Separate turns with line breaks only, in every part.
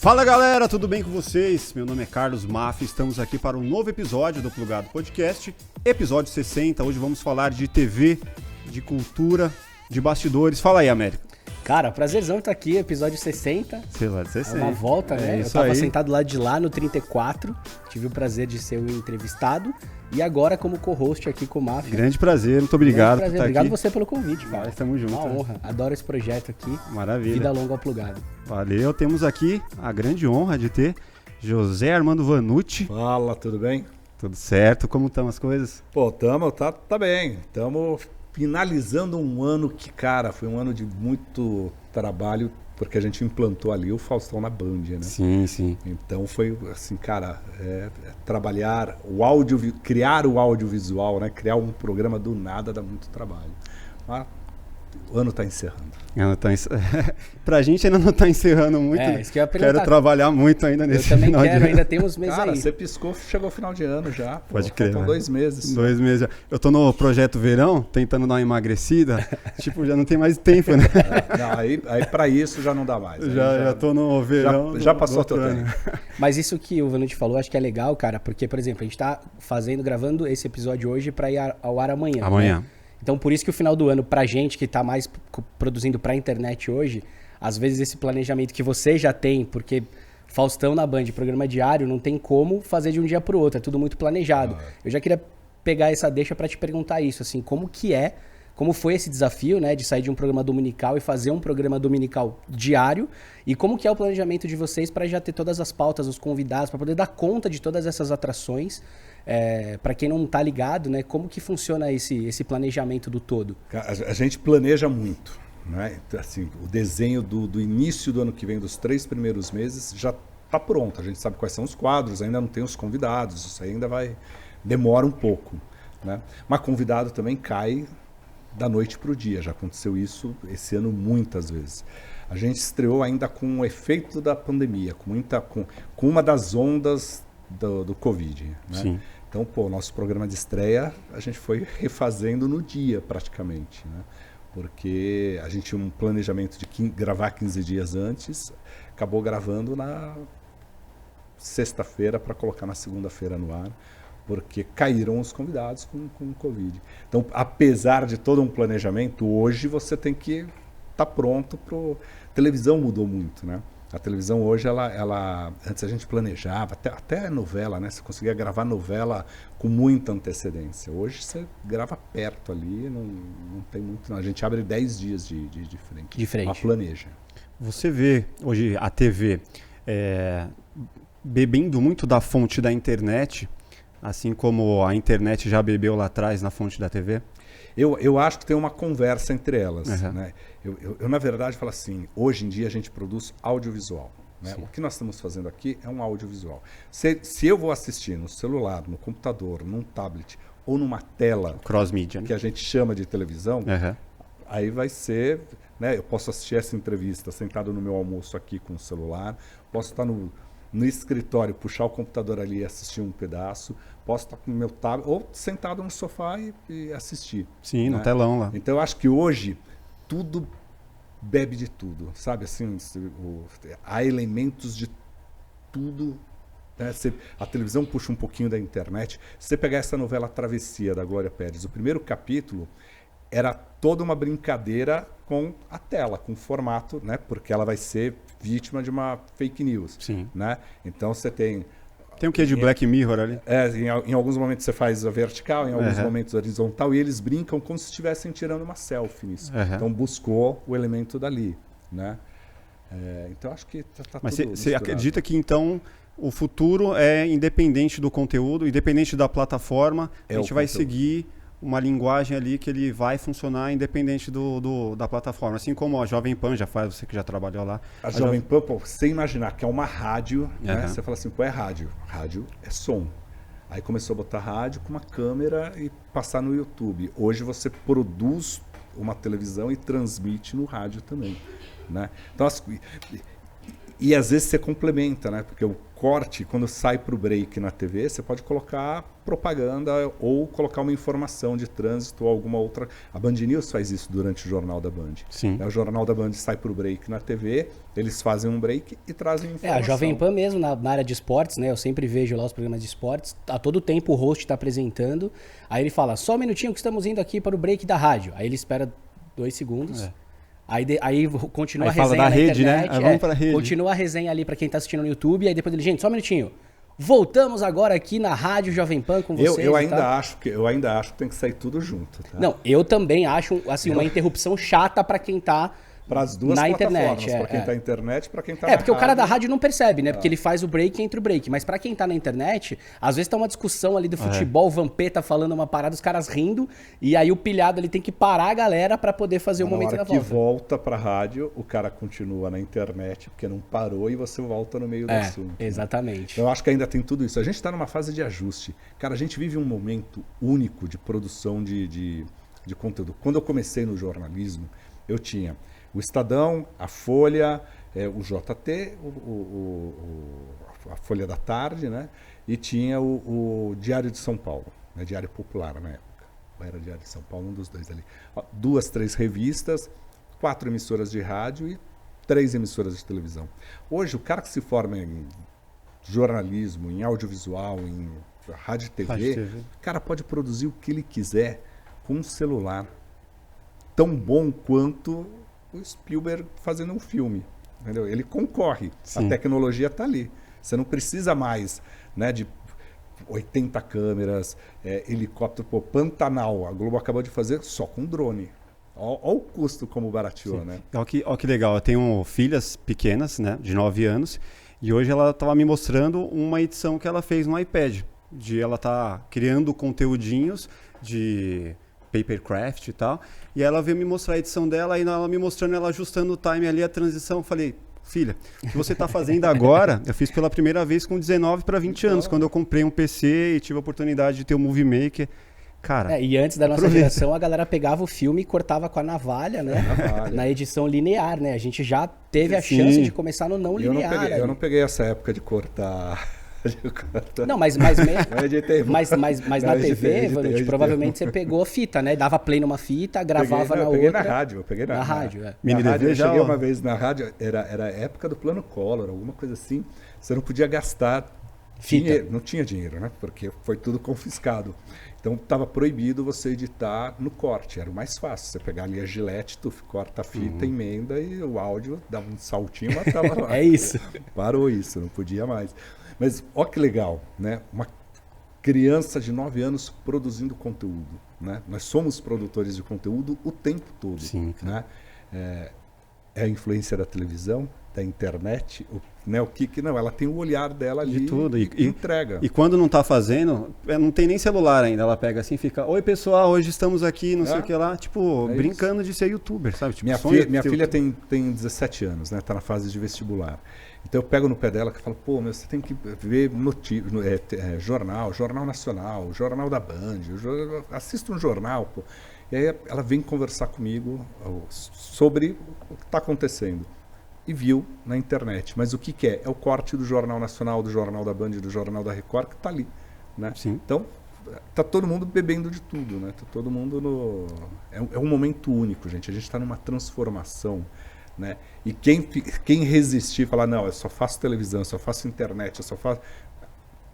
Fala galera, tudo bem com vocês? Meu nome é Carlos Maffi, estamos aqui para um novo episódio do Plugado Podcast, episódio 60. Hoje vamos falar de TV, de cultura, de bastidores. Fala aí, América.
Cara, prazerzão estar aqui, episódio 60.
Episódio 60.
É uma volta, né?
Eu
tava sentado do lado de lá no 34, tive o prazer de ser o entrevistado e agora como co-host aqui com o Mafia.
Grande prazer, muito obrigado por estar
Obrigado
aqui.
você pelo convite, cara.
Nós estamos juntos.
Uma honra, adoro esse projeto aqui.
Maravilha.
Vida longa ao Plugado.
Valeu, temos aqui a grande honra de ter José Armando Vanucci.
Fala, tudo bem?
Tudo certo, como estão as coisas?
Pô, tá bem. Tamo finalizando um ano que, cara, foi um ano de muito trabalho, porque a gente implantou ali o Faustão na Band, né?
Sim, sim.
Então foi assim, cara, trabalhar o áudio, criar o audiovisual, né? Criar um programa do nada dá muito trabalho. Mas o ano tá encerrando.
Pra gente ainda não tá encerrando muito, né?
Isso que eu ia perguntar.
Quero trabalhar muito ainda nesse
Eu também
final de
quero,
ano.
ainda tem uns meses
Cara,
aí.
você piscou, chegou o final de ano já.
Pode crer.
Faltam 2 meses.
2 meses já. Eu tô no projeto verão, tentando dar uma emagrecida. Tipo, já não tem mais tempo, né?
Não, aí pra isso já não dá mais. Aí
Já tô no verão.
Já passou
do
teu
ano.
tempo.
Mas isso que o Vanucci falou, acho que é legal, cara, porque, por exemplo, a gente tá gravando esse episódio hoje pra ir ao ar amanhã.
Amanhã.
Né? Então, por isso que o final do ano, pra gente que tá mais produzindo pra internet hoje, às vezes esse planejamento que você já tem, porque Faustão na Band, programa diário, não tem como fazer de um dia pro outro, é tudo muito planejado. Eu já queria pegar essa deixa pra te perguntar isso, assim, como foi esse desafio, né, de sair de um programa dominical e fazer um programa dominical diário, e como que é o planejamento de vocês para já ter todas as pautas, os convidados, para poder dar conta de todas essas atrações, para quem não tá ligado, né, como que funciona esse planejamento do todo?
A gente planeja muito, né? Assim, o desenho do início do ano que vem, dos 3 primeiros meses, já tá pronto. A gente sabe quais são os quadros, ainda não tem os convidados, isso ainda demora um pouco, né? Mas convidado também cai da noite para o dia, já aconteceu isso esse ano muitas vezes. A gente estreou ainda com o efeito da pandemia, com uma das ondas do Covid, né?
Sim.
Então, nosso programa de estreia a gente foi refazendo no dia praticamente, né? Porque a gente tinha um planejamento de gravar 15 dias antes, acabou gravando na sexta-feira para colocar na segunda-feira no ar, porque caíram os convidados com o Covid. Então, apesar de todo um planejamento, hoje você tem que estar pronto A televisão mudou muito, né? A televisão hoje, antes a gente planejava, até novela, né? Você conseguia gravar novela com muita antecedência. Hoje você grava perto ali, não tem muito. Não. A gente abre 10 dias de frente.
De frente.
Mas planeja.
Você vê hoje a TV bebendo muito da fonte da internet, assim como a internet já bebeu lá atrás na fonte da TV?
Eu acho que tem uma conversa entre elas.
Uhum.
Né? Eu, na verdade, falo assim, hoje em dia a gente produz audiovisual. Né? O que nós estamos fazendo aqui é um audiovisual. Se eu vou assistir no celular, no computador, num tablet ou numa tela
Cross-media, né?
que a gente chama de televisão, aí vai ser... Né? Eu posso assistir essa entrevista sentado no meu almoço aqui com o celular, posso estar no escritório, puxar o computador ali e assistir um pedaço, posso estar com o meu tablet ou sentado no sofá e assistir.
Sim,
né?
no telão lá.
Então eu acho que hoje tudo bebe de tudo, sabe? Assim, há elementos de tudo. Né? A televisão puxa um pouquinho da internet. Se você pegar essa novela Travessia, da Glória Pérez, o primeiro capítulo era toda uma brincadeira com a tela, com o formato, né? Porque ela vai ser vítima de uma fake news.
Sim.
Né? Então você tem...
Tem o que de Black Mirror ali?
Em alguns momentos você faz a vertical, em alguns momentos horizontal, e eles brincam como se estivessem tirando uma selfie nisso. Então buscou o elemento dali. Né? Então acho que tá
Mas
tudo
você
misturado.
acredita que então o futuro é independente do conteúdo, independente da plataforma, a gente vai seguir uma linguagem ali que ele vai funcionar independente da plataforma. Assim como a Jovem Pan já faz, você que já trabalhou lá.
A Jovem Pan, você imaginar que é uma rádio, né? Você fala assim, é rádio. Rádio é som. Aí começou a botar rádio com uma câmera e passar no YouTube. Hoje você produz uma televisão e transmite no rádio também. Né? Então, E às vezes você complementa, né? Porque o corte, quando sai para o break na TV, você pode colocar propaganda ou colocar uma informação de trânsito ou alguma outra. A Band News faz isso durante o Jornal da Band.
Sim.
O Jornal da Band sai para o break na TV, eles fazem um break e trazem informação.
A Jovem Pan mesmo, na área de esportes, né? Eu sempre vejo lá os programas de esportes. A todo tempo o host está apresentando. Aí ele fala, só um minutinho que estamos indo aqui para o break da rádio. Aí ele espera 2 segundos. Aí continua a resenha
da
na
rede,
internet.
né? Aí vamos pra rede.
Continua a resenha ali para quem tá assistindo no YouTube. E aí depois ele, gente, só um minutinho. Voltamos agora aqui na Rádio Jovem Pan com vocês.
Eu ainda acho que tem que sair tudo junto. Tá?
Não, eu também acho assim, uma interrupção chata para quem tá
para as duas
na
plataformas,
internet.
para quem tá na internet, para quem tá na
porque
rádio.
O cara da rádio não percebe, né? Porque ele faz o break entre o break. Mas para quem tá na internet, às vezes tá uma discussão ali do futebol, o Vampeta falando uma parada, os caras rindo, e aí o pilhado ele tem que parar a galera para poder fazer o momento da volta.
Na hora que volta pra rádio, o cara continua na internet, porque não parou e você volta no meio do assunto.
Exatamente.
Então, eu acho que ainda tem tudo isso. A gente tá numa fase de ajuste. Cara, a gente vive um momento único de produção de conteúdo. Quando eu comecei no jornalismo, eu tinha o Estadão, a Folha, o JT, a Folha da Tarde, né? E tinha o Diário de São Paulo, né? Diário Popular na época. Ou era Diário de São Paulo, um dos dois ali. 2, 3 revistas, 4 emissoras de rádio e 3 emissoras de televisão. Hoje, o cara que se forma em jornalismo, em audiovisual, em rádio e TV, o cara pode produzir o que ele quiser com um celular tão bom quanto o Spielberg fazendo um filme, entendeu? Ele concorre, a tecnologia está ali. Você não precisa mais, né, de 80 câmeras, helicóptero, Pantanal, a Globo acabou de fazer só com drone. Olha o custo como barateou, né?
Olha que legal, eu tenho filhas pequenas, né, de 9 anos, e hoje ela estava me mostrando uma edição que ela fez no iPad, ela tá criando conteúdinhos de papercraft e tal, e ela veio me mostrar a edição dela, e ela me mostrando, ela ajustando o time ali, a transição, eu falei, filha, o que você está fazendo agora, eu fiz pela primeira vez com 19 para 20 anos, quando eu comprei um PC e tive a oportunidade de ter o Movie Maker. Cara,
e antes da nossa geração, a galera pegava o filme e cortava com a navalha, né? Na edição linear, né? A gente já teve a chance de começar no não linear.
Eu não peguei essa época de cortar...
Não, mas na TV, Vanucci, provavelmente você pegou fita, né? Dava play numa fita, gravava na outra.
Eu peguei na rádio. Eu cheguei uma vez na rádio, era a época do plano Collor, alguma coisa assim. Você não podia gastar dinheiro, não tinha dinheiro, né? Porque foi tudo confiscado. Então estava proibido você editar no corte, era o mais fácil. Você pegar ali a Gillette, tu corta a fita, emenda e o áudio dava um saltinho e matava lá.
É isso.
Parou isso, não podia mais. Mas olha que legal, né? Uma criança de 9 anos produzindo conteúdo, né? Nós somos produtores de conteúdo o tempo todo.
Sim.
Né? É a influência da televisão, da internet, né? Não, ela tem o olhar dela ali
de tudo.
E entrega.
E quando não está fazendo, não tem nem celular ainda, ela pega assim e fica, oi pessoal, hoje estamos aqui, não sei o que lá, tipo, brincando de ser youtuber, sabe? Tipo,
minha filha tem 17 anos, né? Tá na fase de vestibular. Então eu pego no pé dela e falo, pô, você tem que ver jornal nacional, jornal da Band, assista um jornal, pô. E aí ela vem conversar comigo sobre o que está acontecendo. E viu na internet. Mas o que é? É o corte do Jornal Nacional, do Jornal da Band, do Jornal da Record, que está ali. Né?
Sim.
Então, tá todo mundo bebendo de tudo. Né? Tá todo mundo no... É um momento único, gente. A gente está numa transformação. Né? E quem resistir e falar, não, eu só faço televisão, eu só faço internet, eu só faço...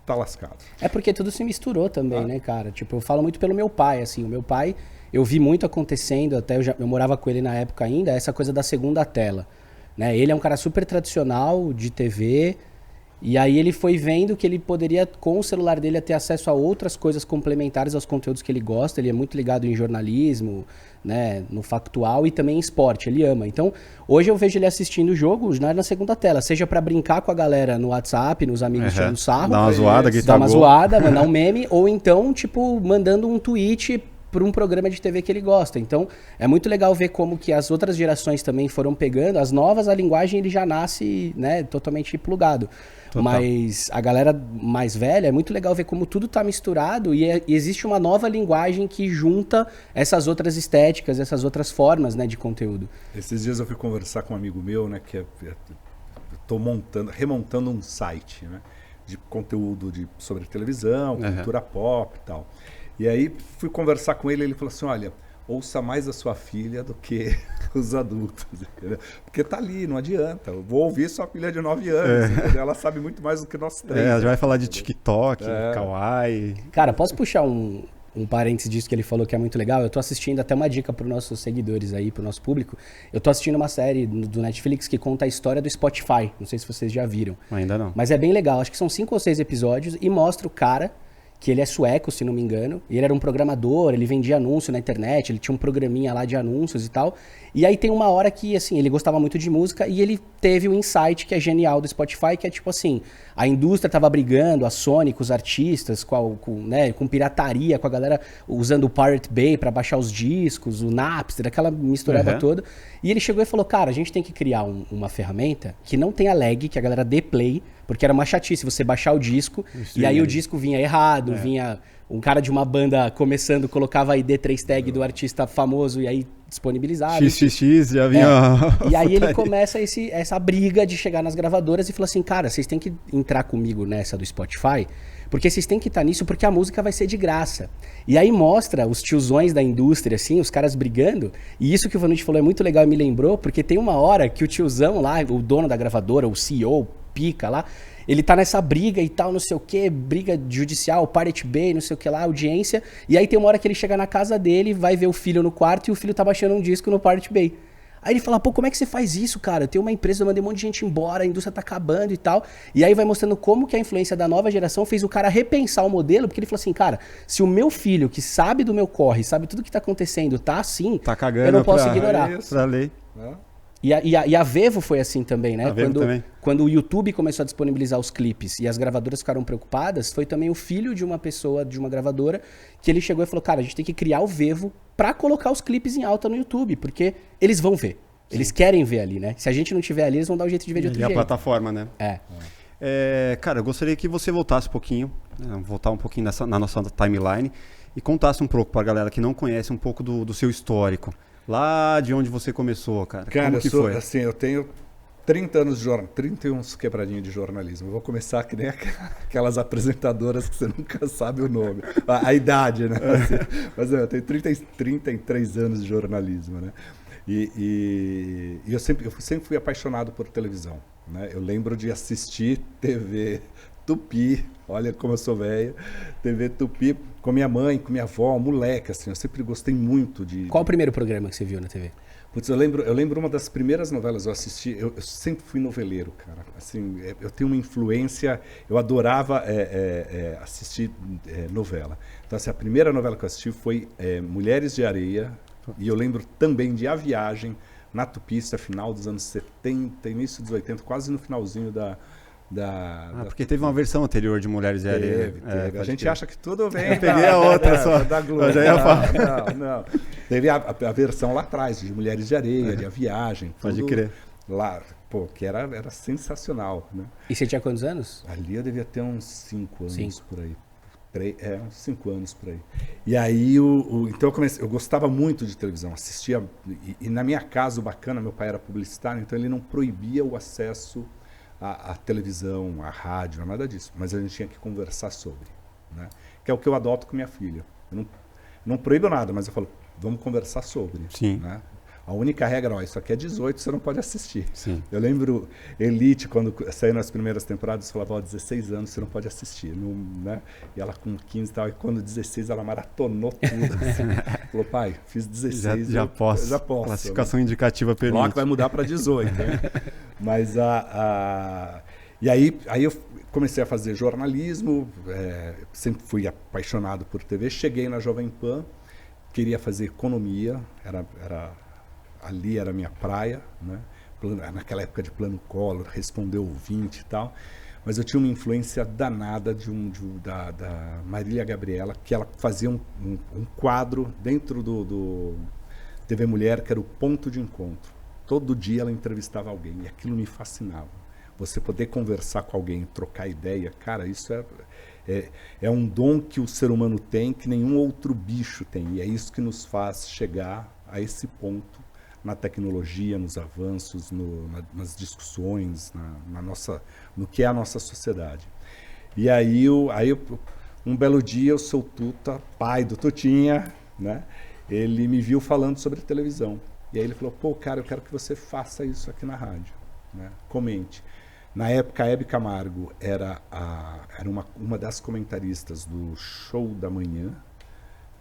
Tá lascado.
É porque tudo se misturou também, né, cara? Tipo, eu falo muito pelo meu pai, assim. O meu pai, eu vi muito acontecendo, até eu morava com ele na época ainda, essa coisa da segunda tela. Né? Ele é um cara super tradicional de TV, e aí ele foi vendo que ele poderia, com o celular dele, ter acesso a outras coisas complementares aos conteúdos que ele gosta. Ele é muito ligado em jornalismo, né, no factual e também em esporte, ele ama. Então, hoje eu vejo ele assistindo jogos, né, na segunda tela, seja pra brincar com a galera no WhatsApp, nos amigos tirando sarro,
dar uma zoada,
dar uma zoada, mandar um meme, ou então, tipo, mandando um tweet por um programa de TV que ele gosta. Então, é muito legal ver como que as outras gerações também foram pegando. As novas, a linguagem ele já nasce, né, totalmente plugado. Total. Mas a galera mais velha, é muito legal ver como tudo está misturado e existe uma nova linguagem que junta essas outras estéticas, essas outras formas, né, de conteúdo.
Esses dias eu fui conversar com um amigo meu, né, que estou remontando um site, né? De conteúdo sobre televisão, cultura pop e tal. E aí fui conversar com ele, ele falou assim, olha, ouça mais a sua filha do que os adultos, entendeu? Porque tá ali, não adianta. Eu vou ouvir sua filha de 9 anos, entendeu? Ela sabe muito mais do que nós 3.
Ela já vai falar de TikTok, Kawaii.
Cara, posso puxar um parênteses disso que ele falou que é muito legal? Eu tô assistindo, até uma dica para os nossos seguidores aí, pro nosso público. Eu tô assistindo uma série do Netflix que conta a história do Spotify. Não sei se vocês já viram.
Ainda não.
Mas é bem legal. Acho que são 5 ou 6 episódios e mostra o cara, que ele é sueco, se não me engano. E ele era um programador, ele vendia anúncio na internet, ele tinha um programinha lá de anúncios e tal. E aí tem uma hora que, assim, ele gostava muito de música e ele teve um insight que é genial do Spotify, que é tipo assim, a indústria tava brigando, a Sony com os artistas, com pirataria, com a galera usando o Pirate Bay para baixar os discos, o Napster, aquela mistureba toda. E ele chegou e falou, cara, a gente tem que criar uma ferramenta que não tenha lag, que a galera dê play, porque era uma chatice você baixar o disco, e aí o disco vinha errado, vinha um cara de uma banda começando, colocava a ID3 tag do artista famoso e aí disponibilizava.
XXX, já vinha...
E aí ele começa essa briga de chegar nas gravadoras e fala assim, cara, vocês têm que entrar comigo nessa do Spotify, porque vocês têm que estar nisso porque a música vai ser de graça. E aí mostra os tiozões da indústria, assim, os caras brigando, e isso que o Vanucci falou é muito legal e me lembrou, porque tem uma hora que o tiozão lá, o dono da gravadora, o CEO, pica lá, ele tá nessa briga e tal, não sei o que, briga judicial, Pirate Bay, não sei o que lá, audiência, e aí tem uma hora que ele chega na casa dele, vai ver o filho no quarto e o filho tá baixando um disco no Pirate Bay. Aí ele fala, pô, como é que você faz isso, cara? Eu tenho uma empresa, eu mandei um monte de gente embora, a indústria tá acabando e tal. E aí vai mostrando como que a influência da nova geração fez o cara repensar o modelo, porque ele falou assim, cara, se o meu filho, que sabe do meu corre, sabe tudo que tá acontecendo, tá assim,
tá cagando,
eu não posso ignorar.
Pra lei.
E a Vevo foi assim também, né?
Também.
Quando o YouTube começou a disponibilizar os clipes e as gravadoras ficaram preocupadas, foi também o filho de uma pessoa, de uma gravadora, que ele chegou e falou, cara, a gente tem que criar o Vevo pra colocar os clipes em alta no YouTube, porque eles vão ver. Sim. Eles querem ver ali, né? Se a gente não tiver ali, eles vão dar um jeito de ver de outro jeito.
E a plataforma, né? Cara, eu gostaria que você voltasse um pouquinho, voltar um pouquinho na nossa timeline e contasse um pouco pra galera que não conhece um pouco do seu histórico. Lá de onde você começou, cara. Como que foi?
Assim, eu tenho 30 anos de jornalismo, 30 e uns quebradinhos de jornalismo. Eu vou começar que nem aquelas apresentadoras que você nunca sabe o nome. A idade, né? Assim, mas eu tenho 33 anos de jornalismo, né? E eu sempre fui apaixonado por televisão, né? Eu lembro de assistir TV Tupi, olha como eu sou velho, TV Tupi, com minha mãe, com minha avó, moleque, assim, eu sempre gostei muito de...
Qual o primeiro programa que você viu na TV?
Putz, eu lembro uma das primeiras novelas que eu assisti, eu sempre fui noveleiro, cara, assim, eu tenho uma influência, eu adorava assistir novela. Então, assim, a primeira novela que eu assisti foi Mulheres de Areia, e eu lembro também de A Viagem, na Tupi, final dos anos 70, início dos 80, quase no finalzinho
porque teve uma versão anterior de Mulheres de Areia.
Teve. A gente acha que tudo vem.
Eu peguei a outra só.
Da Globo. Não. Teve a versão lá atrás, de Mulheres de Areia, de A Viagem.
Pode crer.
Lá, pô, que era sensacional, né?
E você tinha quantos anos?
Ali eu devia ter uns 5 anos por aí. Uns 5 anos por aí. E aí, então eu gostava muito de televisão, assistia. E na minha casa, o bacana, meu pai era publicitário, então ele não proibia o acesso a televisão, a rádio, nada disso. Mas a gente tinha que conversar sobre, né? Que é o que eu adoto com minha filha. Eu não proíbo nada, mas eu falo, vamos conversar sobre.
Sim.
Né? A única regra, isso aqui é 18, você não pode assistir.
Sim.
Eu lembro Elite, quando saiu nas primeiras temporadas, falava, 16 anos você não pode assistir. Né? E ela com 15 e tal, e quando 16 ela maratonou tudo. Assim. Falou, pai, fiz 16.
Já posso. Classificação indicativa permite.
Logo vai mudar para 18. Né? Mas E aí eu comecei a fazer jornalismo, sempre fui apaixonado por TV, cheguei na Jovem Pan, queria fazer economia, ali era a minha praia, né? Naquela época de Plano Collor, responder ouvinte e tal, mas eu tinha uma influência danada da Marília Gabriela, que ela fazia um quadro dentro do TV Mulher, que era o Ponto de Encontro. Todo dia ela entrevistava alguém e aquilo me fascinava. Você poder conversar com alguém, trocar ideia, cara, isso é um dom que o ser humano tem, que nenhum outro bicho tem. E é isso que nos faz chegar a esse ponto na tecnologia, nos avanços, nas discussões, no que é a nossa sociedade. E aí, um belo dia, o seu Tuta, pai do Tutinha, né, ele me viu falando sobre televisão. E aí ele falou, pô, cara, eu quero que você faça isso aqui na rádio, né? Comente. Na época, a Hebe Camargo era uma das comentaristas do Show da Manhã,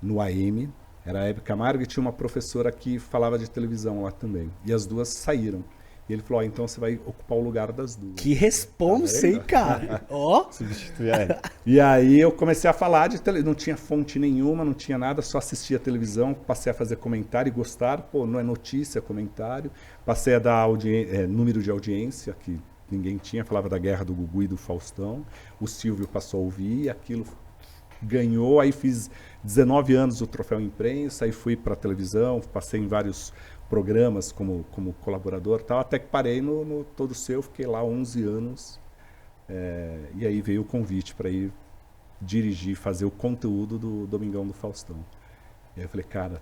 no AM. Era a Hebe Camargo e tinha uma professora que falava de televisão lá também. E as duas saíram. E ele falou, então você vai ocupar o lugar das duas.
Que responsa, hein, cara? Ó!
Substituir a Hebe.
E aí eu comecei a falar de televisão. Não tinha fonte nenhuma, não tinha nada, só assistia a televisão. Passei a fazer comentário e gostar. Pô, não é notícia, é comentário. Passei a dar número de audiência, que ninguém tinha. Falava da guerra do Gugu e do Faustão. O Silvio passou a ouvir, aquilo ganhou. Aí fiz 19 anos o Troféu Imprensa, aí fui para a televisão, passei em vários programas como colaborador e tal, até que parei no Todo Seu, fiquei lá 11 anos. E aí veio o convite para ir dirigir, fazer o conteúdo do Domingão do Faustão. E aí eu falei, cara,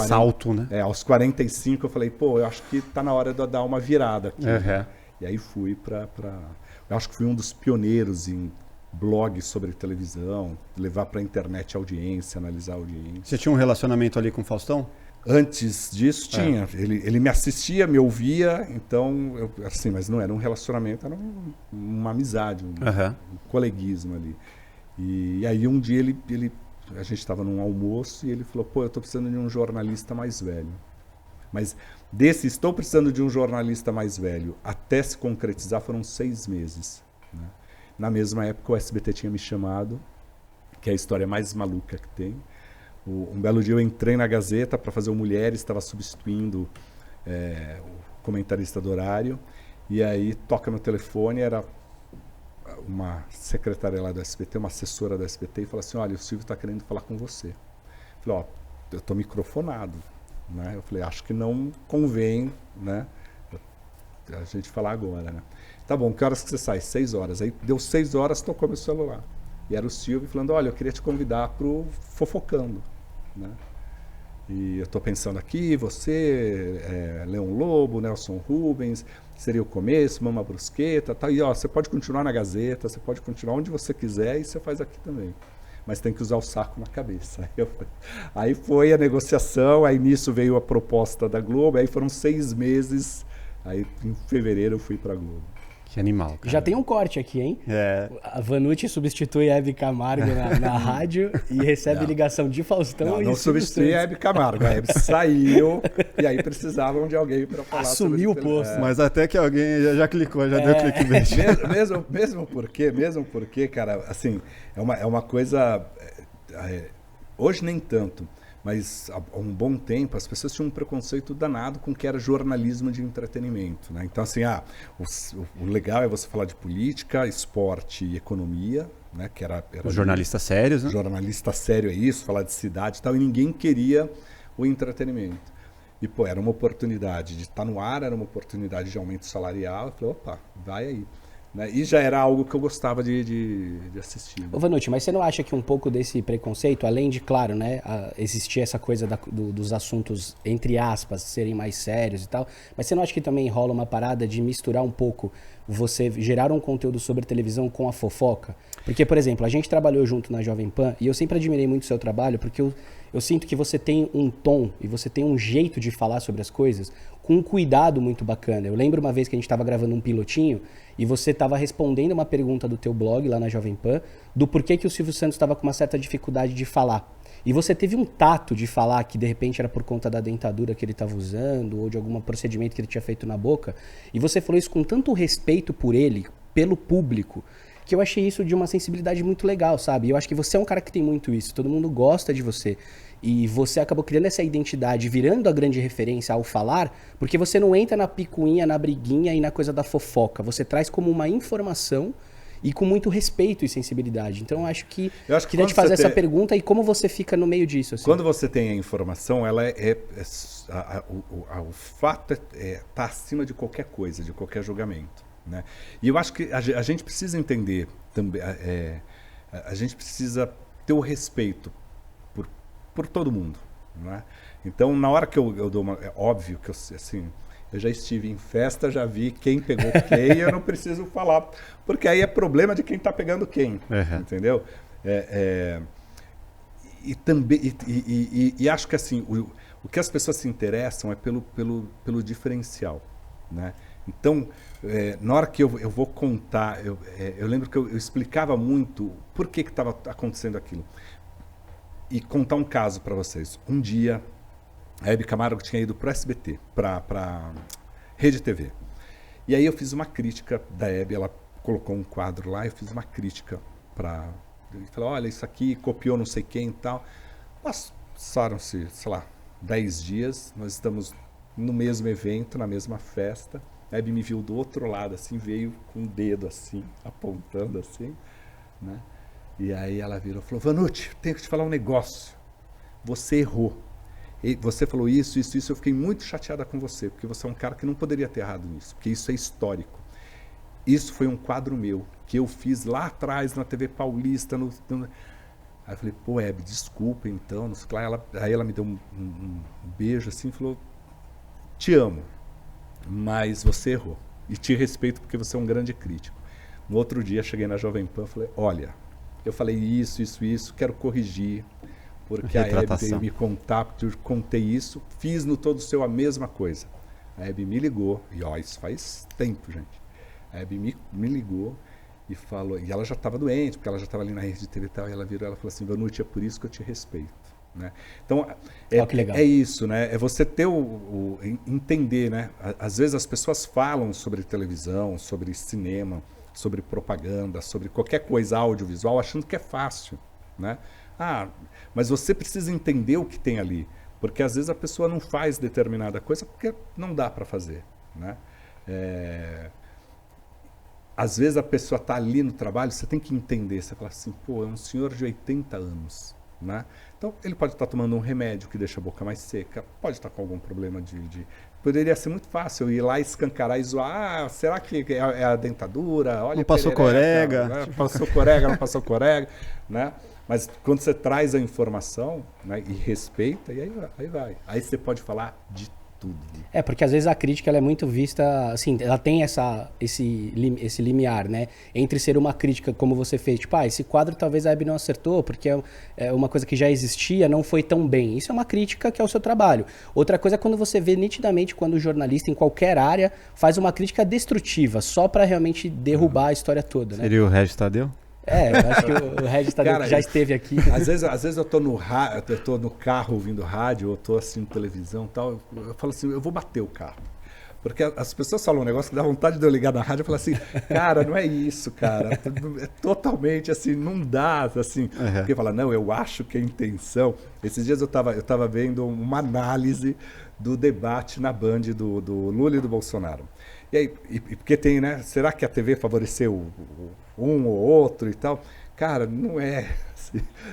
salto, né?
Aos 45 eu falei, pô, eu acho que tá na hora de eu dar uma virada aqui.
Uhum.
E aí fui eu acho que fui um dos pioneiros em blogs sobre televisão, levar para a internet a audiência, analisar a audiência.
Você tinha um relacionamento ali com o Faustão?
Antes disso tinha. Ele me assistia, me ouvia, então, assim, mas não era um relacionamento, era uma amizade, um coleguismo ali. E aí um dia a gente estava num almoço e ele falou, pô, eu estou precisando de um jornalista mais velho. Mas estou precisando de um jornalista mais velho, até se concretizar foram 6 meses, né? Na mesma época o SBT tinha me chamado, que é a história mais maluca que tem. Um belo dia eu entrei na Gazeta para fazer o Mulheres, estava substituindo o comentarista do horário, e aí toca meu telefone, era uma secretária lá do SBT, uma assessora do SBT, e fala assim, olha, o Silvio está querendo falar com você. Eu falei, ó, eu estou microfonado, né? Eu falei, acho que não convém, né, a gente falar agora, né? Tá bom, que horas que você sai? 6 horas. Aí deu 6 horas, tocou meu celular. E era o Silvio falando, olha, eu queria te convidar pro Fofocando, né? E eu tô pensando aqui, você, Leão Lobo, Nelson Rubens, seria o começo, Mama Brusqueta, tá? E ó, você pode continuar na Gazeta, você pode continuar onde você quiser e você faz aqui também. Mas tem que usar o saco na cabeça. Aí foi a negociação, aí nisso veio a proposta da Globo, aí foram 6 meses, aí em fevereiro eu fui pra Globo.
Que animal, cara.
Já tem um corte aqui, hein? A Vanucci substitui a Hebe Camargo na rádio e recebe ligação de Faustão.
Não substitui a Hebe Camargo. A Hebe saiu e aí precisavam de alguém para falar.
Assumiu o posto.
Mas até que alguém já clicou, já deu clickbait.
Mesmo porque, cara, assim, é uma coisa... hoje nem tanto, mas há um bom tempo as pessoas tinham um preconceito danado com o que era jornalismo de entretenimento, né? Então, assim, o legal é você falar de política, esporte e economia, né? Que era
os jornalistas sérios, né?
Jornalista sério é isso, falar de cidade e tal, e ninguém queria o entretenimento. E, pô, era uma oportunidade de estar no ar, era uma oportunidade de aumento salarial. Eu falei, opa, vai aí. Né? E já era algo que eu gostava de assistir. Né?
Ô Vanucci, mas você não acha que um pouco desse preconceito, além de, claro, né, existir essa coisa dos assuntos, entre aspas, serem mais sérios e tal, mas você não acha que também rola uma parada de misturar um pouco você gerar um conteúdo sobre televisão com a fofoca? Porque, por exemplo, a gente trabalhou junto na Jovem Pan e eu sempre admirei muito o seu trabalho porque eu sinto que você tem um tom e você tem um jeito de falar sobre as coisas com um cuidado muito bacana. Eu lembro uma vez que a gente estava gravando um pilotinho e você estava respondendo uma pergunta do teu blog lá na Jovem Pan do porquê que o Silvio Santos estava com uma certa dificuldade de falar. E você teve um tato de falar que de repente era por conta da dentadura que ele estava usando ou de algum procedimento que ele tinha feito na boca. E você falou isso com tanto respeito por ele, pelo público, que eu achei isso de uma sensibilidade muito legal, sabe? Eu acho que você é um cara que tem muito isso, todo mundo gosta de você. E você acabou criando essa identidade, virando a grande referência ao falar, porque você não entra na picuinha, na briguinha e na coisa da fofoca. Você traz como uma informação e com muito respeito e sensibilidade. Então, eu acho que queria te fazer essa pergunta e como você fica no meio disso. Assim.
Quando você tem a informação, ela o fato tá acima de qualquer coisa, de qualquer julgamento. Né? E eu acho que a gente precisa entender também, a gente precisa ter o respeito por todo mundo. Né? Então, na hora que eu dou uma... É óbvio que eu já estive em festa, já vi quem pegou quem, e eu não preciso falar, porque aí é problema de quem está pegando quem, entendeu? E também e acho que assim o que as pessoas se interessam é pelo diferencial, né? Então, na hora que eu vou contar, eu lembro que eu explicava muito por que estava acontecendo aquilo. E contar um caso para vocês. Um dia, a Hebe Camargo tinha ido para o SBT, para Rede TV. E aí eu fiz uma crítica da Hebe, ela colocou um quadro lá, eu fiz uma crítica para... Ele falou, olha, isso aqui copiou não sei quem e tal. Passaram-se, sei lá, 10 dias, nós estamos no mesmo evento, na mesma festa. A Hebe me viu do outro lado, assim, veio com o dedo assim, apontando assim, né? E aí ela virou e falou, Vanucci, tenho que te falar um negócio. Você errou. E você falou isso, eu fiquei muito chateada com você, porque você é um cara que não poderia ter errado nisso, porque isso é histórico. Isso foi um quadro meu, que eu fiz lá atrás na TV Paulista. Aí eu falei, pô, Hebe, desculpa então. Aí ela me deu um beijo assim e falou, te amo, mas você errou. E te respeito porque você é um grande crítico. No outro dia, cheguei na Jovem Pan e falei, olha, eu falei isso, quero corrigir, porque a Hebe veio me contar, porque eu contei isso, fiz no Todo Seu a mesma coisa. A Hebe me ligou, e ó, isso faz tempo, gente. A Hebe me ligou e falou, e ela já estava doente, porque ela já estava ali na Rede de TV e tal, e ela virou, ela falou assim, Vanucci, é por isso que eu te respeito. Né? Então, é isso, né? É você ter entender, né? Às vezes as pessoas falam sobre televisão, sobre cinema, sobre propaganda, sobre qualquer coisa audiovisual, achando que é fácil, né? Mas você precisa entender o que tem ali, porque às vezes a pessoa não faz determinada coisa porque não dá para fazer, né? Às vezes a pessoa está ali no trabalho, você tem que entender, você fala assim, pô, é um senhor de 80 anos, né? Então ele pode estar tomando um remédio que deixa a boca mais seca, pode estar com algum problema Poderia ser muito fácil eu ir lá escancarar e zoar, será que é a dentadura? Olha,
não passou corega.
Né? Passou corega, não passou corega, né? Mas quando você traz a informação, né, e respeita, e aí vai. Aí você pode falar de tudo.
Porque às vezes a crítica ela é muito vista, assim, ela tem esse limiar, né? Entre ser uma crítica como você fez, tipo, esse quadro talvez a Hebe não acertou, porque é uma coisa que já existia, não foi tão bem. Isso é uma crítica que é o seu trabalho. Outra coisa é quando você vê nitidamente quando o jornalista, em qualquer área, faz uma crítica destrutiva, só para realmente derrubar a história toda, né?
Seria o Regis Tadeu?
Eu acho que o Regis Tadeu já esteve aqui.
Às vezes eu tô no carro ouvindo rádio, ou tô assistindo televisão e tal, eu falo assim, eu vou bater o carro. Porque as pessoas falam um negócio que dá vontade de eu ligar na rádio e falar assim, cara, não é isso, cara. É totalmente assim, não dá, assim. Porque fala, não, eu acho que a intenção... Esses dias eu tava vendo uma análise do debate na Band do Lula e do Bolsonaro. E aí, porque tem, né? Será que a TV favoreceu um ou outro e tal? Cara, não é.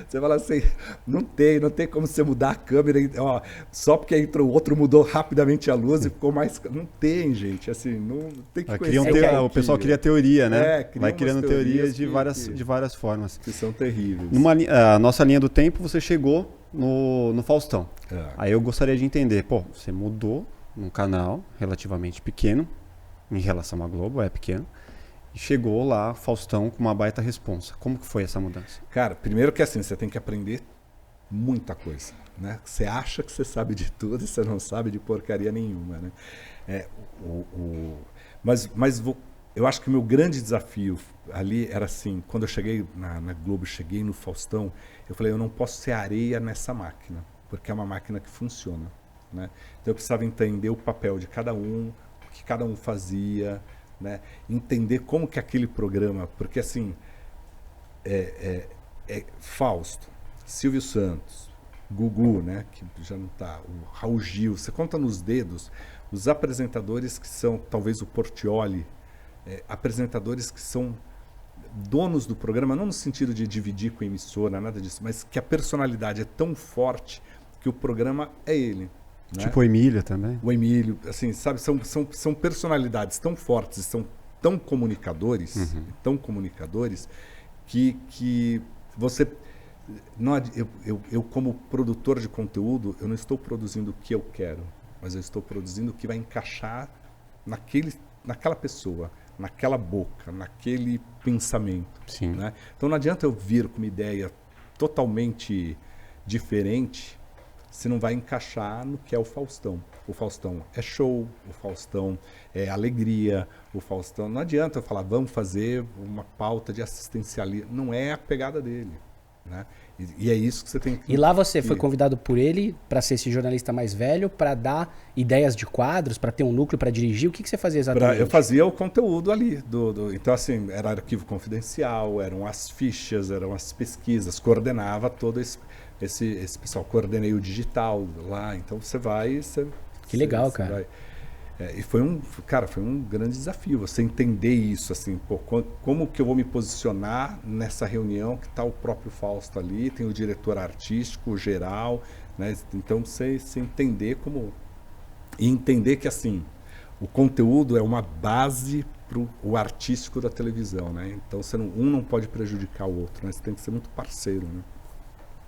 Você fala assim, não tem como você mudar a câmera, ó, só porque entrou o outro mudou rapidamente a luz e ficou mais... Não tem, gente, assim, não tem que conhecer.
O pessoal cria teoria, né?
Vai
criando teorias de várias formas.
Que são terríveis.
A nossa linha do tempo, você chegou no Faustão. Aí eu gostaria de entender, você mudou num canal relativamente pequeno, em relação à Globo, é pequeno, e chegou lá, Faustão, com uma baita responsa. Como que foi essa mudança?
Cara, primeiro que assim, você tem que aprender muita coisa, né? Você acha que você sabe de tudo e você não sabe de porcaria nenhuma, né? Mas eu acho que o meu grande desafio ali era assim, quando eu cheguei na Globo, cheguei no Faustão, eu falei, eu não posso ser areia nessa máquina, porque é uma máquina que funciona, né? Então eu precisava entender o papel de cada um, o que cada um fazia, né? Entender como que aquele programa, porque assim, Fausto, Silvio Santos, Gugu, né, que já não está, o Raul Gil, você conta nos dedos os apresentadores que são, talvez o Portiolli, apresentadores que são donos do programa, não no sentido de dividir com a emissora, nada disso, mas que a personalidade é tão forte que o programa é ele. Né?
Tipo o Emílio também.
O Emílio, assim, sabe, são personalidades tão fortes, são tão comunicadores, que você eu como produtor de conteúdo, eu não estou produzindo o que eu quero, mas eu estou produzindo o que vai encaixar naquela pessoa, naquela boca, naquele pensamento.
Sim.
Né? Então não adianta eu vir com uma ideia totalmente diferente se não vai encaixar no que é o Faustão. O Faustão é show, o Faustão é alegria, o Faustão... Não adianta eu falar, vamos fazer uma pauta de assistencialismo. Não é a pegada dele. Né? E é isso que você tem que...
E lá você foi convidado por ele para ser esse jornalista mais velho, para dar ideias de quadros, para ter um núcleo para dirigir? O que você fazia exatamente?
Eu fazia o conteúdo ali. Então, assim, era arquivo confidencial, eram as fichas, eram as pesquisas, coordenava todo esse pessoal. Coordenei o digital lá, então você vai...
Que legal, cara.
Vai. E foi um grande desafio, você entender isso, assim, pô, como que eu vou me posicionar nessa reunião que está o próprio Fausto ali, tem o diretor artístico, o geral, né? Então você entender como... E entender que, assim, o conteúdo é uma base para o artístico da televisão, né? Então um não pode prejudicar o outro, né? Você tem que ser muito parceiro, né?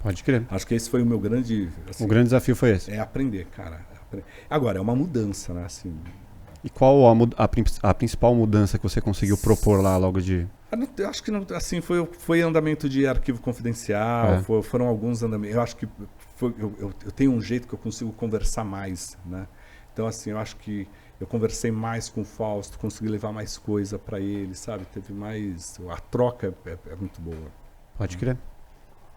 Pode crer.
Acho que esse foi o meu grande... Assim,
o grande desafio foi esse.
É aprender, cara. Agora, é uma mudança, né? Assim,
e qual a principal mudança que você conseguiu propor lá logo de...
Eu acho que não, assim, foi andamento de arquivo confidencial, foram alguns andamentos. Eu acho que eu tenho um jeito que eu consigo conversar mais, né? Então, assim, eu acho que eu conversei mais com o Fausto, consegui levar mais coisa para ele, sabe? Teve mais... A troca é muito boa.
Pode crer.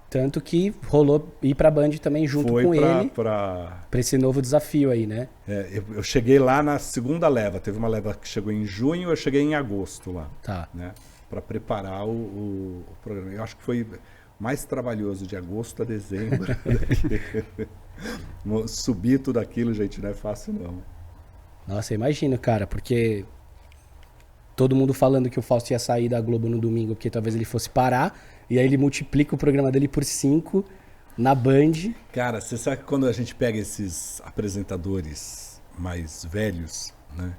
Tanto que rolou ir pra Band também junto com ele
pra
esse novo desafio aí, né?
Eu cheguei lá na segunda leva. Teve uma leva que chegou em junho, eu cheguei em agosto lá.
Tá.
Né? Para preparar o programa. Eu acho que foi mais trabalhoso de agosto a dezembro. Subir tudo aquilo, gente, não é fácil não.
Nossa, imagino, cara, porque todo mundo falando que o Fausto ia sair da Globo no domingo porque talvez ele fosse parar. E aí ele multiplica o programa dele por 5 na Band.
Cara, você sabe que quando a gente pega esses apresentadores mais velhos, né?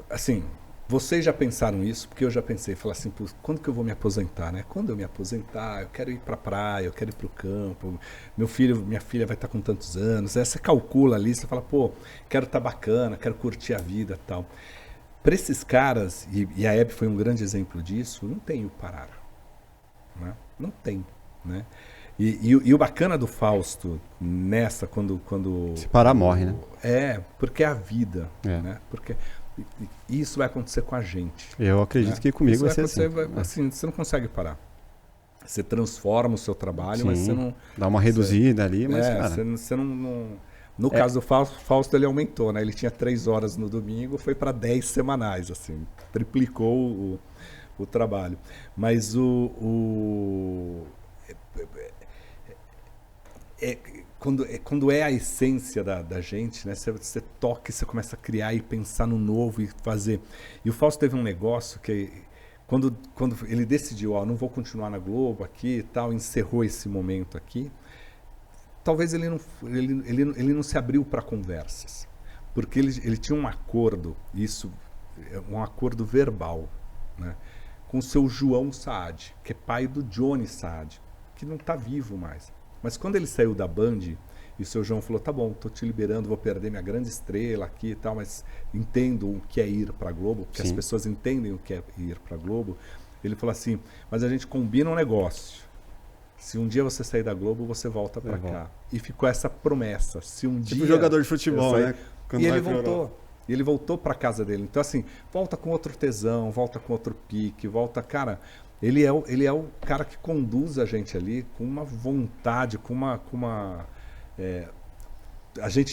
Assim, vocês já pensaram isso? Porque eu já pensei, falar assim, quando que eu vou me aposentar, né? Quando eu me aposentar, eu quero ir pra praia, eu quero ir pro campo, minha filha vai estar com tantos anos. Aí você calcula ali, você fala, pô, quero estar bacana, quero curtir a vida e tal. Para esses caras, e a Hebe foi um grande exemplo disso, não tem o parar. Né? Não tem, né? E o bacana do Fausto nessa, quando...
Se parar, morre, né?
Porque é a vida, né? Porque isso vai acontecer com a gente.
Eu acredito, né? Que comigo vai ser
assim. Você não consegue parar. Você transforma o seu trabalho, mas você não...
Dá uma reduzida ali, mas, cara...
Você não... No caso do Fausto, ele aumentou, né? Ele tinha 3 horas no domingo, foi para 10 semanais, assim. Triplicou o trabalho. Mas quando é a essência da gente, né? Você toca e você começa a criar e pensar no novo e fazer. E o Fausto teve um negócio que quando ele decidiu, não vou continuar na Globo aqui e tal, encerrou esse momento aqui, talvez ele não se abriu para conversas, porque ele tinha um acordo, um acordo verbal, né? Com o seu João Saad, que é pai do Johnny Saad, que não está vivo mais. Mas quando ele saiu da Band, e o seu João falou, tá bom, tô te liberando, vou perder minha grande estrela aqui e tal, mas entendo o que é ir para a Globo, porque as pessoas entendem o que é ir para a Globo. Ele falou assim, mas a gente combina um negócio. Se um dia você sair da Globo, você volta para cá. E ficou essa promessa. Se um dia...
Tipo jogador de futebol, né?
E ele voltou. E ele voltou para casa dele. Então, assim, volta com outro tesão, volta com outro pique, volta... Cara, ele é o cara que conduz a gente ali com uma vontade, com uma a gente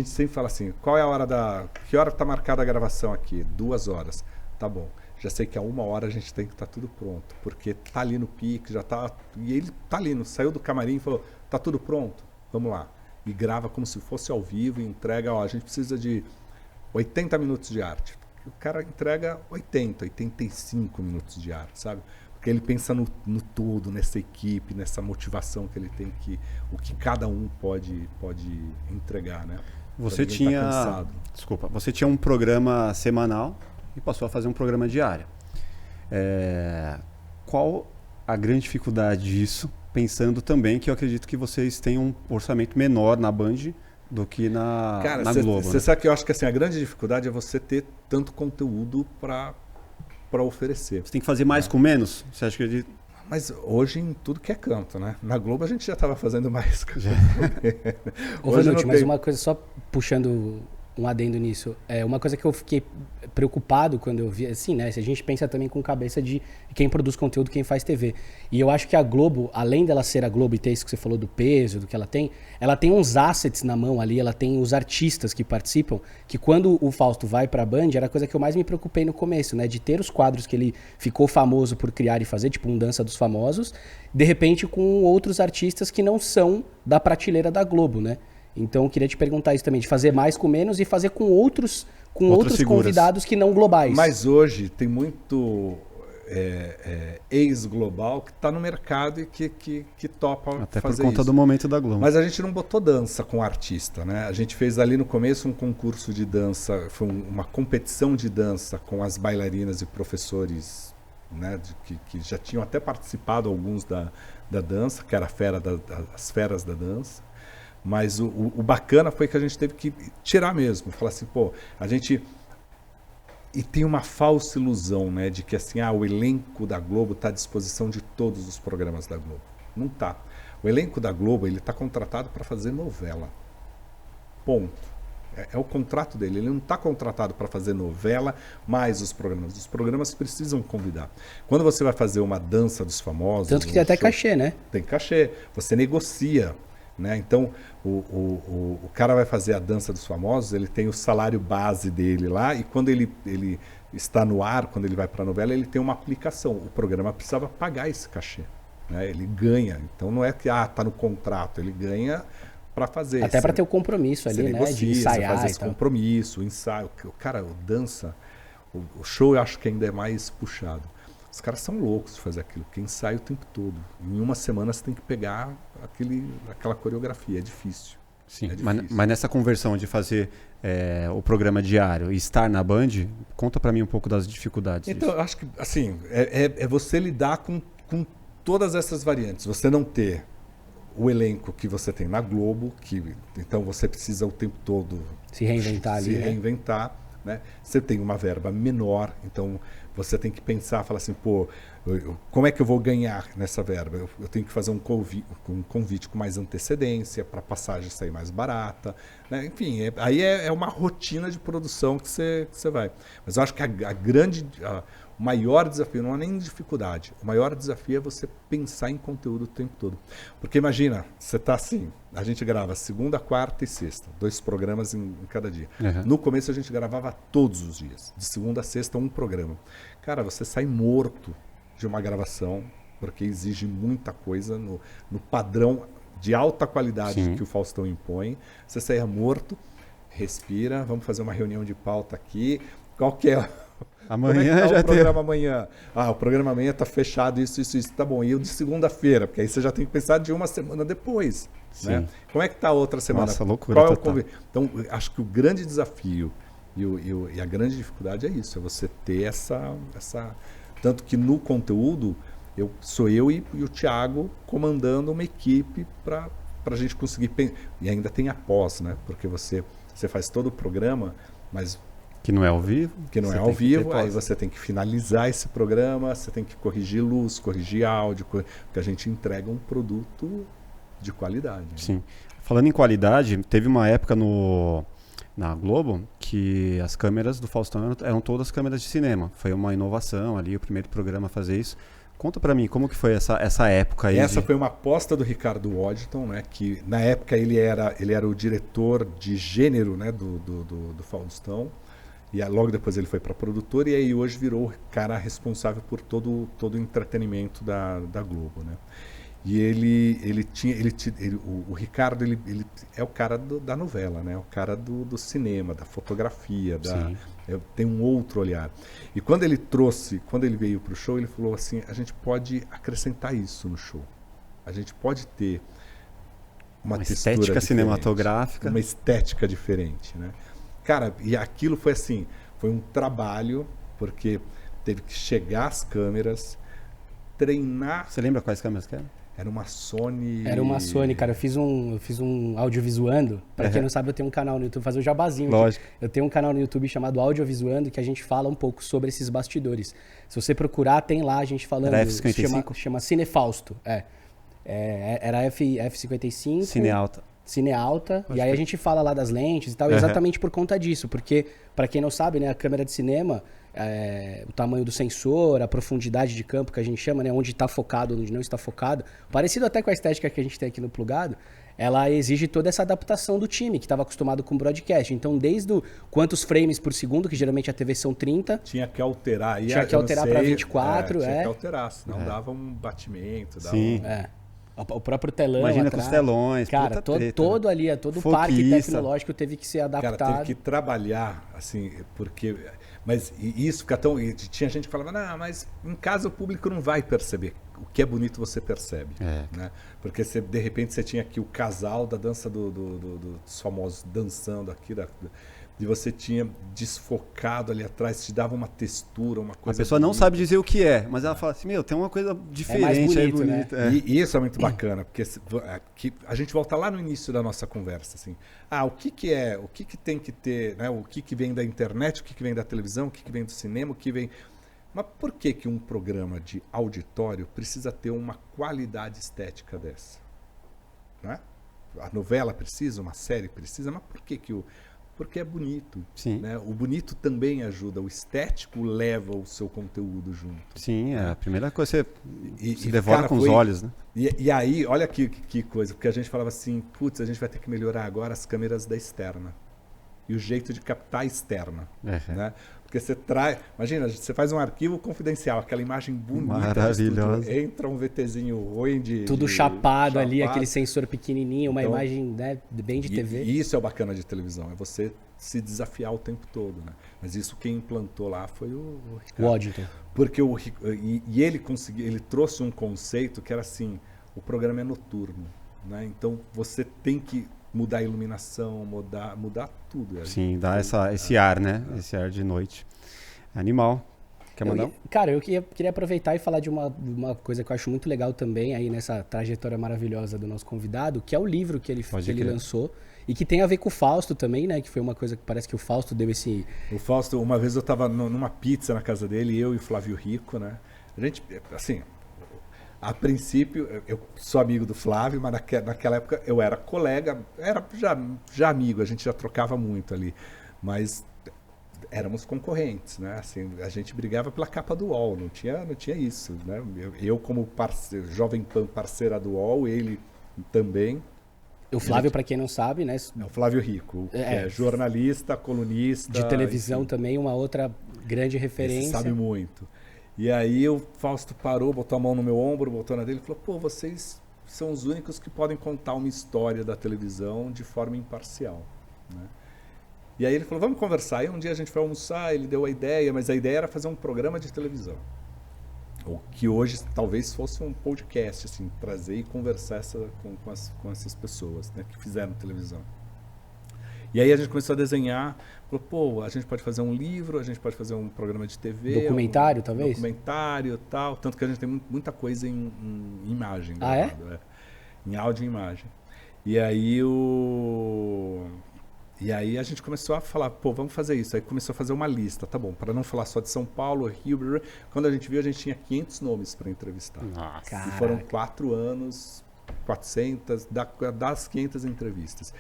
sempre fala assim, qual é a hora que hora está marcada a gravação aqui? 2 horas. Tá bom. Já sei que a 1 hora a gente tem que estar tudo pronto, porque tá ali no pique, já tá... E ele tá ali, saiu do camarim e falou, tá tudo pronto? Vamos lá. E grava como se fosse ao vivo e entrega, a gente precisa de 80 minutos de arte. O cara entrega 85 minutos de arte, sabe? Porque ele pensa no todo, nessa equipe, nessa motivação que ele tem, o que cada um pode entregar, né?
Você tinha um programa semanal e passou a fazer um programa diário. Qual a grande dificuldade disso pensando também que eu acredito que vocês têm um orçamento menor na Band do que na Globo.
Você sabe que eu acho que assim, a grande dificuldade é você ter tanto conteúdo para oferecer.
Você tem que fazer mais com menos? Você acha que...
Mas hoje em tudo que é canto, né? Na Globo a gente já estava fazendo mais.
Ô, Vanucci, mas uma coisa, só puxando um adendo nisso, uma coisa que eu fiquei preocupado quando eu vi, assim, né? Se a gente pensa também com cabeça de quem produz conteúdo, quem faz TV. E eu acho que a Globo, além dela ser a Globo e ter isso que você falou do peso, do que ela tem uns assets na mão ali, ela tem os artistas que participam, que quando o Fausto vai pra Band, era a coisa que eu mais me preocupei no começo, né? De ter os quadros que ele ficou famoso por criar e fazer, tipo um Dança dos Famosos, de repente com outros artistas que não são da prateleira da Globo, né? Então eu queria te perguntar isso também, de fazer mais com menos e fazer com outros convidados que não globais.
Mas hoje tem muito ex-global que está no mercado e que topa
até
fazer
por conta
isso.
Do momento da Globo.
Mas a gente não botou dança com artista, né? A gente fez ali no começo um concurso de dança, foi uma competição de dança com as bailarinas e professores, né, que já tinham até participado alguns da dança, que era as feras da dança. Mas o bacana foi que a gente teve que tirar mesmo, falar assim, pô, a gente... E tem uma falsa ilusão, né, de que assim, o elenco da Globo está à disposição de todos os programas da Globo. Não está. O elenco da Globo, ele está contratado para fazer novela. Ponto. É o contrato dele. Ele não está contratado para fazer novela mais os programas. Os programas precisam convidar. Quando você vai fazer uma dança dos famosos...
Tanto que tem até cachê, né?
Tem cachê. Você negocia. Né? Então, o cara vai fazer a dança dos famosos, ele tem o salário base dele lá, e quando ele está no ar, quando ele vai para a novela, ele tem uma aplicação. O programa precisava pagar esse cachê. Né? Ele ganha. Então, não é que está no contrato, ele ganha para fazer.
Até para ter o compromisso ali, né?
Negocia,
de ensaiar.
Você faz esse compromisso, o ensaio. Cara, o dança, o show eu acho que ainda é mais puxado. Os caras são loucos de fazer aquilo, porque ensaia o tempo todo. Em uma semana você tem que pegar aquela coreografia, é difícil.
Sim, é difícil. Mas nessa conversão de fazer o programa diário e estar na Band, conta para mim um pouco das dificuldades.
Então, eu acho que assim, é você lidar com todas essas variantes. Você não ter o elenco que você tem na Globo, então você precisa o tempo todo
se reinventar ali.
Reinventar. Né? Você tem uma verba menor, então você tem que pensar, falar assim, pô, como é que eu vou ganhar nessa verba? Eu tenho que fazer um convite com mais antecedência para a passagem sair mais barata, né? Enfim, aí é uma rotina de produção que você vai. Mas eu acho que o maior desafio, não é nem dificuldade, o maior desafio é você pensar em conteúdo o tempo todo. Porque imagina, você está assim, a gente grava segunda, quarta e sexta, 2 programas em cada dia.
Uhum.
No começo a gente gravava todos os dias, de segunda a sexta, um programa. Cara, você sai morto de uma gravação, porque exige muita coisa no padrão de alta qualidade
Sim.
que o Faustão impõe. Você saia morto, respira, vamos fazer uma reunião de pauta aqui. Qual que é?
Amanhã já
o programa amanhã. O programa amanhã está fechado, isso. Tá bom. E o de segunda-feira? Porque aí você já tem que pensar de uma semana depois. Né? Como é que está a outra semana?
Nossa, loucura.
Qual é o convite? Então, acho que o grande desafio e a grande dificuldade é isso, é você ter essa... Tanto que no conteúdo, sou eu e o Thiago comandando uma equipe para a gente conseguir... E ainda tem a pós, né? Porque você faz todo o programa, mas...
Que não é ao vivo.
Que não é ao vivo, aí você tem que finalizar esse programa, você tem que corrigir luz, corrigir áudio, porque a gente entrega um produto de qualidade. Né?
Sim. Falando em qualidade, teve uma época na Globo que as câmeras do Faustão eram todas câmeras de cinema. Foi uma inovação ali, o primeiro programa a fazer isso. Conta pra mim, como que foi essa época aí?
Essa foi uma aposta do Ricardo Waddington, né, que na época ele era o diretor de gênero, né, do Faustão. E logo depois ele foi para produtor e aí hoje virou o cara responsável por todo o entretenimento da Globo, né? E o Ricardo ele é o cara da novela, né? O cara do cinema, da fotografia, tem um outro olhar. E quando ele veio para o show, ele falou assim: a gente pode acrescentar isso no show. A gente pode ter uma textura
estética cinematográfica,
uma estética diferente, né? Cara, e aquilo foi assim, foi um trabalho, porque teve que chegar as câmeras, treinar...
Você lembra quais câmeras que eram?
Era uma Sony...
Era uma Sony, cara. Eu fiz um audiovisuando. Pra quem não sabe, eu tenho um canal no YouTube, fazer um jabazinho.
Lógico.
Aqui. Eu tenho um canal no YouTube chamado Audiovisuando, que a gente fala um pouco sobre esses bastidores. Se você procurar, tem lá a gente falando...
Era F55?
Chama Cinefausto, era F55... Cine alta, e aí a gente fala lá das lentes e tal, exatamente por conta disso, porque, para quem não sabe, né, a câmera de cinema, o tamanho do sensor, a profundidade de campo que a gente chama, né, onde está focado, onde não está focado, parecido até com a estética que a gente tem aqui no Plugado, ela exige toda essa adaptação do time, que estava acostumado com broadcast. Então, desde quantos frames por segundo, que geralmente a TV são 30...
Tinha que alterar.
Tinha que alterar para 24,
Tinha que alterar, senão dava um batimento. Dava
Sim.
O próprio telão.
Imagina
atrás.
com os telões.
Cara, todo o parque tecnológico teve que ser adaptado.
Cara, teve que trabalhar, assim, porque... Mas isso fica tão... Tinha gente que falava, não, mas em casa o público não vai perceber. O que é bonito você percebe. Né? Porque de repente você tinha aqui o casal da dança dos famosos dançando aqui, e você tinha desfocado ali atrás, te dava uma textura, uma coisa...
A pessoa não sabe dizer o que é, mas ela fala assim, tem uma coisa diferente aí bonita.
Né? E isso é muito bacana, porque a gente volta lá no início da nossa conversa, assim, o que tem que ter, né? O que vem da internet, o que vem da televisão, o que vem do cinema, o que vem... Mas por que um programa de auditório precisa ter uma qualidade estética dessa? Né? A novela precisa, uma série precisa, mas por que Porque é bonito.
Sim.
Né? O bonito também ajuda. O estético leva o seu conteúdo junto.
Sim, a primeira coisa você devora com os olhos. Né?
E aí, olha que coisa. Porque a gente falava assim, putz, a gente vai ter que melhorar agora as câmeras da externa. E o jeito de captar a externa. Né? Porque você traz... Imagina, você faz um arquivo confidencial, aquela imagem bonita.
Maravilhosa.
Entra um VTzinho ruim
tudo chapado ali, aquele sensor pequenininho, uma imagem, né, bem de TV.
E isso é o bacana de televisão, é você se desafiar o tempo todo. Né? Mas isso quem implantou lá foi o Ricardo.
O Waddington.
Porque ele trouxe um conceito que era assim, o programa é noturno. Né? Então você tem que mudar a iluminação, mudar tudo.
Sim, dá esse ar, né? Esse ar de noite. Animal. Quer mandar?
Cara, eu queria aproveitar e falar de uma coisa que eu acho muito legal também aí nessa trajetória maravilhosa do nosso convidado, que é o livro que ele lançou e que tem a ver com o Fausto também, né? Que foi uma coisa que parece que o Fausto deu esse...
O Fausto, uma vez eu estava numa pizza na casa dele, eu e o Flávio Rico, né? A gente, assim... A princípio, eu sou amigo do Flávio, mas naquela época eu era colega, era já amigo, a gente já trocava muito ali. Mas éramos concorrentes, né? Assim, a gente brigava pela capa do UOL, não tinha isso, né? Eu como Jovem Pan parceira do UOL, ele também.
O Flávio, para quem não sabe, né?
É o Flávio Rico, que é jornalista, colunista.
De televisão também, uma outra grande referência.
Ele sabe muito. E aí o Fausto parou, botou a mão no meu ombro, botou na dele e falou, vocês são os únicos que podem contar uma história da televisão de forma imparcial. Né? E aí ele falou, vamos conversar. E um dia a gente foi almoçar, ele deu a ideia, mas a ideia era fazer um programa de televisão. O que hoje talvez fosse um podcast, assim, trazer e conversar com essas pessoas, né, que fizeram televisão. E aí a gente começou a desenhar, falou, a gente pode fazer um livro, a gente pode fazer um programa de TV.
Documentário, talvez?
Documentário, tal. Tanto que a gente tem muita coisa em imagem.
Gravado,
em áudio e imagem. E aí a gente começou a falar, vamos fazer isso. Aí começou a fazer uma lista, tá bom, para não falar só de São Paulo, Rio, quando a gente viu, a gente tinha 500 nomes para entrevistar.
Nossa.
E foram 4 anos... 400, das 500 entrevistas.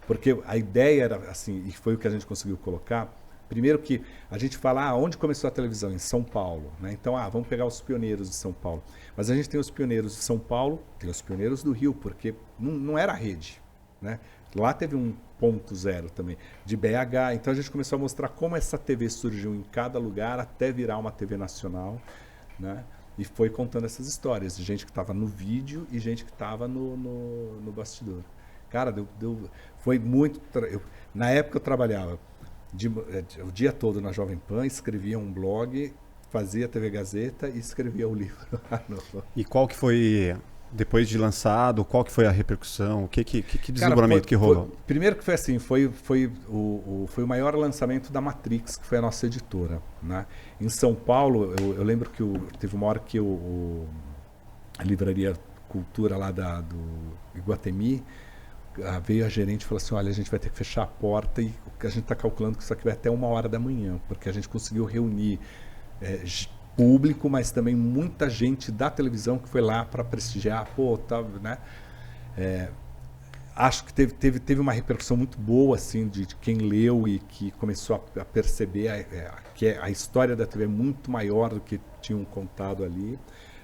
Porque a ideia era assim, e foi o que a gente conseguiu colocar, primeiro que a gente fala, onde começou a televisão? Em São Paulo. Né? Então, vamos pegar os pioneiros de São Paulo. Mas a gente tem os pioneiros de São Paulo, tem os pioneiros do Rio, porque não era rede. Né? Lá teve um 1.0 também, de BH. Então, a gente começou a mostrar como essa TV surgiu em cada lugar até virar uma TV nacional, né? E foi contando essas histórias de gente que estava no vídeo e gente que estava no bastidor. Cara, foi muito... Na época eu trabalhava o dia todo na Jovem Pan, escrevia um blog, fazia TV Gazeta e escrevia o livro.
E qual que foi, depois de lançado, qual que foi a repercussão? Que desdobramento que rolou?
Primeiro que foi assim, foi o maior lançamento da Matrix, que foi a nossa editora. Né? Em São Paulo, eu lembro que teve uma hora que a livraria cultura lá do Iguatemi, veio a gerente e falou assim, olha, a gente vai ter que fechar a porta e a gente está calculando que isso aqui vai até 1h da manhã, porque a gente conseguiu reunir público, mas também muita gente da televisão que foi lá para prestigiar, né? Acho que teve uma repercussão muito boa, assim, de quem leu e que começou a perceber que a história da TV é muito maior do que tinham contado ali.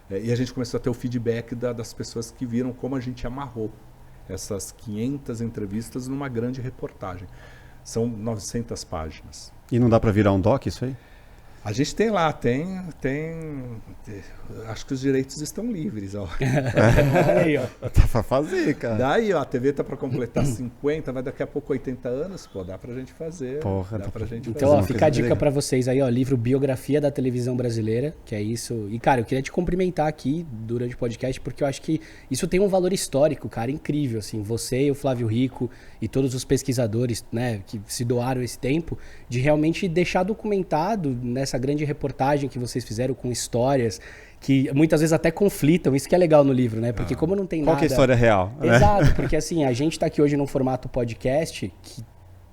E a gente começou a ter o feedback das pessoas que viram como a gente amarrou essas 500 entrevistas numa grande reportagem. São 900 páginas.
E não dá para virar um doc isso aí?
A gente tem lá, acho que os direitos estão livres, ó.
Aí, ó.
Dá pra fazer, cara.
Daí, ó, a TV tá para completar 50, vai daqui a pouco 80 anos, pô, dá pra gente fazer.
Porra,
dá pra gente
então,
fazer.
ó, fica a dica pra vocês aí, ó, livro Biografia da Televisão Brasileira, que é isso. E, cara, eu queria te cumprimentar aqui durante o podcast, porque eu acho que isso tem um valor histórico, cara, incrível, assim. Você e o Flávio Rico e todos os pesquisadores, né, que se doaram esse tempo, de realmente deixar documentado nessa grande reportagem que vocês fizeram com histórias que muitas vezes até conflitam, isso que é legal no livro, né? Porque como não tem nada...
Qual que é a história real?
Exato, porque assim, a gente tá aqui hoje num formato podcast, que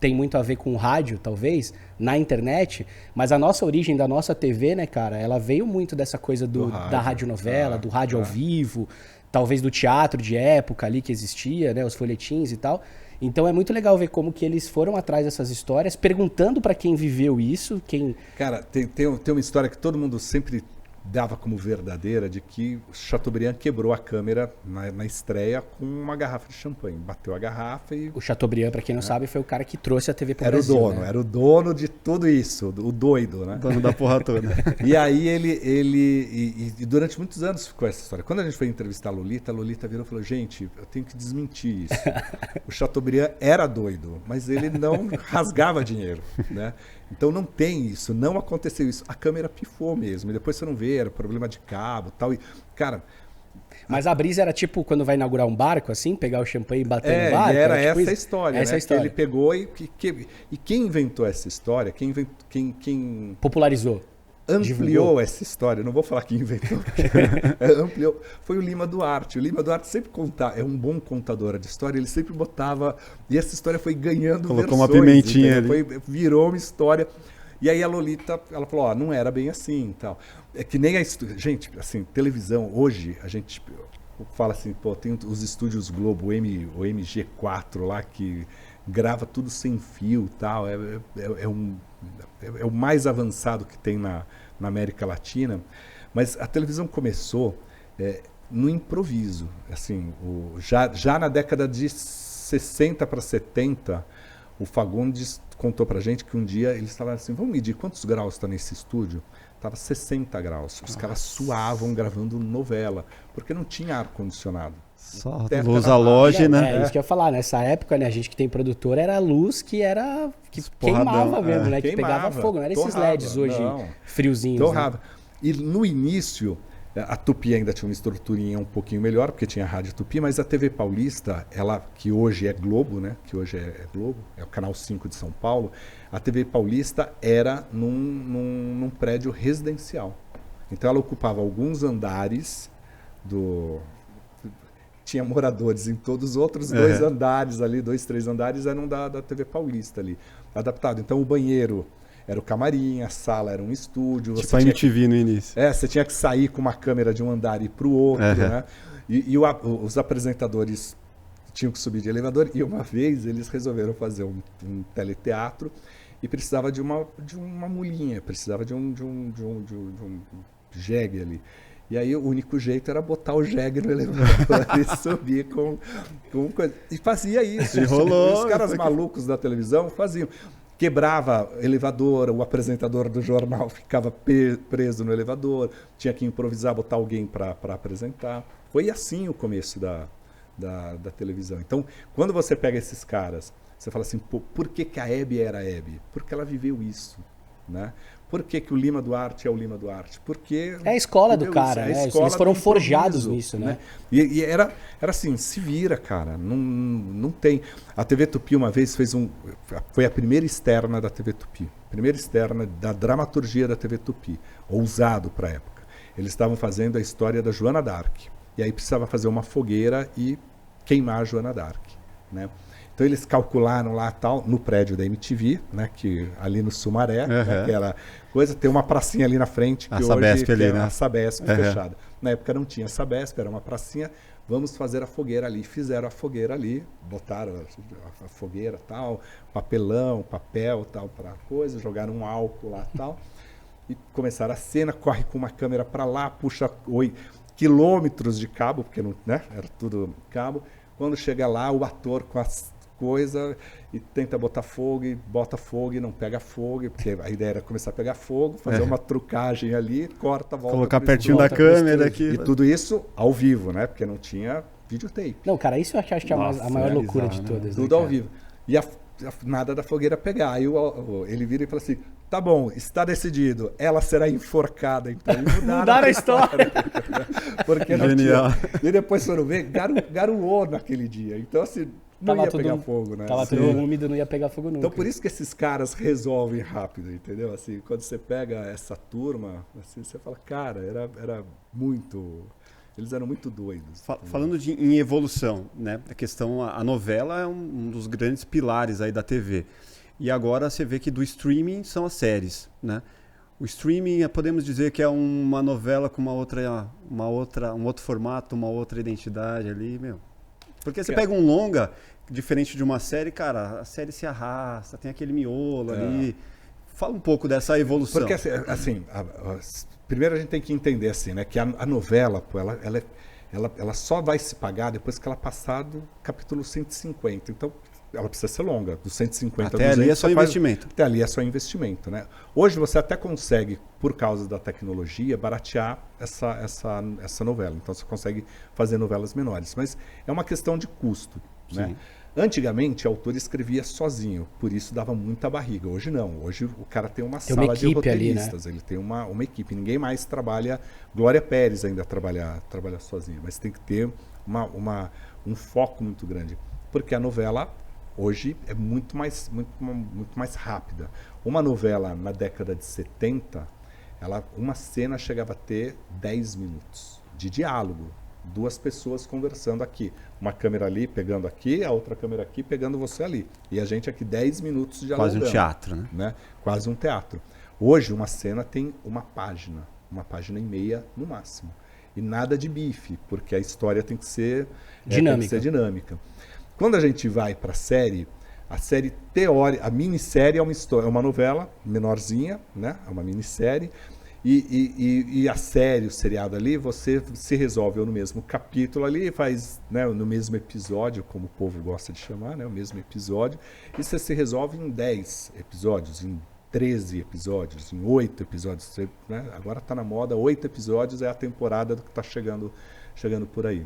tem muito a ver com rádio, talvez, na internet, mas a nossa origem da nossa TV, né, cara, ela veio muito dessa coisa da radionovela, do rádio ao vivo, talvez do teatro de época ali que existia, né, os folhetins e tal. Então é muito legal ver como que eles foram atrás dessas histórias, perguntando para quem viveu isso, quem...
Cara, tem uma história que todo mundo sempre dava como verdadeira, de que o Chateaubriand quebrou a câmera na estreia com uma garrafa de champanhe. Bateu a garrafa e...
O Chateaubriand, para quem não sabe, foi o cara que trouxe a TV pro Brasil,
o dono,
né?
Era o dono de tudo isso, o doido, né?
O dono da porra toda.
E aí ele durante muitos anos ficou essa história. Quando a gente foi entrevistar a Lolita virou e falou, gente, eu tenho que desmentir isso. O Chateaubriand era doido, mas ele não rasgava dinheiro, né? Então não tem isso, não aconteceu isso. A câmera pifou mesmo, e depois você não vê, era problema de cabo e tal. E, cara...
Mas a brisa era tipo quando vai inaugurar um barco, assim, pegar o champanhe e bater no barco?
Era
tipo
essa a história,
essa
né?
história.
Que ele pegou e quem inventou essa história, quem
popularizou.
Ampliou
divulgou
essa história, não vou falar que inventou, ampliou, foi o Lima Duarte. O Lima Duarte sempre é um bom contador de história, ele sempre botava, e essa história foi ganhando
colocou
versões,
uma pimentinha ali.
Virou uma história. E aí a Lolita, ela falou, ó, não era bem assim e tal. É que nem gente, assim, televisão, hoje, a gente fala assim, pô, tem os estúdios Globo, o MG4 lá, que grava tudo sem fio e tal, é o mais avançado que tem na América Latina, mas a televisão começou no improviso, assim, já na década de 60 para 70, o Fagundes contou pra gente que um dia eles estavam assim, vamos medir quantos graus está nesse estúdio? Tava 60 graus, os caras suavam gravando novela, porque não tinha ar-condicionado.
Só luz halógena.
Isso que eu ia falar, nessa época, né, a gente que tem produtor, era a luz que queimava mesmo, né? Que pegava fogo, não era esses LEDs hoje friozinhos.
Torrava. Né? E no início, a Tupi ainda tinha uma estruturinha um pouquinho melhor, porque tinha a Rádio Tupi, mas a TV Paulista, ela que hoje é Globo, né? Que hoje é Globo, é o Canal 5 de São Paulo, a TV Paulista era num prédio residencial. Então ela ocupava alguns andares tinha moradores em todos os outros 2 andares ali, 2, 3 andares eram da TV Paulista ali, adaptado. Então o banheiro era o camarim, a sala era um estúdio.
Tipo a MTV no início.
Você tinha que sair com uma câmera de um andar e ir para o outro, né? E os apresentadores tinham que subir de elevador, e uma vez eles resolveram fazer um teleteatro e precisava de uma mulinha, precisava de um jegue ali. E aí o único jeito era botar o jegue no elevador e subir com coisa. E fazia isso.
E rolou.
Os caras malucos da televisão faziam. Quebrava elevador, o apresentador do jornal ficava preso no elevador, tinha que improvisar, botar alguém para apresentar. Foi assim o começo da televisão. Então, quando você pega esses caras, você fala assim, pô, por que a Hebe era a Hebe? Porque ela viveu isso, né? Por que o Lima Duarte é o Lima Duarte? Porque
é a escola do cara, né? Eles foram forjados nisso, né?
E era assim, se vira, cara. Não tem. A TV Tupi uma vez foi a primeira externa da TV Tupi. Primeira externa da dramaturgia da TV Tupi. Ousado para a época. Eles estavam fazendo a história da Joana d'Arc. e aí precisava fazer uma fogueira e queimar a Joana d'Arc, né? Então eles calcularam lá tal, no prédio da MTV, né, que ali no Sumaré, né, aquela coisa, tem uma pracinha ali na frente, que
a
hoje
Sabesp ali,
é
né?
A Sabesp fechada. Na época não tinha Sabesp, era uma pracinha, vamos fazer a fogueira ali. Fizeram a fogueira ali, botaram a fogueira tal, papelão, papel tal para coisa, jogaram um álcool lá tal, e começaram a cena, corre com uma câmera para lá, puxa quilômetros de cabo, porque não, né, era tudo cabo. Quando chega lá, o ator com as coisa e tenta botar fogo e bota fogo e não pega fogo, porque a ideia era começar a pegar fogo, fazer uma trucagem ali, corta, volta.
Colocar pertinho da câmera aqui.
E tudo isso ao vivo, né? Porque não tinha videotape.
Não, cara, isso eu acho que é a maior loucura de todas.
Tudo ao vivo. E nada da fogueira pegar. Aí ele vira e fala assim, tá bom, está decidido, ela será enforcada. Então
mudaram a história.
Porque não tinha. E depois foram ver, garoou naquele dia. Então assim, não ia pegar fogo, né?
Tava tudo úmido, não ia pegar fogo nunca.
Então por isso que esses caras resolvem rápido, entendeu? Assim, quando você pega essa turma, assim, você fala, cara, era muito... Eles eram muito doidos.
Falando em evolução, né? A novela é um dos grandes pilares aí da TV. E agora você vê que do streaming são as séries, né? O streaming, podemos dizer que é uma novela com um outro formato, uma outra identidade ali, meu. Porque você pega um longa, diferente de uma série, cara, a série se arrasta, tem aquele miolo ali. Fala um pouco dessa evolução.
Porque assim, primeiro a gente tem que entender assim, né, que a novela, pô, ela só vai se pagar depois que ela passar do capítulo 150. Então, ela precisa ser longa, dos 150
até a 200. Até ali é só investimento.
Até ali é só investimento, né? Hoje você até consegue, por causa da tecnologia, baratear essa novela. Então você consegue fazer novelas menores. Mas é uma questão de custo, né? Antigamente, o autor escrevia sozinho, por isso dava muita barriga. Hoje não. Hoje o cara tem uma sala de roteiristas, ali, né? Ele tem uma equipe. Ninguém mais trabalha... Glória Pérez ainda trabalha sozinha, mas tem que ter um foco muito grande. Porque a novela... Hoje é muito mais rápida. Uma novela na década de 70, uma cena chegava a ter 10 minutos de diálogo. Duas pessoas conversando aqui. Uma câmera ali pegando aqui, a outra câmera aqui pegando você ali. E a gente aqui 10 minutos dialogando.
Quase um teatro, né?
Quase um teatro. Hoje uma cena tem uma página e meia no máximo. E nada de bife, porque a história tem que ser dinâmica. Quando a gente vai para a série teórica, a minissérie é uma novela menorzinha, né? É uma minissérie. E a série, o seriado ali, você se resolve no mesmo capítulo ali, faz, né, no mesmo episódio, como o povo gosta de chamar, né, o mesmo episódio, e você se resolve em 10 episódios, em 13 episódios, em 8 episódios. Você, né, agora está na moda, 8 episódios é a temporada do que está chegando por aí.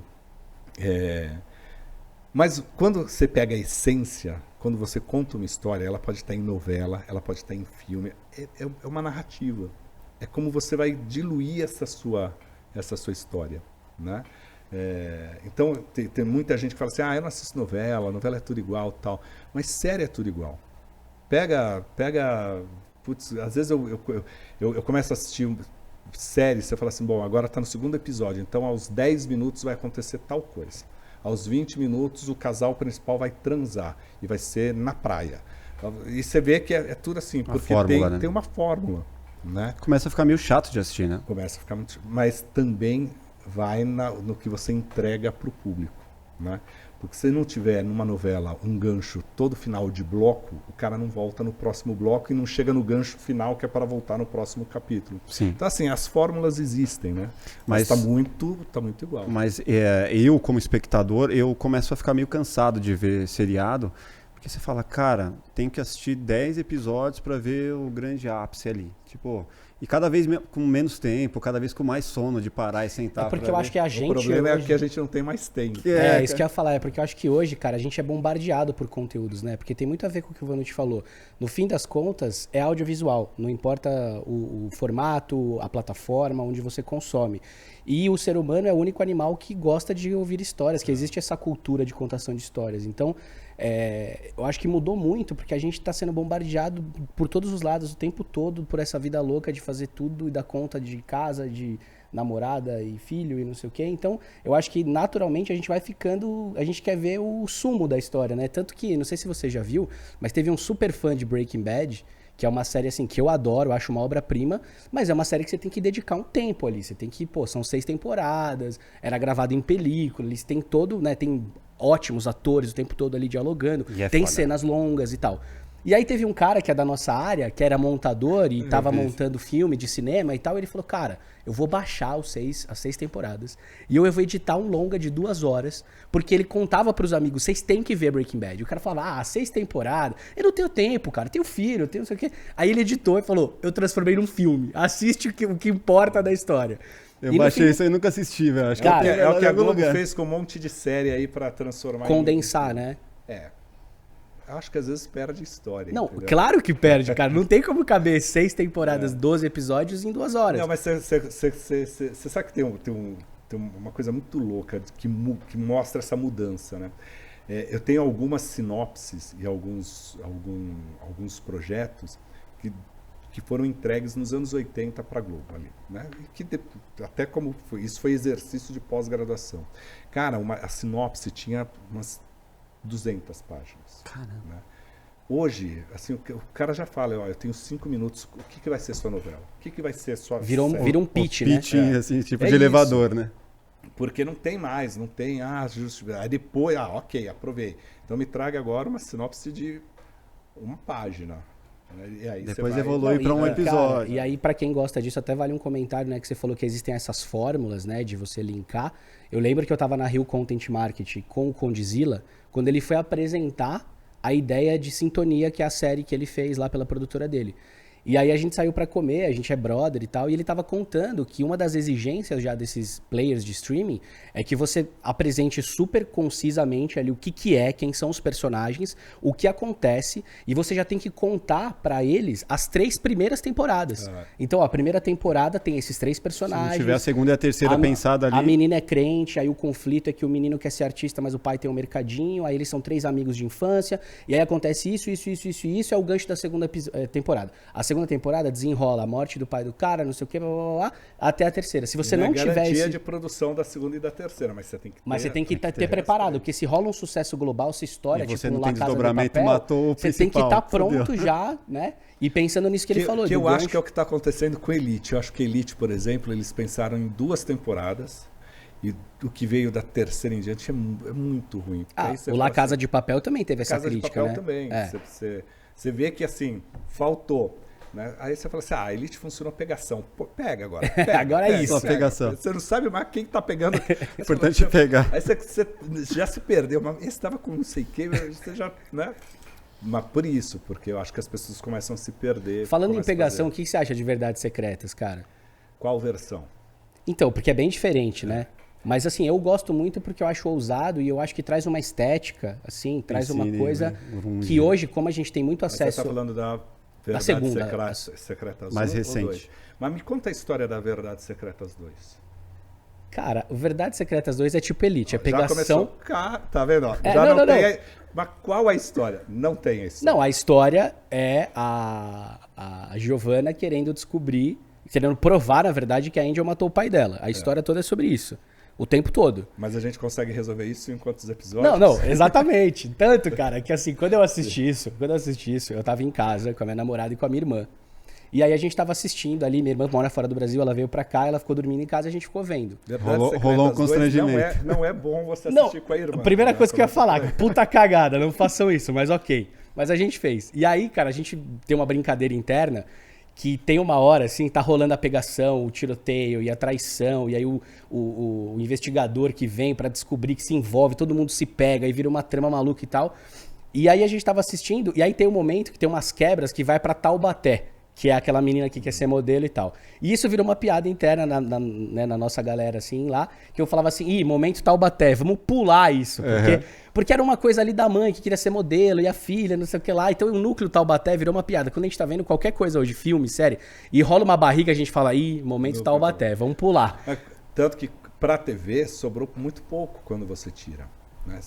Mas quando você pega a essência, quando você conta uma história, ela pode estar em novela, ela pode estar em filme, é uma narrativa. É como você vai diluir essa sua história, né? Então, tem muita gente que fala assim, eu não assisto novela é tudo igual, tal. Mas série é tudo igual. Putz, às vezes eu começo a assistir série, você fala assim, bom, agora está no segundo episódio, então aos 10 minutos vai acontecer tal coisa. Aos 20 minutos o casal principal vai transar e vai ser na praia. E você vê que é tudo assim, porque tem uma fórmula. Né?
Começa a ficar meio chato de assistir, né?
Começa a ficar muito... Mas também vai no que você entrega para o público, né? Porque se não tiver numa novela um gancho todo final de bloco, o cara não volta no próximo bloco e não chega no gancho final que é para voltar no próximo capítulo.
Sim.
Então, assim, as fórmulas existem, né? Mas tá muito igual.
Mas eu, como espectador, eu começo a ficar meio cansado de ver seriado, porque você fala, cara, tem que assistir 10 episódios para ver o grande ápice ali. Tipo, e cada vez com menos tempo, cada vez com mais sono de parar e sentar.
Porque eu acho que a gente...
O problema é que a gente não tem mais tempo.
Isso que eu ia falar. Porque eu acho que hoje, cara, a gente é bombardeado por conteúdos, né? Porque tem muito a ver com o que o Vanucci falou. No fim das contas, é audiovisual. Não importa o formato, a plataforma onde você consome. E o ser humano é o único animal que gosta de ouvir histórias, que existe essa cultura de contação de histórias. Então, eu acho que mudou muito, porque a gente está sendo bombardeado por todos os lados o tempo todo por essa vida louca de fazer tudo e dar conta de casa, de namorada e filho e não sei o quê. Então, eu acho que naturalmente a gente vai ficando... A gente quer ver o sumo da história, né? Tanto que, não sei se você já viu, mas teve um super fã de Breaking Bad, que é uma série assim que eu adoro, eu acho uma obra-prima, mas é uma série que você tem que dedicar um tempo ali. Você tem que, são 6 temporadas, era gravado em película, eles têm todo, né? Tem ótimos atores o tempo todo ali dialogando, tem cenas longas e tal. E aí teve um cara que é da nossa área, que era montador e tava montando filme de cinema e tal, e ele falou, cara, eu vou baixar as 6 temporadas e eu vou editar um longa de 2 horas, porque ele contava pros amigos, vocês têm que ver Breaking Bad. E o cara falava, 6 temporadas, eu não tenho tempo, cara, tenho filho, eu tenho não sei o quê. Aí ele editou e falou, eu transformei num filme, assiste o que importa da história.
Eu baixei isso aí e nunca assisti, velho. Acho
cara,
que
é o que a Globo fez com um monte de série aí pra transformar
condensar, né?
Acho que às vezes perde história.
Não,
entendeu?
Claro que perde, cara. Não tem como caber 6 temporadas, 12 episódios em 2 horas.
Não, mas você sabe que tem uma coisa muito louca que mostra essa mudança, né? Eu tenho algumas sinopses e alguns projetos que foram entregues nos anos 80 para a Globo ali, né? E que até como isso foi exercício de pós-graduação. Cara, a sinopse tinha umas 200 páginas.
Caramba.
Né? Hoje, assim, o cara já fala, eu tenho 5 minutos, o que vai ser sua novela? O que vai ser sua
Vira um pitch,
né? Pitch, assim, tipo de elevador,
isso.
Né?
Porque não tem mais, aí depois, ok, aprovei. Então me traga agora uma sinopse de uma página. E aí
depois evolui para um episódio.
Cara, e aí, para quem gosta disso, até vale um comentário, né? Que você falou que existem essas fórmulas, né? De você linkar. Eu lembro que eu tava na Rio Content Marketing com o Condzilla, quando ele foi apresentar a ideia de Sintonia, que é a série que ele fez lá pela produtora dele. E aí a gente saiu pra comer, a gente é brother e tal, e ele tava contando que uma das exigências já desses players de streaming é que você apresente super concisamente ali o que é, quem são os personagens, o que acontece, e você já tem que contar pra eles as 3 primeiras temporadas. Então, a primeira temporada tem esses 3 personagens.
Se não tiver a segunda e a terceira pensada ali...
A menina é crente, aí o conflito é que o menino quer ser artista, mas o pai tem um mercadinho, aí eles são 3 amigos de infância, e aí acontece isso, é o gancho da segunda temporada. A segunda temporada desenrola a morte do pai do cara, não sei o que, blá, blá, blá, até a terceira. Se você não tiver
garantia de produção da segunda e da terceira, mas você tem que
ter preparado, porque se rola um sucesso global, se história,
tipo
um
La Casa de Papel, matou o
você tem que estar pronto
fudeu.
Já, né? E pensando nisso que ele falou.
Que eu acho que é o que está acontecendo com Elite. Eu acho que Elite, por exemplo, eles pensaram em 2 temporadas e o que veio da terceira em diante é muito ruim.
O La Casa de Papel também teve essa crítica,
Casa de Papel
né?
Também. Você vê que, assim, faltou... Né? Aí você fala assim, a Elite funcionou pegação. Pô, pega agora.
Agora é isso.
Pegação.
Você não sabe mais quem tá pegando.
Importante pegar.
Aí você já se perdeu. Mas esse estava com não sei o que, você já... Né? Mas por isso, porque eu acho que as pessoas começam a se perder.
Falando em pegação, o que você acha de Verdades Secretas, cara?
Qual versão?
Então, porque é bem diferente, né? Mas assim, eu gosto muito porque eu acho ousado e eu acho que traz uma estética, assim, traz uma coisa que hoje, como a gente tem muito acesso...
Mas você tá falando da... Verdades Secretas
mais
1
recente.
Ou 2? Mas me conta a história da Verdades Secretas 2.
Cara, o Verdades Secretas 2 é tipo Elite, é pegação...
Já começou... Tá vendo? Não tem... Mas qual a história? Não tem a história.
Não, a história é a Giovanna querendo descobrir, querendo provar, na verdade, que a Angel matou o pai dela. A história toda é sobre isso. O tempo todo.
Mas a gente consegue resolver isso em quantos episódios?
Não, exatamente. Tanto, cara, que assim, quando eu assisti isso, eu tava em casa com a minha namorada e com a minha irmã. E aí a gente tava assistindo ali, minha irmã mora fora do Brasil, ela veio pra cá, ela ficou dormindo em casa e a gente ficou vendo.
Rolou um constrangimento.
Não é bom você assistir com a irmã.
A primeira coisa que eu ia falar, puta cagada, não façam isso, mas ok. Mas a gente fez. E aí, cara, a gente tem uma brincadeira interna que tem uma hora, assim, tá rolando a pegação, o tiroteio e a traição, e aí o investigador que vem pra descobrir que se envolve, todo mundo se pega e vira uma trama maluca e tal. E aí a gente tava assistindo, e aí tem um momento que tem umas quebras que vai pra Taubaté, que é aquela menina que quer ser modelo e tal. E isso virou uma piada interna na nossa galera, assim, lá, que eu falava assim, momento Taubaté, vamos pular isso, porque era uma coisa ali da mãe que queria ser modelo, e a filha, não sei o que lá, então o núcleo Taubaté virou uma piada. Quando a gente tá vendo qualquer coisa hoje, filme, série, e rola uma barriga, a gente fala, momento Taubaté, vamos pular.
Tanto que pra TV sobrou muito pouco quando você tira. Né?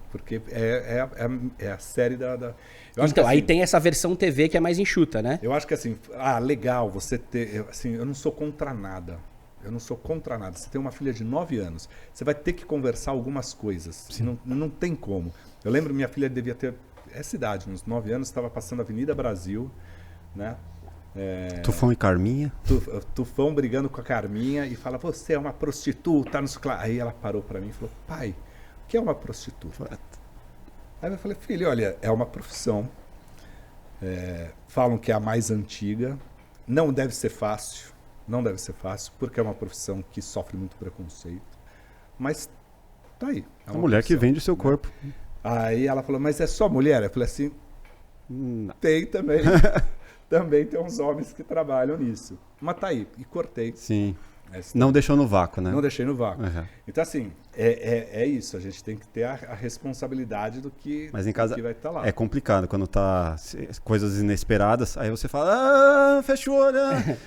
Porque é a série da... Eu acho
então,
que,
aí
assim,
tem essa versão TV que é mais enxuta, né?
Eu acho que assim, legal você ter... Assim, eu não sou contra nada. eu não sou contra nada. Você tem uma filha de 9 anos, você vai ter que conversar algumas coisas. Não tem como. Eu lembro, minha filha devia ter essa idade, uns 9 anos, estava passando a Avenida Brasil, né?
Tufão e Carminha.
Tufão brigando com a Carminha e fala, você é uma prostituta. Não sei o que lá. Aí ela parou para mim e falou, pai, o que é uma prostituta? Aí eu falei, filho, olha, é uma profissão. Falam que é a mais antiga. Não deve ser fácil. Não deve ser fácil, porque é uma profissão que sofre muito preconceito. Mas tá aí. É
uma mulher que vende o seu corpo.
Aí ela falou, mas é só mulher? Eu falei assim, não. Tem também. Também tem uns homens que trabalham nisso. Mas tá aí. E cortei.
Sim. Não deixou no vácuo, né?
Não deixei no vácuo.
Uhum.
Então, assim, é isso. A gente tem que ter a responsabilidade do que,
mas em casa
que vai estar lá.
É complicado quando tá coisas inesperadas. Aí você fala, fecha o olho.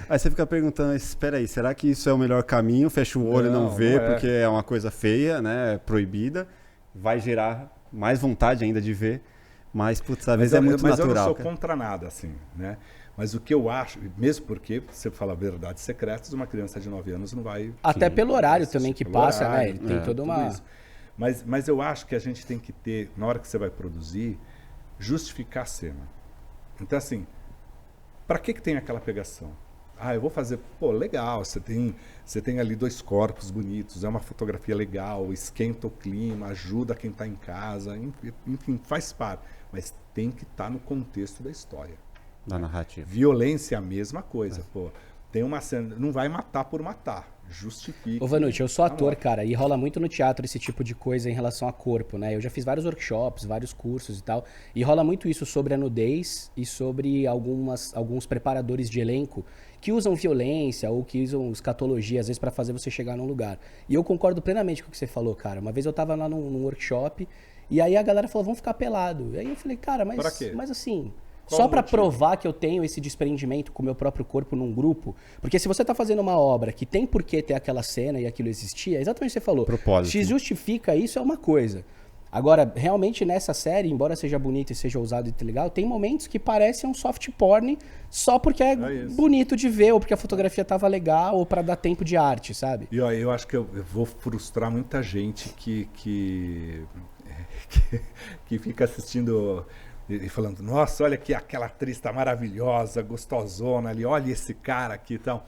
Aí você fica perguntando, espera aí, será que isso é o melhor caminho? Fecha o olho e não vê, porque é uma coisa feia, né? Proibida. Vai gerar mais vontade ainda de ver. Mas, putz, às vezes é muito natural.
Mas eu não sou contra nada, assim, né? Mas o que eu acho, mesmo porque, você fala verdades secretas, uma criança de 9 anos não vai...
Até pelo horário também que passa, né? Ele tem toda uma...
Mas eu acho que a gente tem que ter, na hora que você vai produzir, justificar a cena. Então, assim, para que tem aquela pegação? Eu vou fazer... Pô, legal, você tem ali 2 corpos bonitos, é uma fotografia legal, esquenta o clima, ajuda quem está em casa, enfim, faz parte. Mas tem que estar no contexto da história.
Da narrativa.
Violência é a mesma coisa, pô. Tem uma cena, não vai matar por matar, justifica.
Ô Vanucci, eu sou ator, cara, e rola muito no teatro esse tipo de coisa em relação a corpo, né? Eu já fiz vários workshops, vários cursos e tal, e rola muito isso sobre a nudez e sobre alguns preparadores de elenco que usam violência ou que usam escatologia, às vezes, pra fazer você chegar num lugar. E eu concordo plenamente com o que você falou, cara. Uma vez eu tava lá num workshop e aí a galera falou, vamos ficar pelado. E aí eu falei, cara, mas,
pra quê?
Mas assim...
Qual
só para
motivo?
provar que eu tenho esse desprendimento com o meu próprio corpo num grupo. Porque se você tá fazendo uma obra que tem por que ter aquela cena e aquilo existir, é exatamente o que você falou.
Propósito.
Se justifica isso, é uma coisa. Agora, realmente nessa série, embora seja bonita e seja ousado e legal, tem momentos que parecem um soft porn só porque é bonito de ver, ou porque a fotografia tava legal, ou para dar tempo de arte, sabe?
E ó, eu acho que eu vou frustrar muita gente que fica assistindo... E falando, nossa, olha que aquela atriz tá maravilhosa, gostosona ali, olha esse cara aqui e tal.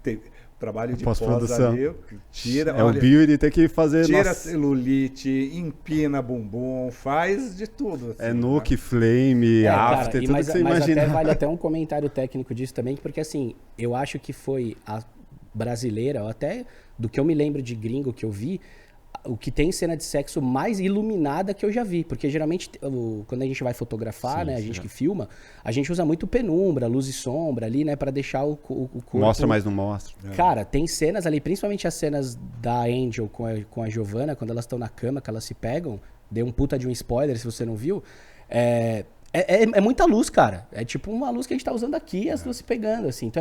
Tem trabalho de pós-produção ali, tira...
olha, o beauty tem que fazer...
Tira celulite, empina bumbum, faz de tudo.
Assim, nuke, flame, after, tudo que você imagina.
Mas vale até um comentário técnico disso também, porque assim, eu acho que foi a brasileira, ou até do que eu me lembro de gringo que eu vi, o que tem cena de sexo mais iluminada que eu já vi. Porque geralmente, quando a gente vai fotografar, né, a gente que filma, a gente usa muito penumbra, luz e sombra ali, né, pra deixar o corpo...
Mostra, mas não mostra.
Cara, tem cenas ali, principalmente as cenas da Angel com a Giovanna, quando elas estão na cama, que elas se pegam, dei um puta de um spoiler se você não viu, é muita luz, cara. É tipo uma luz que a gente tá usando aqui, as duas se pegando, assim. Então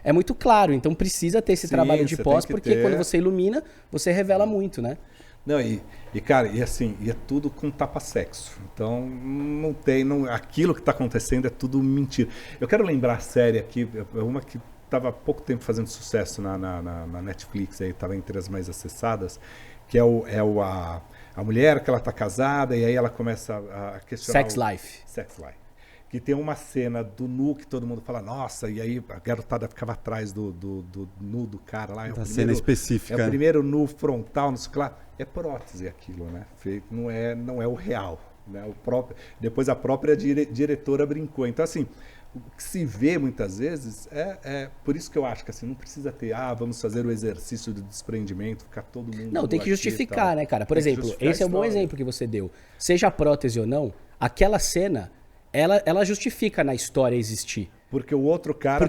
é muito claro. Então precisa ter esse trabalho de pós, porque quando você ilumina, você revela muito, né?
Não, e cara, e assim, é tudo com tapa-sexo. Então, não tem... aquilo que tá acontecendo é tudo mentira. Eu quero lembrar a série aqui, uma que tava há pouco tempo fazendo sucesso na Netflix, aí tava entre as mais acessadas, que é a mulher que ela tá casada e aí ela começa a questionar...
Sex Life.
Que tem uma cena do nu que todo mundo fala, nossa, e aí a garotada ficava atrás do nu do cara lá.
Da cena específica.
É o primeiro nu frontal, não sei o que lá. É prótese aquilo, né? Não é o real. Né? Depois a própria diretora brincou. Então, assim, o que se vê muitas vezes por isso que eu acho que assim, não precisa ter, vamos fazer o exercício do desprendimento, ficar todo mundo...
Não, tem que justificar, né, cara? Por exemplo, esse é um bom exemplo que você deu. Seja prótese ou não, aquela cena... Ela justifica na história existir.
Porque o outro cara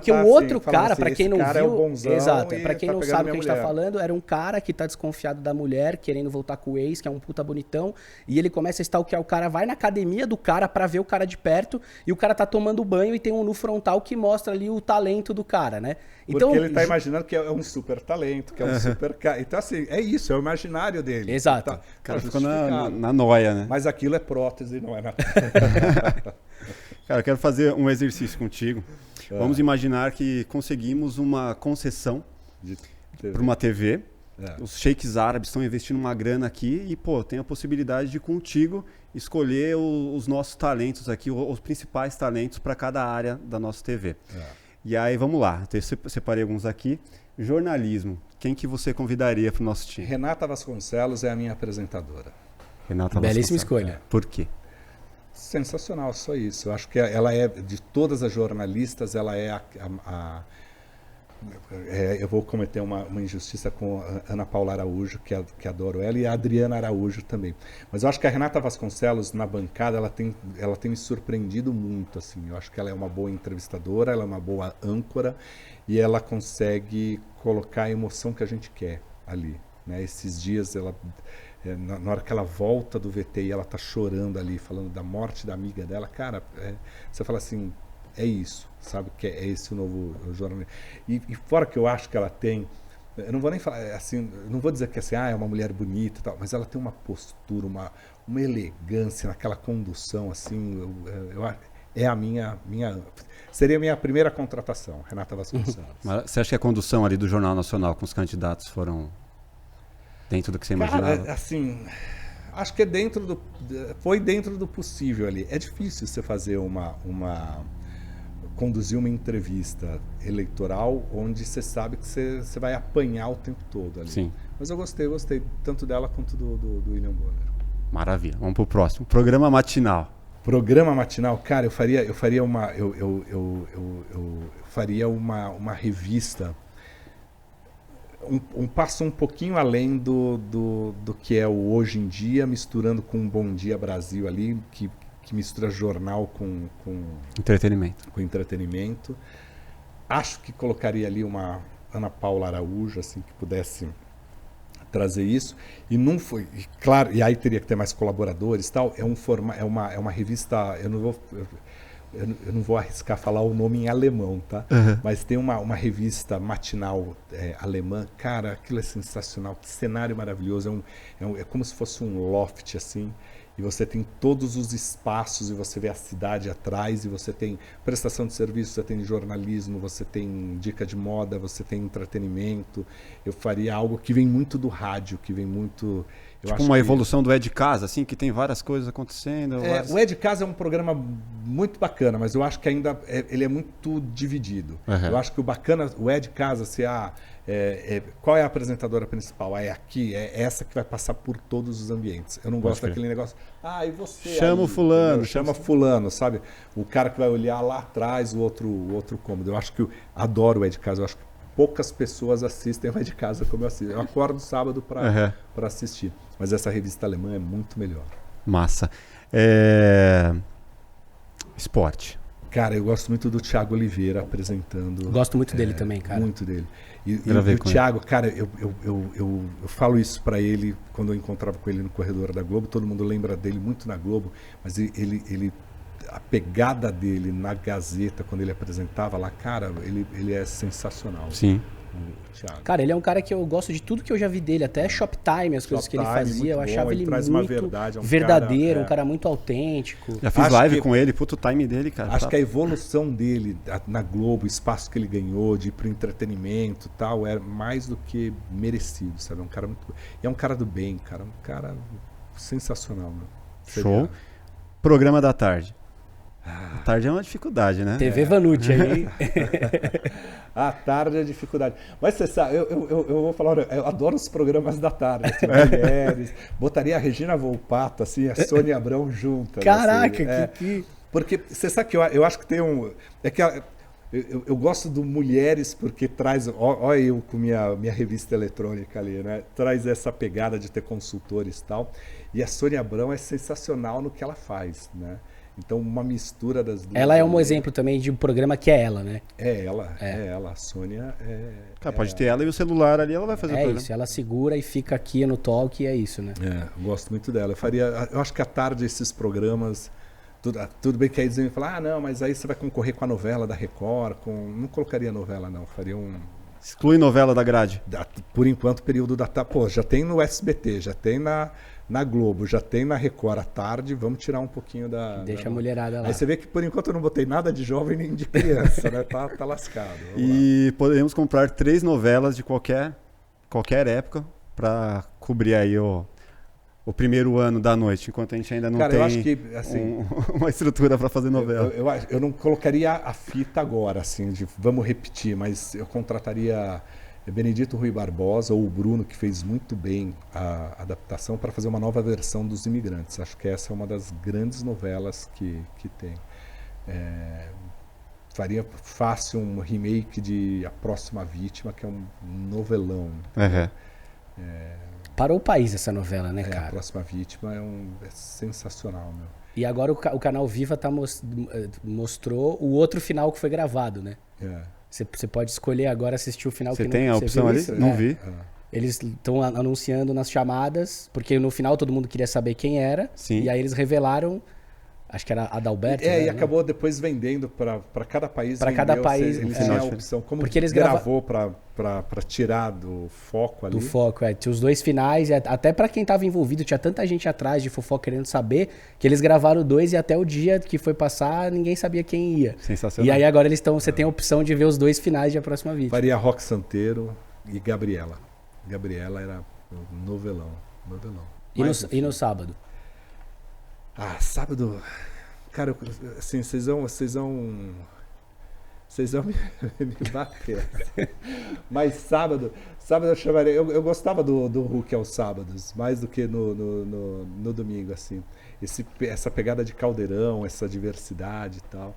para quem não viu,
é o bonzão,
exato, para quem
tá
não sabe o que a gente tá
mulher.
falando, era um cara que tá desconfiado da mulher, querendo voltar com o ex, que é um puta bonitão, e ele começa a stalkear o cara, vai na academia do cara pra ver o cara de perto, e o cara tá tomando banho e tem um nu frontal que mostra ali o talento do cara, né? Então,
porque ele tá imaginando que é um super talento, que é um super cara. Então, assim, é isso, é o imaginário dele.
Exato.
O cara ficou na noia, né?
Mas aquilo é prótese, não é nada.
Cara, eu quero fazer um exercício contigo. Vamos imaginar que conseguimos uma concessão para uma TV. Os sheiks árabes estão investindo uma grana aqui e, pô, tem a possibilidade de contigo escolher os nossos talentos aqui, os principais talentos para cada área da nossa TV. E aí, vamos lá. Eu separei alguns aqui. Jornalismo. Quem que você convidaria para o nosso time?
Renata Vasconcelos é a minha apresentadora.
Renata
Belíssima escolha.
Por quê?
Sensacional, só isso. Eu acho que ela é, de todas as jornalistas, ela é eu vou cometer uma injustiça com a Ana Paula Araújo, que adoro ela, e a Adriana Araújo também. Mas eu acho que a Renata Vasconcelos, na bancada, ela tem me surpreendido muito. Assim. Eu acho que ela é uma boa entrevistadora, ela é uma boa âncora, e ela consegue colocar a emoção que a gente quer ali. Né? Esses dias, na hora que ela volta do VT e ela está chorando ali, falando da morte da amiga dela, cara, você fala assim... É isso, sabe? Que é esse o novo jornalismo. E fora que eu acho que ela tem... Eu não vou nem falar assim... Não vou dizer que assim, é uma mulher bonita e tal, mas ela tem uma postura, uma elegância naquela condução, assim... É a minha... Seria a minha primeira contratação, Renata Vasconcelos.
Mas você acha que a condução ali do Jornal Nacional com os candidatos foram dentro do que você imaginava?
Cara, assim... Acho que foi dentro do possível ali. É difícil você fazer conduzir uma entrevista eleitoral onde você sabe que você vai apanhar o tempo todo ali.
Sim.
Mas eu gostei tanto dela quanto do William Bonner.
Maravilha. Vamos pro próximo. Programa matinal.
Programa matinal, cara, eu faria uma revista um passo um pouquinho além do que é o Hoje em Dia, misturando com Bom Dia Brasil ali, que mistura jornal com entretenimento. Acho que colocaria ali uma Ana Paula Araújo, assim, que pudesse trazer isso. E não foi, claro, e aí teria que ter mais colaboradores e tal. É uma revista, eu não vou arriscar falar o nome em alemão, tá?
Uhum.
Mas tem uma revista matinal alemã. Cara, aquilo é sensacional. Que cenário maravilhoso. É como se fosse um loft, assim. E você tem todos os espaços e você vê a cidade atrás. E você tem prestação de serviço, você tem jornalismo, você tem dica de moda, você tem entretenimento. Eu faria algo que vem muito do rádio, que vem muito...
Tipo uma evolução do É de Casa, assim, que tem várias coisas acontecendo.
O É de Casa é um programa muito bacana, mas eu acho que ainda ele é muito dividido.
Uhum.
Eu acho que o É de Casa, qual é a apresentadora principal? É aqui, é essa que vai passar por todos os ambientes. Eu não gosto daquele negócio, e você...
Chama o fulano.
Chama fulano, sabe? O cara que vai olhar lá atrás, o outro cômodo. Eu acho que adoro o É de Casa, eu acho que poucas pessoas assistem o É de Casa como eu assisto. Eu acordo sábado para assistir. Mas essa revista alemã é muito melhor.
Massa. Esporte.
Cara, eu gosto muito do Thiago Oliveira apresentando.
Gosto muito dele também, cara.
Muito dele. E o Thiago, cara, eu falo isso para ele quando eu encontrava com ele no corredor da Globo. Todo mundo lembra dele muito na Globo, mas a pegada dele na Gazeta, quando ele apresentava lá, cara, ele é sensacional.
Sim.
Cara, ele é um cara que eu gosto de tudo que eu já vi dele, até Shoptime, as coisas que ele fazia, eu achava ele muito verdadeiro, um cara muito autêntico.
Já fiz live com ele, puto time dele, cara.
Acho que a evolução dele na Globo, o espaço que ele ganhou de ir pro entretenimento e tal, é mais do que merecido, sabe? É um cara do bem, cara, um cara sensacional, meu.
Show. Programa da tarde. A tarde é uma dificuldade, né?
TV Vanucci aí.
A tarde é dificuldade. Mas você sabe, eu vou falar, eu adoro os programas da tarde, assim, mulheres. Botaria a Regina Volpato, assim, a Sônia Abrão juntas.
Caraca,
assim, Porque você sabe que eu acho que tem um... Eu gosto do Mulheres porque traz... Olha eu com minha revista eletrônica ali, né? Traz essa pegada de ter consultores e tal. E a Sônia Abrão é sensacional no que ela faz, né? Então, uma mistura das duas.
Ela é um exemplo também de um programa que é ela, né?
É ela. A Sônia
Cara, pode ter ela e o celular ali, ela vai fazer o programa.
É isso, ela segura e fica aqui no talk e é isso, né?
Eu gosto muito dela. Eu acho que à tarde esses programas... Tudo bem que aí dizem, não, mas aí você vai concorrer com a novela da Record. Não colocaria novela, não. Faria
Exclui novela da grade.
Por enquanto, período da tarde. Pô, já tem no SBT, já tem na na Globo, já tem na Record à tarde, vamos tirar um pouquinho da...
Deixa a mulherada lá.
Aí você vê que por enquanto eu não botei nada de jovem nem de criança, né? Tá lascado.
E podemos comprar 3 novelas de qualquer época para cobrir aí o primeiro ano da noite, enquanto a gente ainda não tem
eu acho que, assim,
uma estrutura para fazer novela.
Eu não colocaria a fita agora, assim, de vamos repetir, mas eu contrataria Benedito Rui Barbosa ou o Bruno, que fez muito bem a adaptação, para fazer uma nova versão dos Imigrantes. Acho que essa é uma das grandes novelas que tem. Faria fácil um remake de A Próxima Vítima, que é um novelão.
Parou o país essa novela, né, cara?
A Próxima Vítima é sensacional, meu.
E agora o canal Viva mostrou o outro final que foi gravado, né? Você pode escolher agora assistir o final.
Você tem a opção ali?
Isso?
Não vi.
Eles estão anunciando nas chamadas, porque no final todo mundo queria saber quem era.
Sim.
E aí eles revelaram, acho que era Adalberto.
E acabou depois vendendo para cada país.
Para cada país.
Eles tinham a opção. Como
porque eles
gravou para tirar do foco ali.
Do foco, tinha os 2 finais, e até para quem estava envolvido, tinha tanta gente atrás de fofoca querendo saber, que eles gravaram 2 e até o dia que foi passar, ninguém sabia quem ia.
Sensacional.
E aí agora você tem a opção de ver os 2 finais de A Próxima Vítima.
Faria Roque Santeiro e Gabriela. Gabriela era um novelão.
E no sábado?
Sábado... Cara, assim, vocês vão me bater. Mas sábado eu chamaria... Eu gostava do Hulk aos sábados, mais do que no domingo, assim. Essa pegada de caldeirão, essa diversidade e tal.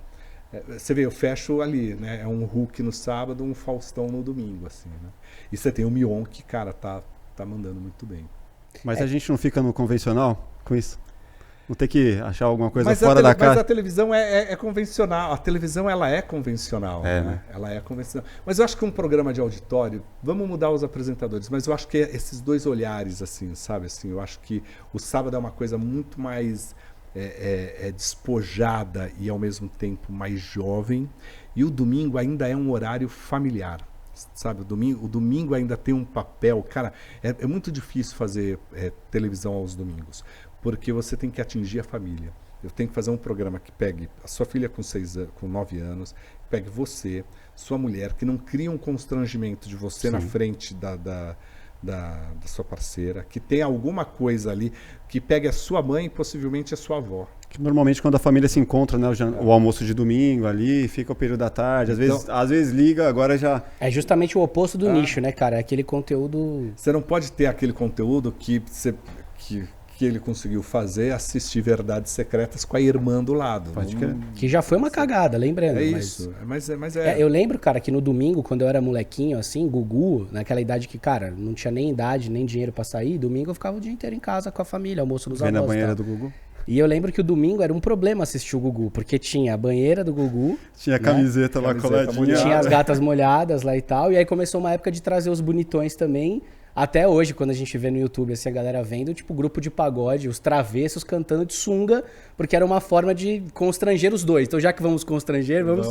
Você vê, eu fecho ali, né? É um Hulk no sábado, um Faustão no domingo, assim, né? E você tem o Mion, que, cara, tá mandando muito bem.
Mas a gente não fica no convencional com isso? Não tem que achar alguma coisa fora da casa?
Mas a televisão é convencional. A televisão, ela é convencional. Né? Ela é convencional. Mas eu acho que um programa de auditório, vamos mudar os apresentadores, mas eu acho que esses 2 olhares, assim, sabe? Assim, eu acho que o sábado é uma coisa muito mais despojada e, ao mesmo tempo, mais jovem. E o domingo ainda é um horário familiar. Sabe, o domingo ainda tem um papel. Cara, é muito difícil fazer televisão aos domingos, porque você tem que atingir a família. Eu tenho que fazer um programa que pegue a sua filha com 9 anos, pegue você, sua mulher, que não cria um constrangimento de você na frente da sua parceira, que tenha alguma coisa ali, que pegue a sua mãe e possivelmente a sua avó. Que
normalmente quando a família se encontra, né, o almoço de domingo ali, fica o período da tarde, às vezes liga, agora já...
É justamente o oposto do nicho, né, cara? É aquele conteúdo...
Você não pode ter aquele conteúdo que ele conseguiu fazer, assistir Verdades Secretas com a irmã do lado.
Que já foi uma cagada, lembrando.
Isso, mas
eu lembro, cara, que no domingo, quando eu era molequinho, assim, Gugu, naquela idade que, cara, não tinha nem idade, nem dinheiro pra sair, domingo eu ficava o dia inteiro em casa com a família, almoço nos avós.
Na banheira do Gugu.
E eu lembro que o domingo era um problema assistir o Gugu, porque tinha a banheira do Gugu.
Tinha a camiseta lá coladinha.
Tinha as gatas molhadas lá e tal. E aí começou uma época de trazer os bonitões também. Até hoje, quando a gente vê no YouTube assim, a galera vendo, tipo, grupo de pagode, os travessos cantando de sunga, porque era uma forma de constranger os 2. Então, já que vamos constranger, vamos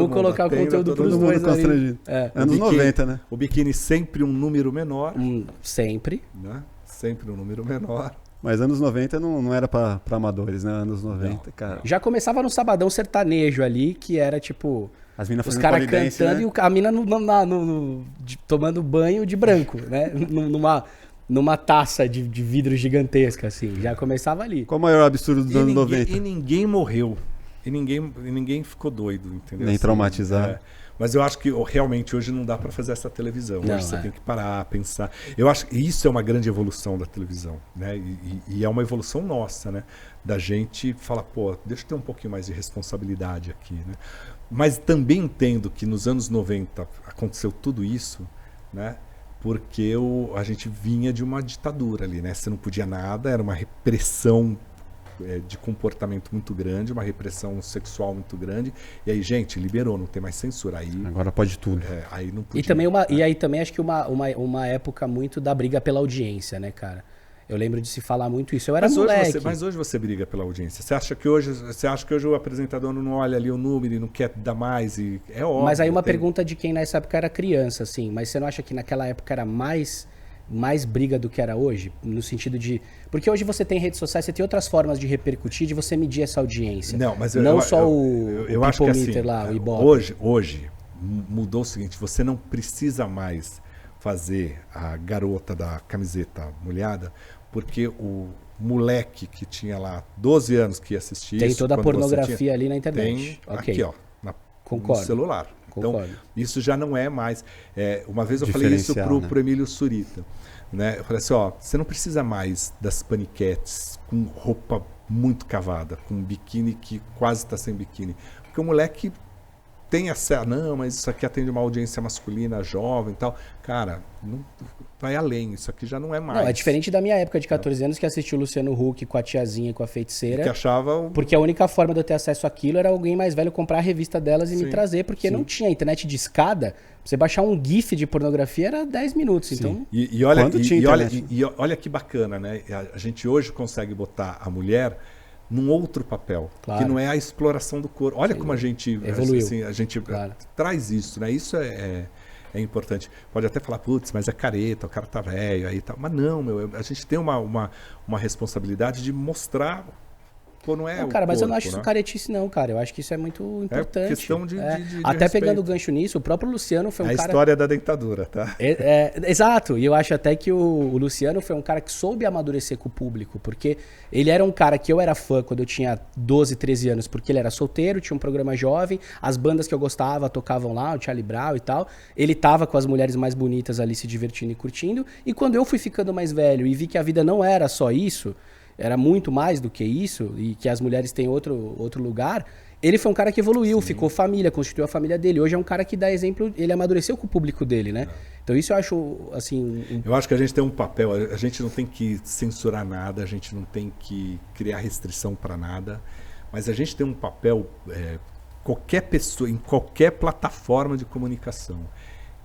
colocar o conteúdo pros 2 ali.
Anos 90, né?
O biquíni sempre um número menor.
Sempre.
Né? Sempre um número menor.
Mas anos 90 não era pra amadores, né? Anos 90, cara.
Já começava no Sabadão Sertanejo ali, que era tipo...
As minas
os caras cantando, né? E a mina tomando banho de branco, né? numa taça de vidro gigantesca, assim. Já começava ali.
Qual o maior absurdo dos anos 90?
E ninguém morreu. E ninguém ficou doido, entendeu?
Nem traumatizado.
Mas eu acho que realmente hoje não dá para fazer essa televisão. Hoje você tem que parar, pensar. Eu acho que isso é uma grande evolução da televisão, né? E é uma evolução nossa, né? Da gente falar, pô, deixa eu ter um pouquinho mais de responsabilidade aqui, né? Mas também entendo que nos anos 90 aconteceu tudo isso, né? Porque a gente vinha de uma ditadura ali, né? Você não podia nada, era uma repressão de comportamento muito grande, uma repressão sexual muito grande. E aí, gente, liberou, não tem mais censura. Aí,
agora pode tudo.
Aí não podia,
e aí também acho que uma época muito da briga pela audiência, né, cara? Eu lembro de se falar muito isso. Eu era moleque.
Mas hoje você briga pela audiência. Você acha que hoje o apresentador não olha ali o número e não quer dar mais? E é óbvio.
Mas aí pergunta de quem nessa época era criança, assim. Mas você não acha que naquela época era mais mais briga do que era hoje? No sentido de... Porque hoje você tem redes sociais, você tem outras formas de repercutir, de você medir essa audiência.
Não, mas
eu
acho que assim,
lá, o Ibope.
Hoje mudou o seguinte, você não precisa mais fazer a garota da camiseta molhada, porque o moleque que tinha lá 12 anos que ia assistir
tem
isso...
Tem toda a pornografia ali na internet.
Tem aqui, ó, no celular.
Concordo.
Então, isso já não é mais... uma vez eu falei isso pro Emílio Surita. Né? Eu falei assim, ó, você não precisa mais das paniquetes com roupa muito cavada, com biquíni que quase está sem biquíni. Porque o moleque tem essa... Não, mas isso aqui atende uma audiência masculina, jovem e tal. Cara, não, vai além. Isso aqui já não é mais.
Não, é diferente da minha época de 14 anos que assistiu o Luciano Huck com a tiazinha, com a feiticeira.
Que achava...
Porque a única forma de eu ter acesso àquilo era alguém mais velho comprar a revista delas e me trazer. Porque não tinha internet de escada. Você baixar um GIF de pornografia era 10 minutos. Sim. Então,
e olha que bacana, né? A gente hoje consegue botar a mulher num outro papel, que não é a exploração do corpo. Olha como a gente evoluiu. Assim, a gente traz isso, né? Isso é importante. Pode até falar, putz, mas é careta, o cara tá velho aí tal. Mas não, a gente tem uma responsabilidade de mostrar. Pô, não, cara,
mas
corpo,
eu não acho isso caretice, não, cara. Eu acho que isso é muito importante.
É questão de
até
respeito.
Pegando o gancho nisso, o próprio Luciano foi um cara...
A história da dentadura, tá?
Exato. E eu acho até que o Luciano foi um cara que soube amadurecer com o público, porque ele era um cara que eu era fã quando eu tinha 12, 13 anos, porque ele era solteiro, tinha um programa jovem, as bandas que eu gostava tocavam lá, o Charlie Brown e tal. Ele tava com as mulheres mais bonitas ali se divertindo e curtindo. E quando eu fui ficando mais velho e vi que a vida não era só isso... Era muito mais do que isso, e que as mulheres têm outro lugar. Ele foi um cara que evoluiu, ficou família, constituiu a família dele. Hoje é um cara que dá exemplo, ele amadureceu com o público dele, né? Então isso eu acho, assim...
Eu acho que a gente tem um papel, a gente não tem que censurar nada, a gente não tem que criar restrição para nada, mas a gente tem um papel, qualquer pessoa, em qualquer plataforma de comunicação,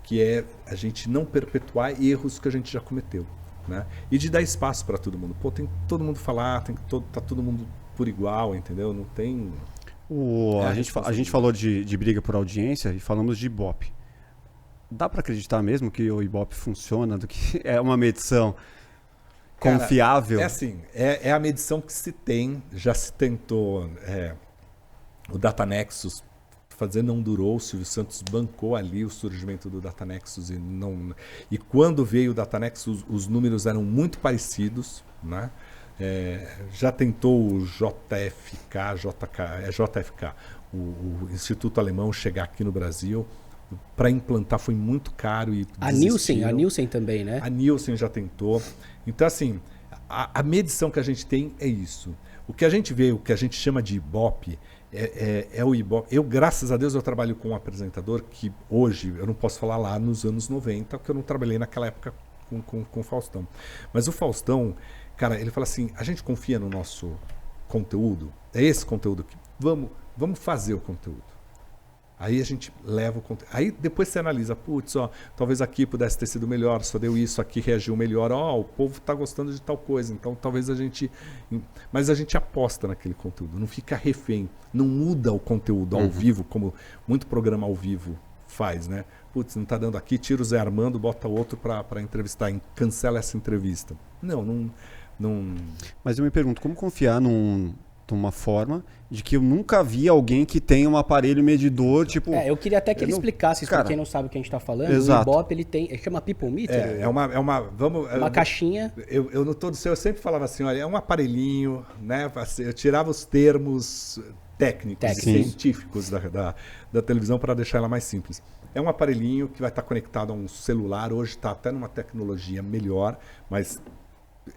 que é a gente não perpetuar erros que a gente já cometeu. Né? E de dar espaço para todo mundo. Pô, tem que todo mundo falar, tá todo mundo por igual, entendeu? Não tem...
A gente falou de briga por audiência e falamos de Ibope. Dá para acreditar mesmo que o Ibope funciona, do que é uma medição confiável?
É assim, é a medição que se tem, já se tentou o Datanexus fazer, não durou. O Silvio Santos bancou ali o surgimento do Datanexus e quando veio o Datanexus os números eram muito parecidos, né? Já tentou o JFK, o Instituto Alemão chegar aqui no Brasil. Para implantar foi muito caro e
a Nielsen também, né?
A Nielsen já tentou. Então, assim, a medição que a gente tem é isso. O que a gente vê, o que a gente chama de Ibope, é o Ibope. Eu, graças a Deus, eu trabalho com um apresentador que hoje, eu não posso falar lá nos anos 90, porque eu não trabalhei naquela época com o Faustão. Mas o Faustão, cara, ele fala assim, a gente confia no nosso conteúdo, é esse conteúdo aqui, vamos fazer o conteúdo. Aí a gente leva o conteúdo. Aí depois você analisa, putz, talvez aqui pudesse ter sido melhor, só deu isso, aqui reagiu melhor, o povo está gostando de tal coisa, então talvez a gente... Mas a gente aposta naquele conteúdo, não fica refém, não muda o conteúdo ao vivo, como muito programa ao vivo faz, né? Putz, não está dando aqui, tira o Zé Armando, bota outro para entrevistar, cancela essa entrevista. Não...
Mas eu me pergunto, como confiar numa forma de que eu nunca vi alguém que tenha um aparelho medidor, tipo...
eu queria até que ele explicasse isso, pra quem não sabe o que a gente tá falando.
Exato.
O Ibope, ele chama People Meter?
Uma
caixinha.
Eu no todo seu, eu sempre falava assim, olha, é um aparelhinho, né? Eu tirava os termos técnicos e científicos da televisão para deixar ela mais simples. É um aparelhinho que vai estar conectado a um celular, hoje está até numa tecnologia melhor, mas...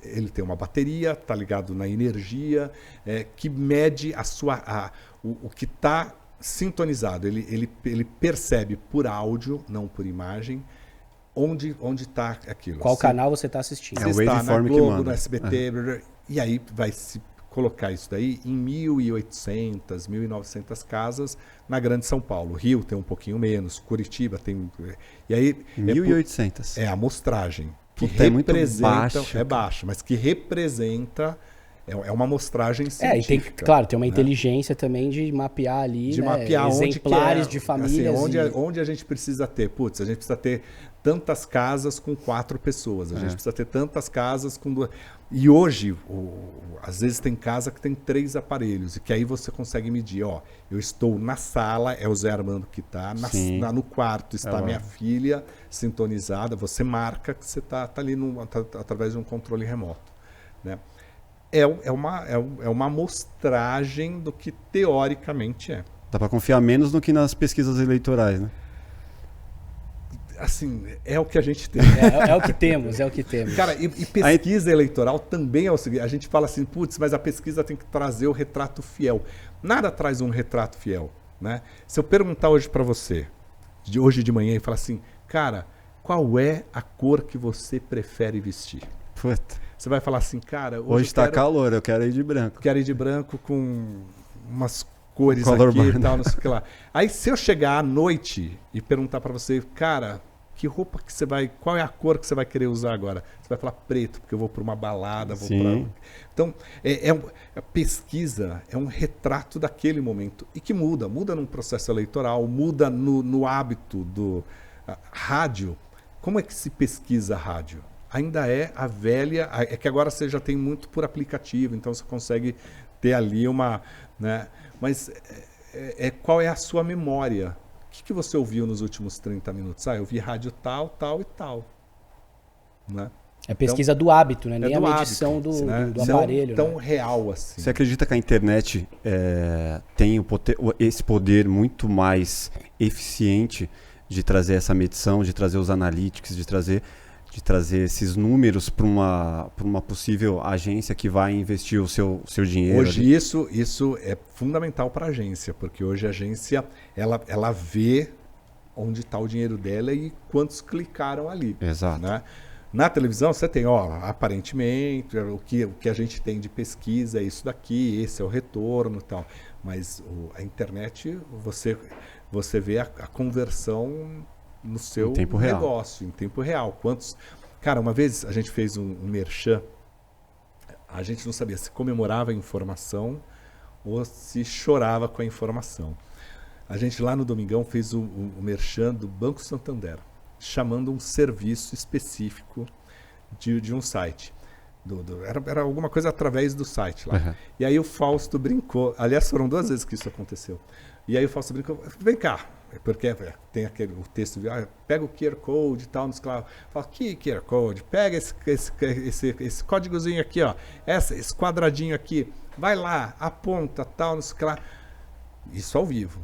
Ele tem uma bateria, está ligado na energia, que mede o que está sintonizado. Ele percebe por áudio, não por imagem, onde está aquilo.
Qual canal você está assistindo.
Você está na Globo, no SBT, e aí vai se colocar isso daí em 1.800, 1.900 casas na Grande São Paulo. Rio tem um pouquinho menos, Curitiba tem... E aí
1.800.
É a amostragem. Que
representa,
é baixa, mas que representa É uma amostragem científica.
Claro, tem uma inteligência também de mapear ali,
de mapear
exemplares de famílias.
Assim, onde a gente precisa ter? Putz, a gente precisa ter tantas casas com 4 pessoas. A gente precisa ter tantas casas com 2. E hoje, às vezes tem casa que tem 3 aparelhos. E que aí você consegue medir. Ó, eu estou na sala, é o Zé Armando que está. No quarto está minha filha sintonizada. Você marca que você está ali através de um controle remoto. Né? É uma amostragem do que teoricamente é.
Dá para confiar menos do que nas pesquisas eleitorais, né?
Assim, é o que a gente tem.
É o que temos.
Cara, e pesquisa eleitoral também é o seguinte, a gente fala assim, putz, mas a pesquisa tem que trazer o retrato fiel. Nada traz um retrato fiel, né? Se eu perguntar hoje para você, hoje de manhã, e falar assim, cara, qual é a cor que você prefere vestir?
Puta.
Você vai falar assim, cara,
hoje está calor, eu quero ir de branco.
Quero ir de branco com umas cores
Color
aqui
bar,
e tal, não sei o que lá. Aí se eu chegar à noite e perguntar para você, cara, que roupa que você vai, qual é a cor que você vai querer usar agora? Você vai falar preto, porque eu vou para uma balada, Então, a pesquisa é um retrato daquele momento e que muda num processo eleitoral, muda no hábito do rádio. Como é que se pesquisa rádio? Ainda é a velha, é que agora você já tem muito por aplicativo, então você consegue ter ali uma, né? Mas qual é a sua memória? O que você ouviu nos últimos 30 minutos? Eu vi rádio tal, tal e tal. Né?
É pesquisa do hábito, né? Nem a medição do aparelho.
Não tão
né?
real assim.
Você acredita que a internet tem esse poder muito mais eficiente de trazer essa medição, de trazer os analytics, de trazer esses números para uma possível agência que vai investir o seu dinheiro?
Hoje isso é fundamental para a agência, porque hoje a agência ela vê onde está o dinheiro dela e quantos clicaram ali.
Exato.
Né? Na televisão você tem, aparentemente, o que a gente tem de pesquisa é isso daqui, esse é o retorno e tal. Mas a internet, você vê a conversão no seu negócio, em tempo real. Cara, uma vez a gente fez um merchan, a gente não sabia se comemorava a informação ou se chorava com a informação. A gente lá no Domingão fez o merchan do Banco Santander, chamando um serviço específico de um site. Era alguma coisa através do site lá.
Uhum.
E aí o Fausto brincou, aliás foram 2 vezes que isso aconteceu. E aí o Fausto brincou, vem cá, porque tem o texto, pega o QR Code e tal, nos claro. Fala, que QR Code? Pega esse códigozinho aqui, ó, esse quadradinho aqui, vai lá, aponta, tal, não sei o que lá. Isso ao vivo.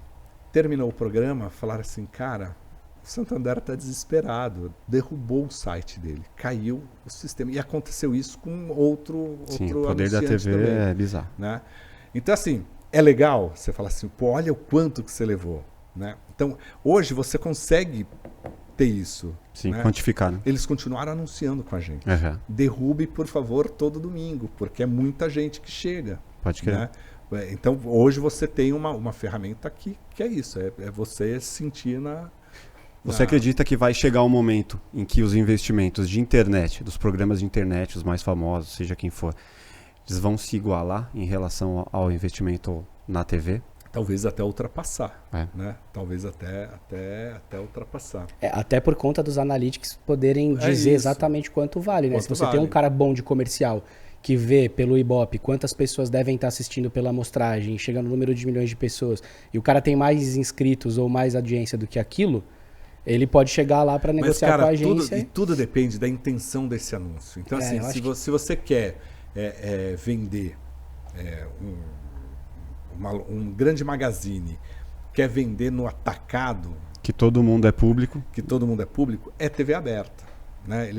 Terminou o programa, falaram assim, cara, o Santander está desesperado, derrubou o site dele, caiu o sistema. E aconteceu isso com outro
Sim, o poder da TV também, é bizarro.
Né? Então, assim, é legal você falar assim, pô, olha o quanto que você levou. Né? Então, hoje você consegue ter isso.
Sim,
né?
quantificar. Né?
Eles continuaram anunciando com a gente.
Uhum.
Derrube, por favor, todo domingo, porque é muita gente que chega.
Pode crer.
Né? Então, hoje você tem uma ferramenta que é isso, é você sentir
Você acredita que vai chegar um momento em que os investimentos de internet, dos programas de internet, os mais famosos, seja quem for, eles vão se igualar em relação ao investimento na TV?
Talvez até ultrapassar, né? Talvez até ultrapassar.
Até por conta dos analytics poderem dizer exatamente quanto vale, né? Se você tem um cara bom de comercial que vê pelo Ibope quantas pessoas devem estar assistindo pela amostragem, chega no número de milhões de pessoas, e o cara tem mais inscritos ou mais audiência do que aquilo, ele pode chegar lá para negociar com a agência.
Tudo depende da intenção desse anúncio. Então, assim, se você quer vender um grande magazine, quer vender no atacado...
Que todo mundo é público.
É TV aberta. Né?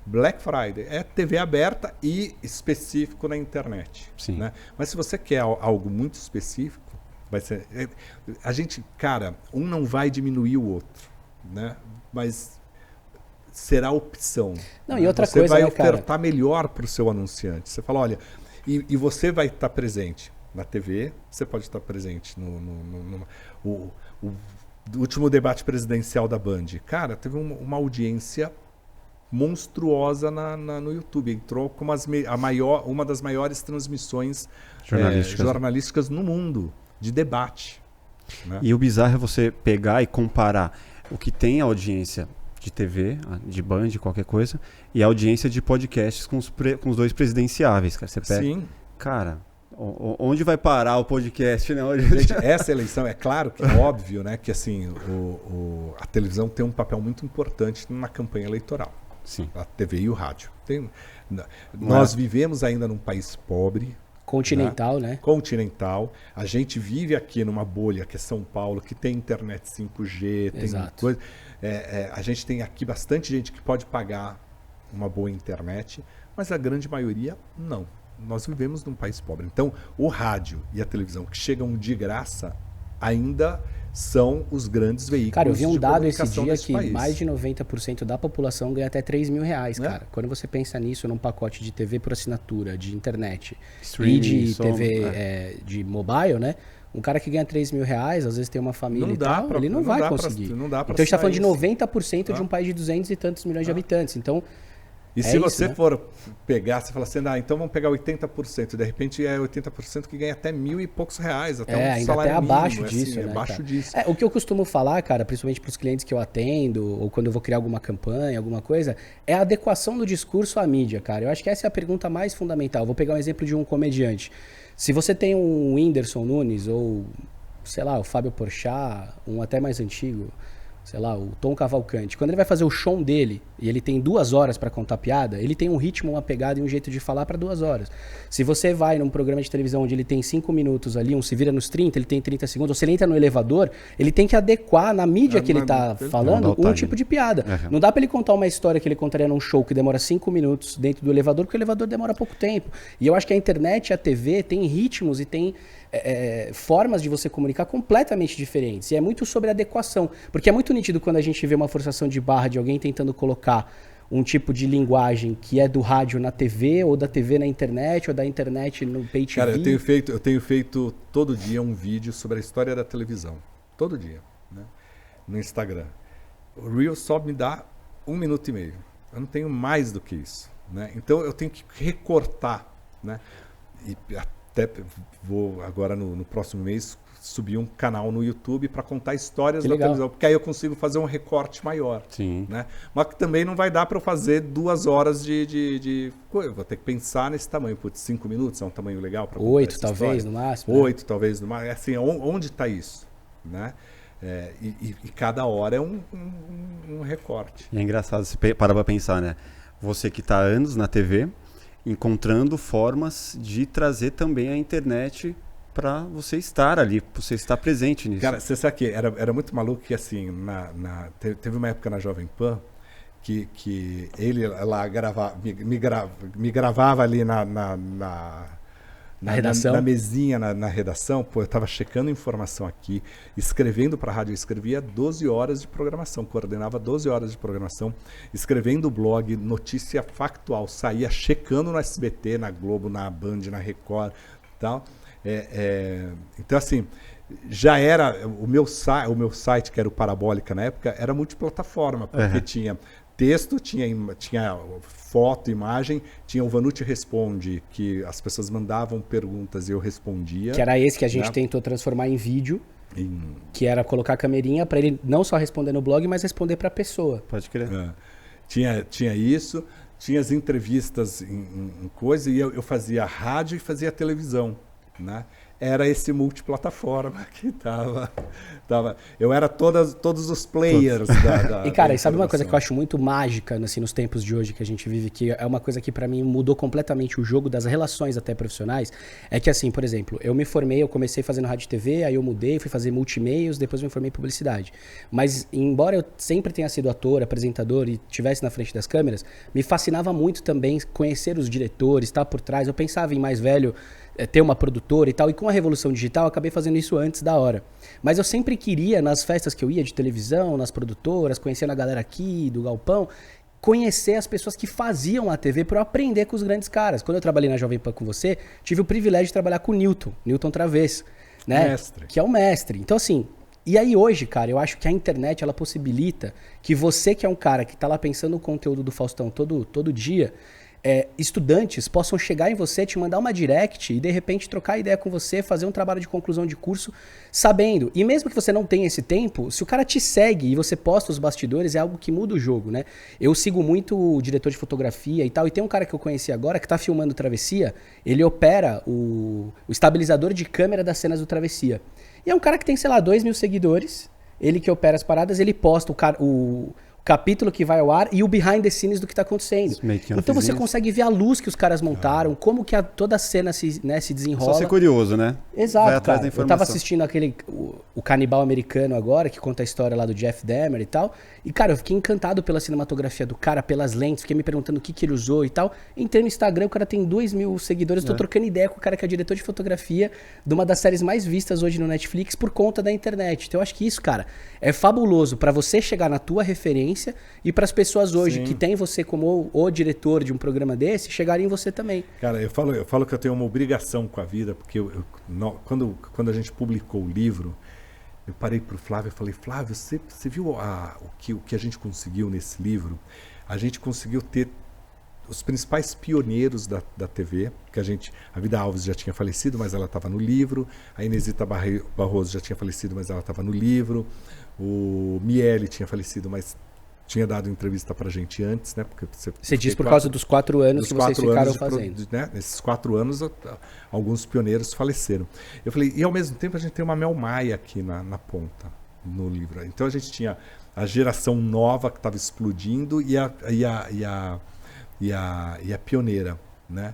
Black Friday é TV aberta e específico na internet.
Sim.
Né? Mas se você quer algo muito específico, vai ser... A gente, cara, um não vai diminuir o outro. Né? Mas será opção.
Não,
né?
E outra
você
coisa,
vai
né,
ofertar
cara?
melhor para o seu anunciante. Você fala, olha, e você vai estar presente na TV, você pode estar presente no último debate presidencial da Band. Cara, teve uma audiência monstruosa no YouTube. Entrou como uma das maiores transmissões jornalísticas no mundo, de debate. Né?
E o bizarro é você pegar e comparar o que tem a audiência de TV, de Band, qualquer coisa, e a audiência de podcasts com os dois presidenciáveis. Cara. Você pega,
sim.
Cara, onde vai parar o podcast? Né?
Gente, essa eleição, é claro que é óbvio, né, que assim, a televisão tem um papel muito importante na campanha eleitoral.
Sim.
A TV e o rádio. Nós vivemos ainda num país pobre.
Continental, né?
Continental. A gente vive aqui numa bolha que é São Paulo, que tem internet 5G, tem coisa. A gente tem aqui bastante gente que pode pagar uma boa internet, mas a grande maioria não. Nós vivemos num país pobre. Então, o rádio e a televisão que chegam de graça ainda são os grandes veículos.
Cara, eu vi um dado esse dia que
país.
Mais de 90% da população ganha até R$3.000, cara. Quando você pensa nisso num pacote de TV por assinatura, de internet e de TV de mobile, né? Um cara que ganha R$3.000, às vezes tem uma família ele não vai conseguir. Então a gente está falando de 90% de um país de 200 e tantos milhões de habitantes. Então,
e se você for pegar, você fala assim, então vamos pegar 80%, de repente é 80% que ganha até R$1.000 e poucos, até um salário
até abaixo
mínimo,
disso,
assim,
né,
abaixo disso.
O que eu costumo falar, cara, principalmente para os clientes que eu atendo, ou quando eu vou criar alguma campanha, alguma coisa, é a adequação do discurso à mídia, cara. Eu acho que essa é a pergunta mais fundamental. Vou pegar um exemplo de um comediante. Se você tem um Whindersson Nunes, ou, sei lá, o Fábio Porchat, um até mais antigo, sei lá, o Tom Cavalcante, quando ele vai fazer o show dele e ele tem 2 horas para contar piada, ele tem um ritmo, uma pegada e um jeito de falar para 2 horas. Se você vai num programa de televisão onde ele tem 5 minutos ali, se vira nos 30, ele tem 30 segundos, ou se ele entra no elevador, ele tem que adequar na mídia que ele tá falando um tipo de piada. Não dá para ele contar uma história que ele contaria num show que demora 5 minutos dentro do elevador, porque o elevador demora pouco tempo. E eu acho que a internet e a TV tem ritmos e tem formas de você comunicar completamente diferentes. E é muito sobre adequação. Porque é muito nítido quando a gente vê uma forçação de barra de alguém tentando colocar um tipo de linguagem que é do rádio na TV, ou da TV na internet, ou da internet no pay TV.
Cara, eu tenho feito todo dia um vídeo sobre a história da televisão. Todo dia. Né? No Instagram. O Reel só me dá 1 minuto e meio. Eu não tenho mais do que isso. Né? Então eu tenho que recortar. Né? E até vou agora no próximo mês subir um canal no YouTube para contar histórias da televisão, porque aí eu consigo fazer um recorte maior.
Sim.
Né? Mas que também não vai dar para eu fazer 2 horas de coisa. Vou ter que pensar nesse tamanho. Putz, 5 minutos é um tamanho legal para contar
8 talvez no máximo.
8 talvez no máximo. Assim, onde está isso? Né? E cada hora é um recorte.
E é engraçado, você parar para pensar, né? Você que está há anos na TV, encontrando formas de trazer também a internet para você estar ali, para você estar presente nisso.
Cara, você sabe que era muito maluco que assim, teve uma época na Jovem Pan que ele lá me gravava ali na redação? Na mesinha, na redação. Pô, eu estava checando informação aqui, escrevendo para a rádio. Eu escrevia 12 horas de programação, coordenava 12 horas de programação, escrevendo blog, notícia factual, saía checando no SBT, na Globo, na Band, na Record e tal. Então, assim, já era... O meu site, que era o Parabólica na época, era multiplataforma, porque tinha texto, tinha foto, imagem, tinha o Vanucci Responde, que as pessoas mandavam perguntas e eu respondia.
Que era esse que a gente tentou transformar em vídeo, que era colocar a camerinha para ele não só responder no blog, mas responder para a pessoa.
Pode crer.
Tinha isso, tinha as entrevistas em coisa, e eu fazia rádio e fazia televisão, né? Era esse multiplataforma que tava. Eu era todos os players da
E cara, e sabe uma coisa que eu acho muito mágica assim, nos tempos de hoje que a gente vive, que é uma coisa que pra mim mudou completamente o jogo das relações até profissionais, é que assim, por exemplo, eu comecei fazendo rádio e TV, aí eu mudei, fui fazer multimeios, depois me formei em publicidade. Mas embora eu sempre tenha sido ator, apresentador e estivesse na frente das câmeras, me fascinava muito também conhecer os diretores, estar por trás. Eu pensava em mais velho ter uma produtora e tal, e com a revolução digital eu acabei fazendo isso antes da hora. Mas eu sempre queria, nas festas que eu ia de televisão, nas produtoras, conhecendo a galera aqui do Galpão, conhecer as pessoas que faziam a TV para eu aprender com os grandes caras. Quando eu trabalhei na Jovem Pan com você, tive o privilégio de trabalhar com o Newton Traves, né?
Mestre.
Que é o mestre. Então assim, E aí hoje, cara, eu acho que a internet, ela possibilita que você que é um cara que tá lá pensando no conteúdo do Faustão todo dia, estudantes possam chegar em você, te mandar uma direct e de repente trocar ideia com você, fazer um trabalho de conclusão de curso sabendo. E mesmo que você não tenha esse tempo, se o cara te segue e você posta os bastidores, é algo que muda o jogo, né? Eu sigo muito o diretor de fotografia e tal, e tem um cara que eu conheci agora que tá filmando Travessia, ele opera o estabilizador de câmera das cenas do Travessia. E é um cara que tem, sei lá, 2.000 seguidores, ele que opera as paradas, ele posta o capítulo que vai ao ar e o behind the scenes do que está acontecendo. Então você consegue ver a luz que os caras montaram, como que toda a cena se desenrola.
Só ser curioso, né?
Exato, vai atrás da informação. Eu tava assistindo o Canibal Americano agora, que conta a história lá do Jeff Dahmer e tal. E, cara, eu fiquei encantado pela cinematografia do cara, pelas lentes, fiquei me perguntando o que ele usou e tal. Entrei no Instagram, o cara tem 2.000 seguidores, tô trocando ideia com o cara que é diretor de fotografia de uma das séries mais vistas hoje no Netflix por conta da internet. Então eu acho que isso, cara, é fabuloso para você chegar na tua referência e para as pessoas hoje que tem você como o diretor de um programa desse, chegarem em você também.
Cara, eu falo que eu tenho uma obrigação com a vida, porque quando a gente publicou o livro, eu parei para o Flávio e falei, Flávio, você viu o que a gente conseguiu nesse livro? A gente conseguiu ter os principais pioneiros da TV, que a Vida Alves já tinha falecido, mas ela estava no livro, a Inesita Barroso já tinha falecido, mas ela estava no livro, o Miele tinha falecido, mas tinha dado entrevista pra gente antes, né? Porque
você diz por causa dos 4 anos que vocês ficaram fazendo.
Né? Nesses 4 anos, alguns pioneiros faleceram. Eu falei, e ao mesmo tempo a gente tem uma Mel Maia aqui na ponta, no livro. Então a gente tinha a geração nova que estava explodindo e a pioneira, né?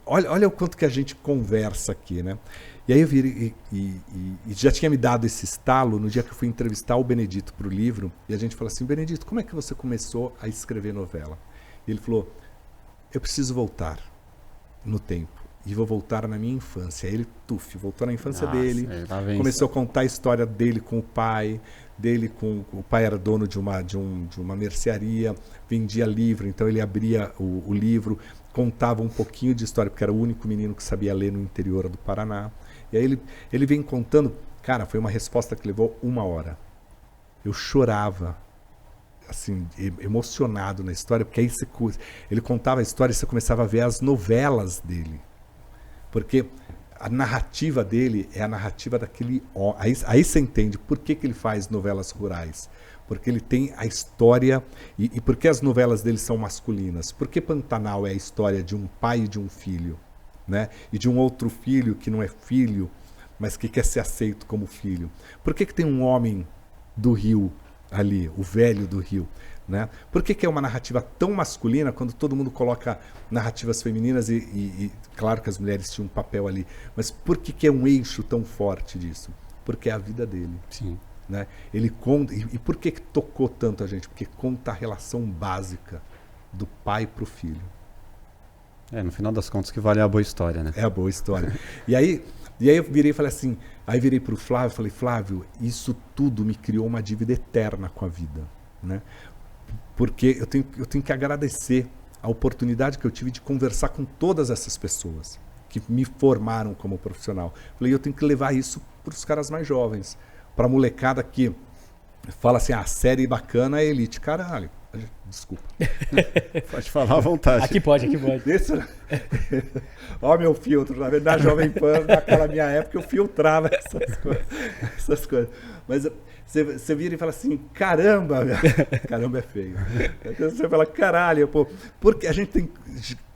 Olha o quanto que a gente conversa aqui, né? E aí eu virei e já tinha me dado esse estalo no dia que eu fui entrevistar o Benedito para o livro, e a gente falou assim, Benedito, como é que você começou a escrever novela? E ele falou, eu preciso voltar no tempo, e vou voltar na minha infância. Aí ele, voltou na infância dele, começou a contar a história dele com o pai, o pai era dono de uma mercearia, vendia livro, então ele abria o livro, contava um pouquinho de história, porque era o único menino que sabia ler no interior do Paraná. E aí ele vem contando, cara, foi uma resposta que levou 1 hora. Eu chorava, assim, emocionado na história, porque aí ele contava a história e você começava a ver as novelas dele. Porque a narrativa dele é a narrativa daquele... Aí você entende por que ele faz novelas rurais. Porque ele tem a história... E por que as novelas dele são masculinas? Porque Pantanal é a história de um pai e de um filho, né? E de um outro filho que não é filho, mas que quer ser aceito como filho. Por que tem um homem do Rio ali, o velho do Rio, né? Por que é uma narrativa tão masculina quando todo mundo coloca narrativas femininas e claro que as mulheres tinham um papel ali, mas por que é um eixo tão forte disso? Porque é a vida dele.
Sim.
Né? Ele conta, e por que tocou tanto a gente? Porque conta a relação básica do pai para o filho.
No final das contas que vale a boa história, né?
É a boa história. E aí eu virei e falei assim, aí virei para o Flávio e falei, Flávio, isso tudo me criou uma dívida eterna com a vida, né? Porque eu tenho que agradecer a oportunidade que eu tive de conversar com todas essas pessoas que me formaram como profissional. Falei, eu tenho que levar isso para os caras mais jovens, para a molecada que fala assim, a série bacana é Elite. Caralho, desculpa.
Pode falar à vontade.
Aqui pode.
Ó meu filtro, na Jovem Pan, naquela minha época eu filtrava essas coisas. Mas você vira e fala assim, caramba é feio. Você fala, caralho, pô, porque a gente tem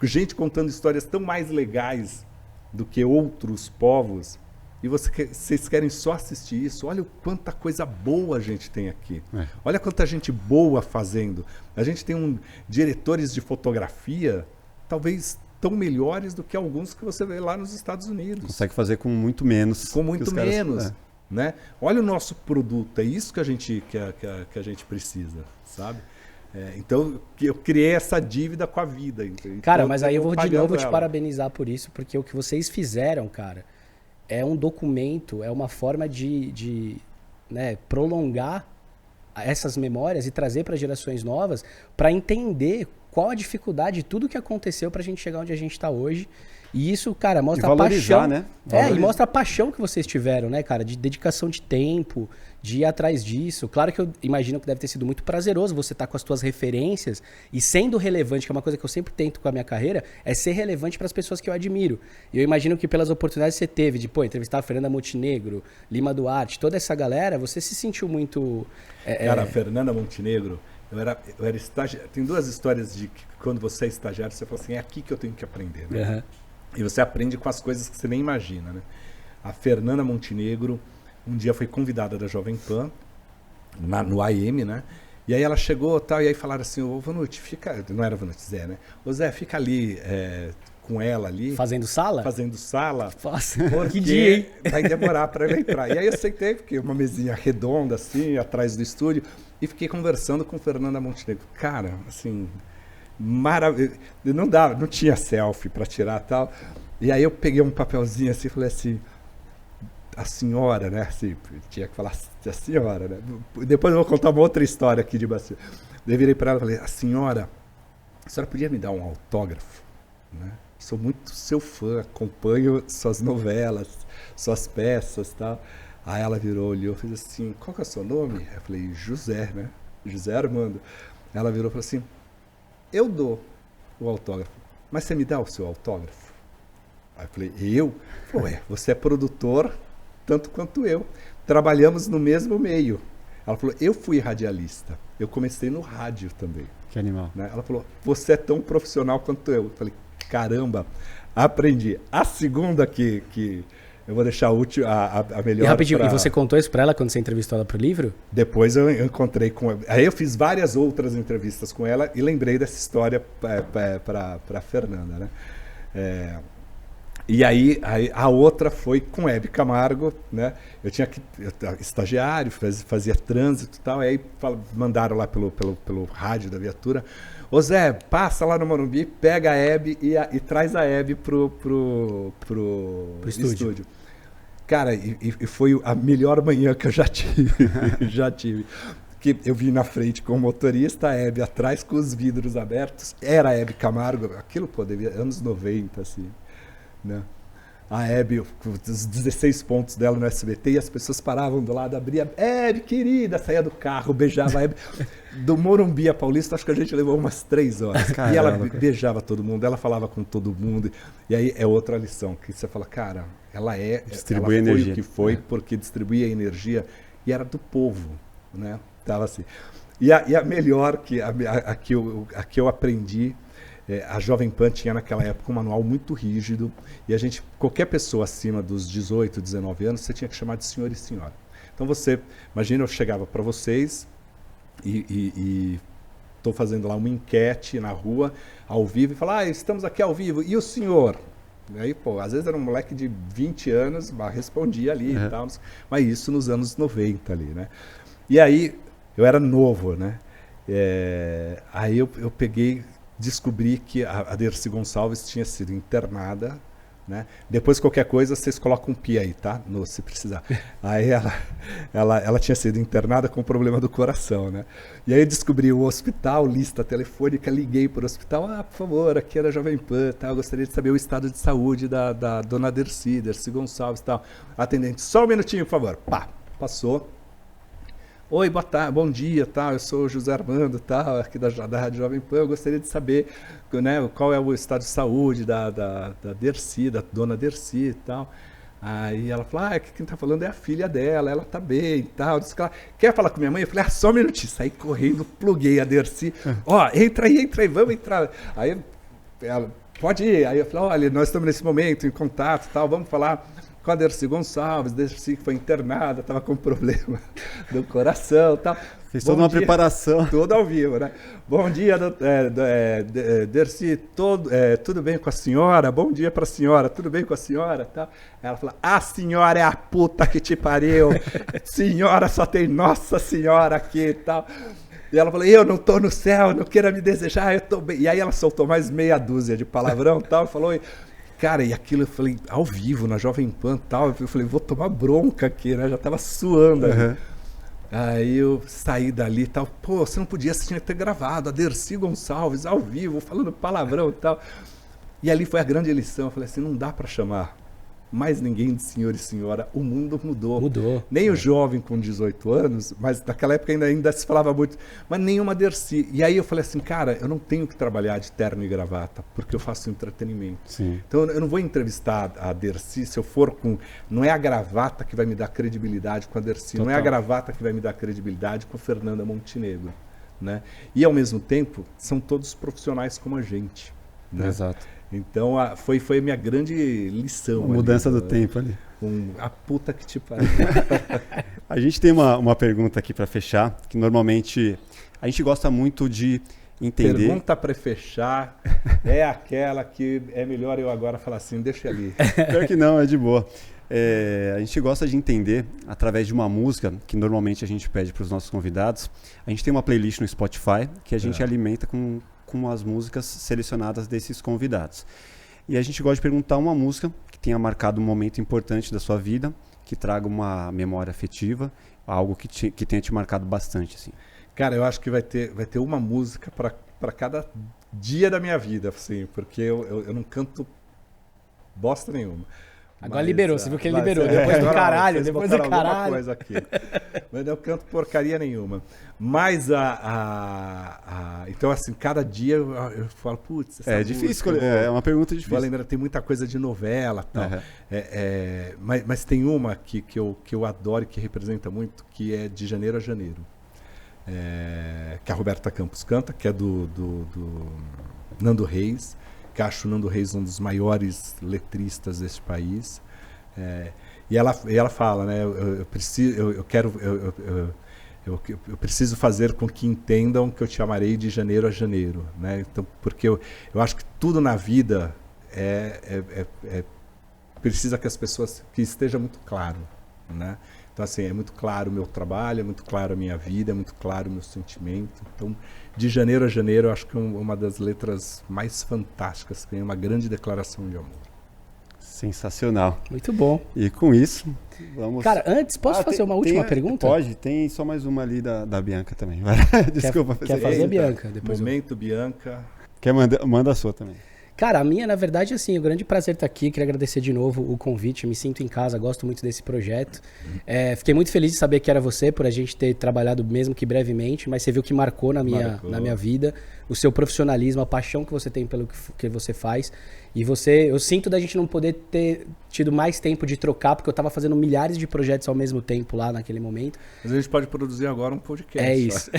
gente contando histórias tão mais legais do que outros povos, e vocês querem só assistir isso. Olha o quanta coisa boa a gente tem aqui. Olha quanta gente boa fazendo. A gente tem diretores de fotografia, talvez tão melhores do que alguns que você vê lá nos Estados Unidos.
Consegue fazer com muito menos.
Com muito menos. Né? Olha o nosso produto, é isso que a gente precisa, sabe? Então eu criei essa dívida com a vida. Então,
cara, mas aí eu vou de novo te parabenizar por isso, porque o que vocês fizeram, cara, é um documento, é uma forma de prolongar essas memórias e trazer para gerações novas para entender qual a dificuldade, tudo que aconteceu pra gente chegar onde a gente tá hoje. E isso, cara, mostra
a paixão,
paixão,
né?
E mostra a paixão que vocês tiveram, né, cara? De dedicação de tempo, de ir atrás disso. Claro que eu imagino que deve ter sido muito prazeroso você estar com as tuas referências e sendo relevante, que é uma coisa que eu sempre tento com a minha carreira, é ser relevante para as pessoas que eu admiro. E eu imagino que pelas oportunidades que você teve de, entrevistar a Fernanda Montenegro, Lima Duarte, toda essa galera, você se sentiu muito...
Cara, a Fernanda Montenegro, eu era estagiário. Tem duas histórias de que quando você é estagiário, você fala assim, é aqui que eu tenho que aprender, né?
Uhum.
E você aprende com as coisas que você nem imagina, né? A Fernanda Montenegro, um dia foi convidada da Jovem Pan, no AM, né? E aí ela chegou tal, e aí falaram assim, ô Vanucci, fica... Não era Vanucci, Zé, né? Ô Zé, fica ali com ela ali.
Fazendo sala?
Fazendo sala.
Nossa,
porque
que dia, hein?
vai demorar para ela entrar. E aí eu aceitei, porque uma mesinha redonda assim, atrás do estúdio, e fiquei conversando com Fernanda Montenegro. Cara, assim... maravilhoso. Não tinha selfie para tirar e tal. E aí eu peguei um papelzinho assim e falei assim, a senhora, né? Assim, tinha que falar a senhora, né? Depois eu vou contar uma outra história aqui de bastidor. Eu virei para ela e falei, a senhora podia me dar um autógrafo? Né? Sou muito seu fã, acompanho suas novelas, suas peças e tal. Aí ela virou, olhou e fez assim, qual que é o seu nome? Eu falei, José, né? José Armando. Ela virou e falou assim, eu dou o autógrafo, mas você me dá o seu autógrafo? Aí eu falei, eu? Falei, você é produtor tanto quanto eu. Trabalhamos no mesmo meio. Ela falou, eu fui radialista. Eu comecei no rádio também.
Que animal.
Né? Ela falou, você é tão profissional quanto eu. Eu falei, caramba, aprendi. A segunda que eu vou deixar a melhor.
E rapidinho, e você contou isso pra ela quando você entrevistou ela pro livro?
Depois eu encontrei com ela. Aí eu fiz várias outras entrevistas com ela e lembrei dessa história para Fernanda, né? E aí a outra foi com Hebe Camargo, né? Eu estagiário, fazia trânsito e tal, e aí mandaram lá pelo rádio da viatura, ô Zé, passa lá no Morumbi, pega a Hebe e traz a Hebe pro estúdio. Cara, e foi a melhor manhã que eu já tive. Que eu vim na frente com o motorista, a Hebe atrás com os vidros abertos. Era a Hebe Camargo, aquilo, devia anos 90, assim, né? A Hebe, os 16 pontos dela no SBT, e as pessoas paravam do lado, abria, Hebe, querida, saía do carro, beijava a Hebe. Do Morumbi a Paulista, acho que a gente levou umas 3 horas. Caramba. E ela beijava todo mundo, ela falava com todo mundo. E aí é outra lição, que você fala, cara, ela foi energia. O que foi, porque distribuía energia e era do povo, né? Tava assim. E a melhor, a que eu aprendi, a Jovem Pan tinha naquela época um manual muito rígido, e qualquer pessoa acima dos 18, 19 anos, você tinha que chamar de senhor e senhora. Então imagina, eu chegava para vocês e estou fazendo lá uma enquete na rua, ao vivo, e falar, estamos aqui ao vivo, e o senhor? E aí, às vezes era um moleque de 20 anos, respondia ali e tal, mas isso nos anos 90 ali, né? E aí, eu era novo, né? Aí eu descobri que a Dercy Gonçalves tinha sido internada, né? Depois, qualquer coisa, vocês colocam um pi aí, tá? Se precisar. Aí ela tinha sido internada com problema do coração, né? E aí eu descobri o hospital, lista telefônica, liguei para o hospital, por favor, aqui era a Jovem Pan, tá? Eu gostaria de saber o estado de saúde da dona Dercy Gonçalves e tal. Atendente, só um minutinho, por favor. Pá, passou. Oi, boa tarde, bom dia, tal. Eu sou o José Armando, tal, aqui da Rádio Jovem Pan. Eu gostaria de saber, né, qual é o estado de saúde da Dercy, da dona Dercy e tal. Aí ela falou, quem está falando é a filha dela, ela está bem e tal. Disse que ela quer falar com minha mãe? Eu falei, só um minutinho. Saí correndo, pluguei a Dercy. Entra aí, vamos entrar. Aí ela, pode ir. Aí eu falei, olha, nós estamos nesse momento em contato e tal, vamos falar com a Dercy Gonçalves, Dercy que foi internada, estava com problema do coração e tal.
Fez toda uma preparação.
Tudo ao vivo, né? Bom dia, Dercy, tudo bem com a senhora? Bom dia para a senhora, tudo bem com a senhora? Tal. Ela falou, a senhora é a puta que te pariu, senhora só tem Nossa Senhora aqui e tal. E ela falou, eu não estou no céu, não queira me desejar, eu estou bem. E aí ela soltou mais meia dúzia de palavrão e tal, falou... Cara, e aquilo eu falei, ao vivo, na Jovem Pan e tal, eu falei, vou tomar bronca aqui, né? Já tava suando. Aí eu saí dali e tal. Pô, você não podia, você tinha que ter gravado a Dercy Gonçalves ao vivo, falando palavrão e tal. E ali foi a grande lição. Eu falei assim, não dá para chamar mais ninguém de senhor e senhora. O mundo mudou.
Mudou.
Nem o jovem com 18 anos, mas naquela época ainda se falava muito, mas nenhuma Dercy. E aí eu falei assim, cara, eu não tenho que trabalhar de terno e gravata, porque eu faço entretenimento.
Sim.
Então eu não vou entrevistar a Dercy se eu for com... Não é a gravata que vai me dar credibilidade com a Dercy, não é a gravata que vai me dar credibilidade com a Fernanda Montenegro. Né? E ao mesmo tempo, são todos profissionais como a gente. Né?
Exato.
Então foi a minha grande lição.
A mudança do tempo ali.
A puta que te pariu.
A gente tem uma pergunta aqui para fechar, que normalmente a gente gosta muito de entender.
Pergunta para fechar é aquela que é melhor eu agora falar assim, deixa ali.
Pior que não, é de boa. A gente gosta de entender através de uma música que normalmente a gente pede para os nossos convidados. A gente tem uma playlist no Spotify que a gente alimenta com as músicas selecionadas desses convidados. E a gente gosta de perguntar uma música que tenha marcado um momento importante da sua vida, que traga uma memória afetiva, algo que tenha te marcado bastante. Assim.
Cara, eu acho que vai ter uma música para cada dia da minha vida, assim, porque eu não canto bosta nenhuma.
Agora liberou, você viu que ele liberou. Depois do caralho, depois do caralho.
Coisa aqui. Mas eu canto porcaria nenhuma. Mas então, assim, cada dia eu falo, putz, essa
difícil, é uma pergunta difícil.
Vou lembrar, tem muita coisa de novela e tal. Mas tem uma que eu adoro e que representa muito, que é De Janeiro a Janeiro. Que a Roberta Campos canta, que é do Nando Reis, que acho o Nando Reis um dos maiores letristas desse país. E ela fala, né, eu preciso fazer com que entendam que eu te amarei de janeiro a janeiro. Né? Então, porque eu acho que tudo na vida precisa que as pessoas, que esteja muito claro. Né? Então, assim, é muito claro o meu trabalho, é muito claro a minha vida, é muito claro o meu sentimento. Então, De Janeiro a Janeiro, eu acho que é uma das letras mais fantásticas, que é uma grande declaração de amor.
Sensacional.
Muito bom.
E com isso, vamos...
Cara, antes, posso fazer uma última pergunta?
Pode, tem só mais uma ali da Bianca também. Desculpa.
Quer fazer, Bianca? Depois
Momento, Bianca.
Manda a sua também.
Cara, a minha, na verdade, assim, é um grande prazer estar aqui. Queria agradecer de novo o convite. Me sinto em casa, gosto muito desse projeto. Fiquei muito feliz de saber que era você, por a gente ter trabalhado mesmo que brevemente, mas você viu que marcou na minha vida. O seu profissionalismo, a paixão que você tem pelo que você faz. E eu sinto da gente não poder ter tido mais tempo de trocar, porque eu estava fazendo milhares de projetos ao mesmo tempo lá naquele momento.
Mas a gente pode produzir agora um podcast.
É isso.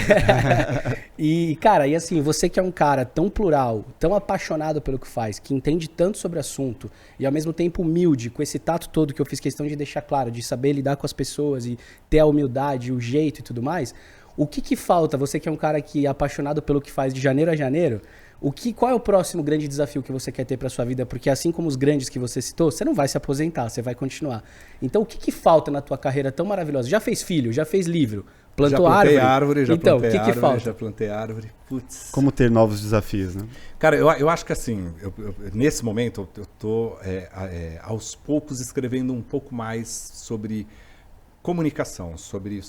E, cara, e assim, você que é um cara tão plural, tão apaixonado pelo que faz, que entende tanto sobre o assunto e ao mesmo tempo humilde, com esse tato todo que eu fiz questão de deixar claro, de saber lidar com as pessoas e ter a humildade, o jeito e tudo mais, o que falta? Você que é um cara que é apaixonado pelo que faz de janeiro a janeiro, qual é o próximo grande desafio que você quer ter para sua vida? Porque assim como os grandes que você citou, você não vai se aposentar, você vai continuar. Então o que falta na tua carreira tão maravilhosa? Já fez filho, já fez livro, plantou árvore.
Então,
o que falta?
Já plantei árvore. Putz.
Como ter novos desafios, né?
Cara, eu acho que assim, nesse momento eu tô aos poucos escrevendo um pouco mais sobre comunicação, sobre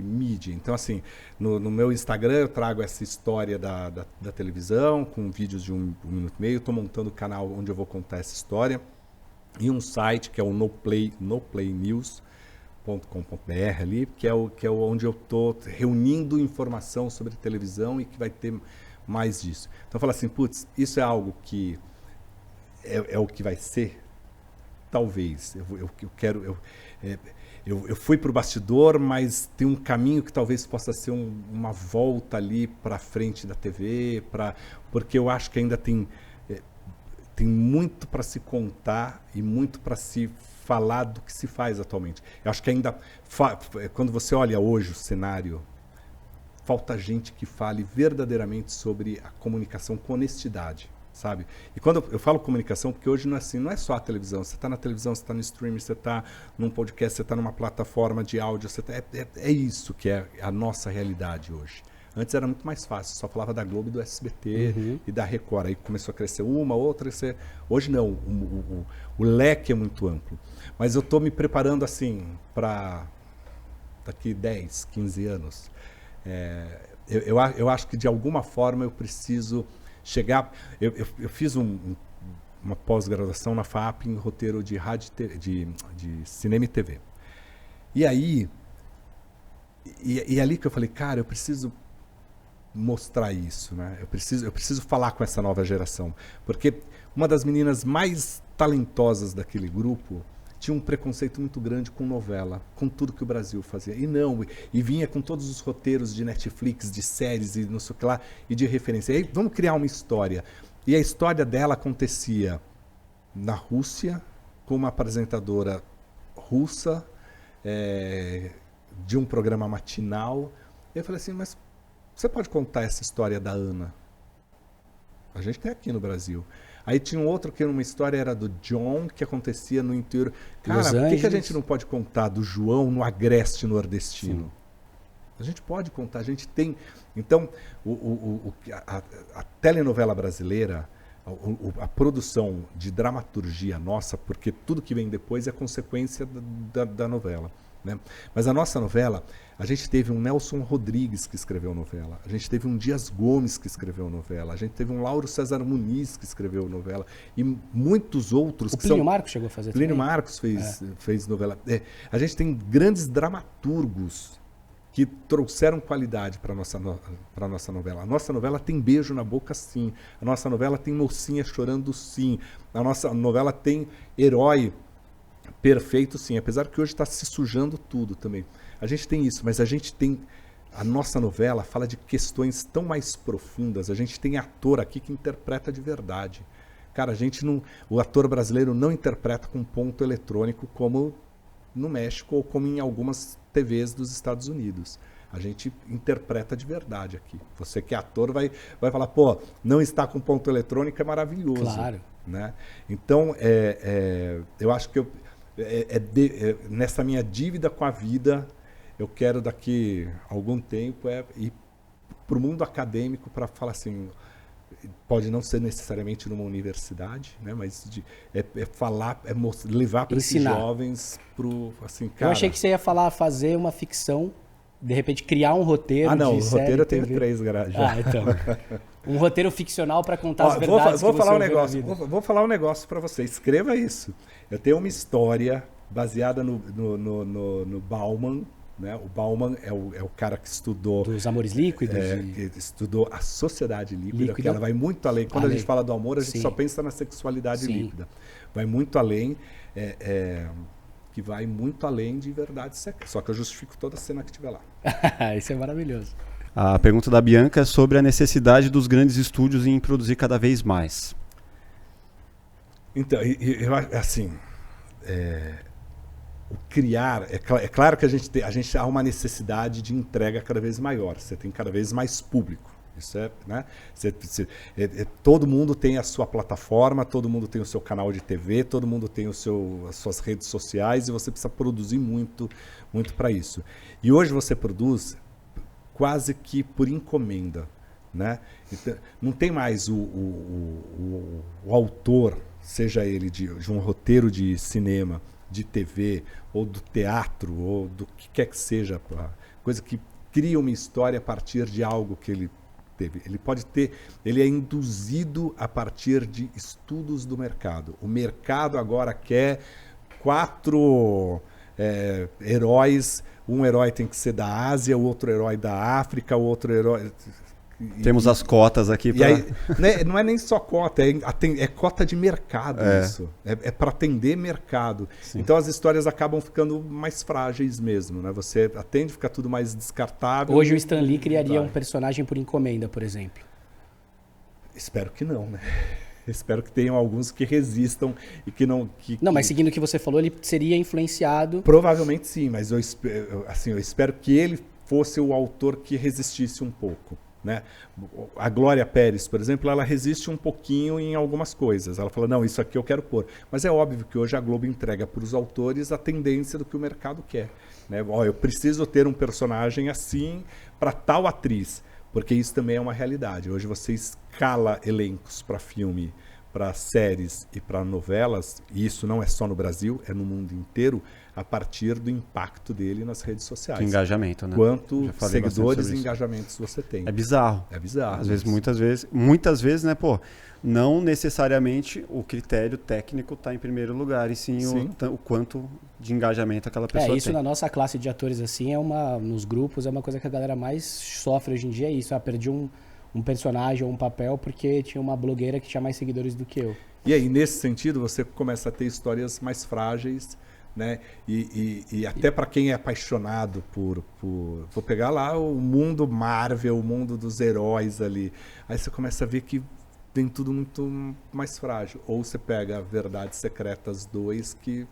mídia. Então, assim, no meu Instagram eu trago essa história da televisão, com vídeos de 1 minuto e meio. Estou montando o canal onde eu vou contar essa história. E um site que é o noplaynews.com.br ali, que é onde eu estou reunindo informação sobre televisão e que vai ter mais disso. Então, eu falo assim, putz, isso é algo que é o que vai ser? Talvez. Eu fui para o bastidor, mas tem um caminho que talvez possa ser uma volta ali para frente da TV, porque eu acho que ainda tem muito para se contar e muito para se falar do que se faz atualmente. Eu acho que ainda, quando você olha hoje o cenário, falta gente que fale verdadeiramente sobre a comunicação com honestidade. Sabe? E quando eu falo comunicação, porque hoje não é assim, não é só a televisão. Você está na televisão, você está no streaming, você está num podcast, você está numa plataforma de áudio. É isso que é a nossa realidade hoje. Antes era muito mais fácil, só falava da Globo e do SBT e da Record. Aí começou a crescer uma, outra. Hoje não, o leque é muito amplo. Mas eu estou me preparando assim para daqui 10, 15 anos? Eu acho que de alguma forma eu preciso chegar... Eu fiz uma pós-graduação na FAP em roteiro de rádio, de cinema e TV. E aí, e ali que eu falei, cara, eu preciso mostrar isso, né? Eu preciso falar com essa nova geração. Porque uma das meninas mais talentosas daquele grupo tinha um preconceito muito grande com novela, com tudo que o Brasil fazia. E vinha com todos os roteiros de Netflix, de séries e não sei o que lá, e de referência. E aí, vamos criar uma história. E a história dela acontecia na Rússia, com uma apresentadora russa, de um programa matinal. E eu falei assim, mas você pode contar essa história da Ana? A gente tem aqui no Brasil. Aí tinha um outro que uma história era do John, que acontecia no interior. Cara, por que a gente não pode contar do João no agreste nordestino? Sim. A gente pode contar, a gente tem... Então, a telenovela brasileira, a produção de dramaturgia nossa, porque tudo que vem depois é consequência da novela. Né? Mas a nossa novela, a gente teve um Nelson Rodrigues que escreveu novela, a gente teve um Dias Gomes que escreveu novela, a gente teve um Lauro César Muniz que escreveu novela, e muitos outros.
O Plínio Marcos chegou a fazer
Plínio Marcos fez novela. A gente tem grandes dramaturgos que trouxeram qualidade para a nossa novela. A nossa novela tem beijo na boca, sim. A nossa novela tem mocinha chorando, sim. A nossa novela tem herói perfeito, sim. Apesar que hoje está se sujando tudo também. A gente tem isso, mas a gente tem... A nossa novela fala de questões tão mais profundas. A gente tem ator aqui que interpreta de verdade. Cara, a gente não... O ator brasileiro não interpreta com ponto eletrônico como no México ou como em algumas TVs dos Estados Unidos. A gente interpreta de verdade aqui. Você que é ator vai falar, pô, não está com ponto eletrônico, é maravilhoso.
Claro.
Né? Então, eu acho que nessa minha dívida com a vida, eu quero daqui a algum tempo ir para o mundo acadêmico para falar assim, pode não ser necessariamente numa universidade, né? Mas falar, levar para esses jovens pro assim, cara...
Eu achei que você ia fazer uma ficção, de repente criar um roteiro.
Ah, não,
de
o roteiro eu tenho
TV.
3 já.
Ah, então. Um roteiro ficcional para contar as verdades
vou
que
falar
você
um negócio. Vou falar um negócio para você. Escreva isso. Eu tenho uma história baseada no Bauman. Né? O Bauman é o cara que estudou...
Dos amores líquidos.
Que estudou a sociedade líquida, que ela vai muito além. Quando a gente fala do amor, a gente só pensa na sexualidade líquida. Vai muito além, que vai muito além de verdade secreta. Só que eu justifico toda a cena que tiver lá.
Isso é maravilhoso.
A pergunta da Bianca é sobre a necessidade dos grandes estúdios em produzir cada vez mais.
Então, eu acho assim... criar, é claro que a gente há uma necessidade de entrega cada vez maior, você tem cada vez mais público, isso né? Todo mundo tem a sua plataforma, todo mundo tem o seu canal de TV, todo mundo tem as suas redes sociais, e você precisa produzir muito para isso. E hoje você produz quase que por encomenda, né? Então, não tem mais o autor, seja ele de um roteiro de cinema, de TV, ou do teatro, ou do que quer que seja, coisa que cria uma história a partir de algo que ele teve. Ele é induzido a partir de estudos do mercado. O mercado agora quer 4 heróis, um herói tem que ser da Ásia, o outro herói da África, o outro herói...
Temos as cotas aqui para...
Né, não é nem só cota, é cota de mercado isso. É para atender mercado. Sim. Então as histórias acabam ficando mais frágeis mesmo. Né? Você atende, fica tudo mais descartável.
Hoje o Stan Lee criaria um personagem por encomenda, por exemplo.
Espero que não, né? Espero que tenham alguns que resistam e que não...
Mas seguindo o que você falou, ele seria influenciado...
Provavelmente sim, mas eu espero que ele fosse o autor que resistisse um pouco. Né? A Glória Pérez, por exemplo, ela resiste um pouquinho em algumas coisas. Ela fala, não, isso aqui eu quero pôr. Mas é óbvio que hoje a Globo entrega para os autores a tendência do que o mercado quer. Né? Eu preciso ter um personagem assim para tal atriz, porque isso também é uma realidade. Hoje você escala elencos para filme, para séries e para novelas, e isso não é só no Brasil, é no mundo inteiro. a partir do impacto dele nas redes sociais.
Que engajamento, né?
Quanto seguidores e engajamentos você tem.
É bizarro.
É bizarro.
Às vezes, muitas vezes, né, pô, não necessariamente o critério técnico está em primeiro lugar, e sim. O quanto de engajamento aquela pessoa tem.
Isso na nossa classe de atores, assim, nos grupos, é uma coisa que a galera mais sofre hoje em dia, é isso. Perdi um personagem ou um papel porque tinha uma blogueira que tinha mais seguidores do que eu.
E aí, nesse sentido, você começa a ter histórias mais frágeis, né? E até para quem é apaixonado por... Vou pegar lá o mundo Marvel, o mundo dos heróis ali. Aí você começa a ver que tem tudo muito mais frágil. Ou você pega Verdades Secretas 2, que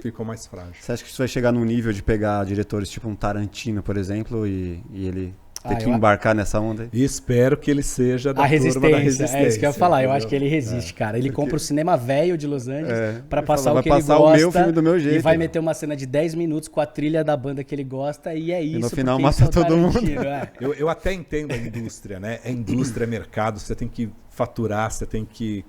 ficou mais frágil.
Você acha que isso vai chegar num nível de pegar diretores tipo um Tarantino, por exemplo, e ele ter que embarcar nessa onda?
E espero que ele seja da turma da Resistência.
É isso que eu ia falar. Entendeu? Eu acho que ele resiste, cara. Ele compra o cinema velho de Los Angeles pra passar o que ele gosta. Vai passar o meu filme do meu jeito. E vai meter uma cena de 10 minutos com a trilha da banda que ele gosta, e é isso.
E no final mata todo mundo.
Eu até entendo a indústria, né? É indústria, é mercado, você tem que faturar, você tem que...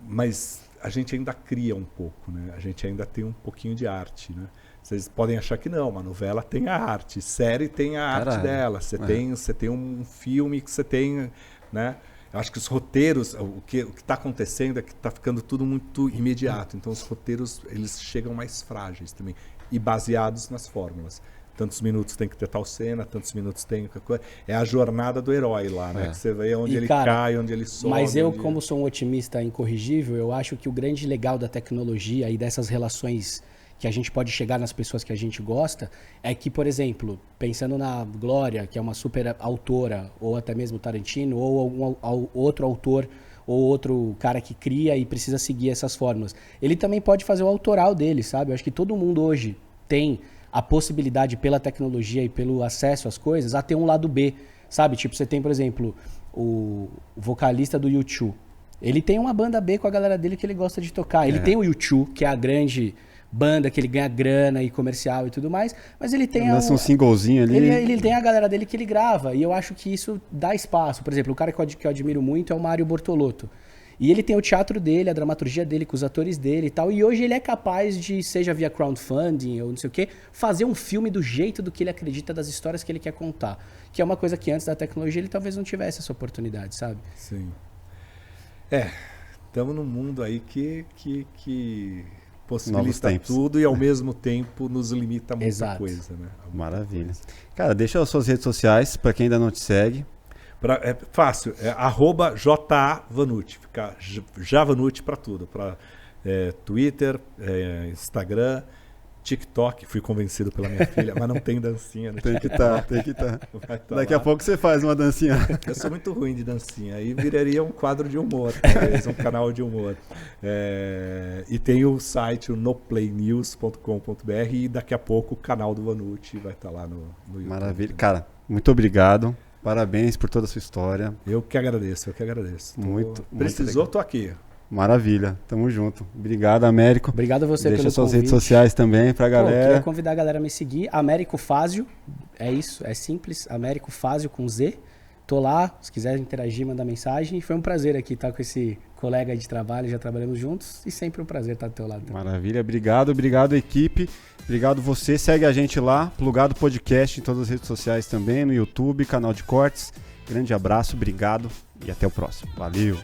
Mas a gente ainda cria um pouco, né? A gente ainda tem um pouquinho de arte, né? Vocês podem achar que não, uma novela tem a arte, série tem a arte dela, você tem um filme que você tem, né? Eu acho que os roteiros, o que está acontecendo é que está ficando tudo muito imediato, então os roteiros eles chegam mais frágeis também e baseados nas fórmulas. Tantos minutos tem que ter tal cena, tantos minutos tem qualquer coisa. É a jornada do herói lá, né? Que você vê onde ele cai, onde ele sobe.
Mas eu, como sou um otimista incorrigível, eu acho que o grande legal da tecnologia e dessas relações que a gente pode chegar nas pessoas que a gente gosta, é que, por exemplo, pensando na Glória, que é uma super autora, ou até mesmo Tarantino, ou algum outro autor, ou outro cara que cria e precisa seguir essas fórmulas, ele também pode fazer o autoral dele, sabe? Eu acho que todo mundo hoje tem a possibilidade, pela tecnologia e pelo acesso às coisas, a ter um lado B, sabe? Tipo, você tem, por exemplo, o vocalista do U2. Ele tem uma banda B com a galera dele que ele gosta de tocar. Ele tem o U2, que é a grande banda que ele ganha grana e comercial e tudo mais, mas ele tem
um singlezinho ali.
Ele tem a galera dele que ele grava, e eu acho que isso dá espaço. Por exemplo, o cara que eu admiro muito é o Mário Bortolotto. E ele tem o teatro dele, a dramaturgia dele, com os atores dele e tal, e hoje ele é capaz de, seja via crowdfunding ou não sei o quê, fazer um filme do jeito do que ele acredita, das histórias que ele quer contar. Que é uma coisa que antes da tecnologia ele talvez não tivesse essa oportunidade, sabe?
Sim. Estamos num mundo aí que possibilita tudo e ao mesmo tempo nos limita muita coisa, né?
Maravilha. Cara, deixa as suas redes sociais para quem ainda não te segue.
É fácil, @JAVanucci, fica Javanucci para tudo, para Twitter, Instagram, TikTok, fui convencido pela minha filha, mas não tem dancinha no TikTok.
Tem que estar. Daqui a pouco você faz uma dancinha.
Eu sou muito ruim de dancinha, aí viraria um quadro de humor, talvez, um canal de humor. E tem o site, o noplaynews.com.br, e daqui a pouco o canal do Vanucci vai estar lá no YouTube.
Maravilha. Cara, muito obrigado. Parabéns por toda a sua história.
Eu que agradeço.
Precisou,
tô aqui.
Maravilha, tamo junto. Obrigado, Américo.
Obrigado a você pelo convite.
Deixa suas redes sociais também pra galera.
Queria convidar a galera a me seguir. Américo Fázio, é isso, é simples. Américo Fázio com Z. Tô lá, se quiser interagir, mandar mensagem. Foi um prazer aqui estar com esse colega de trabalho, já trabalhamos juntos, e sempre um prazer estar do teu lado.
Maravilha, obrigado equipe. Obrigado você, segue a gente lá, Plugado Podcast em todas as redes sociais também, no YouTube, canal de cortes. Grande abraço, obrigado e até o próximo. Valeu!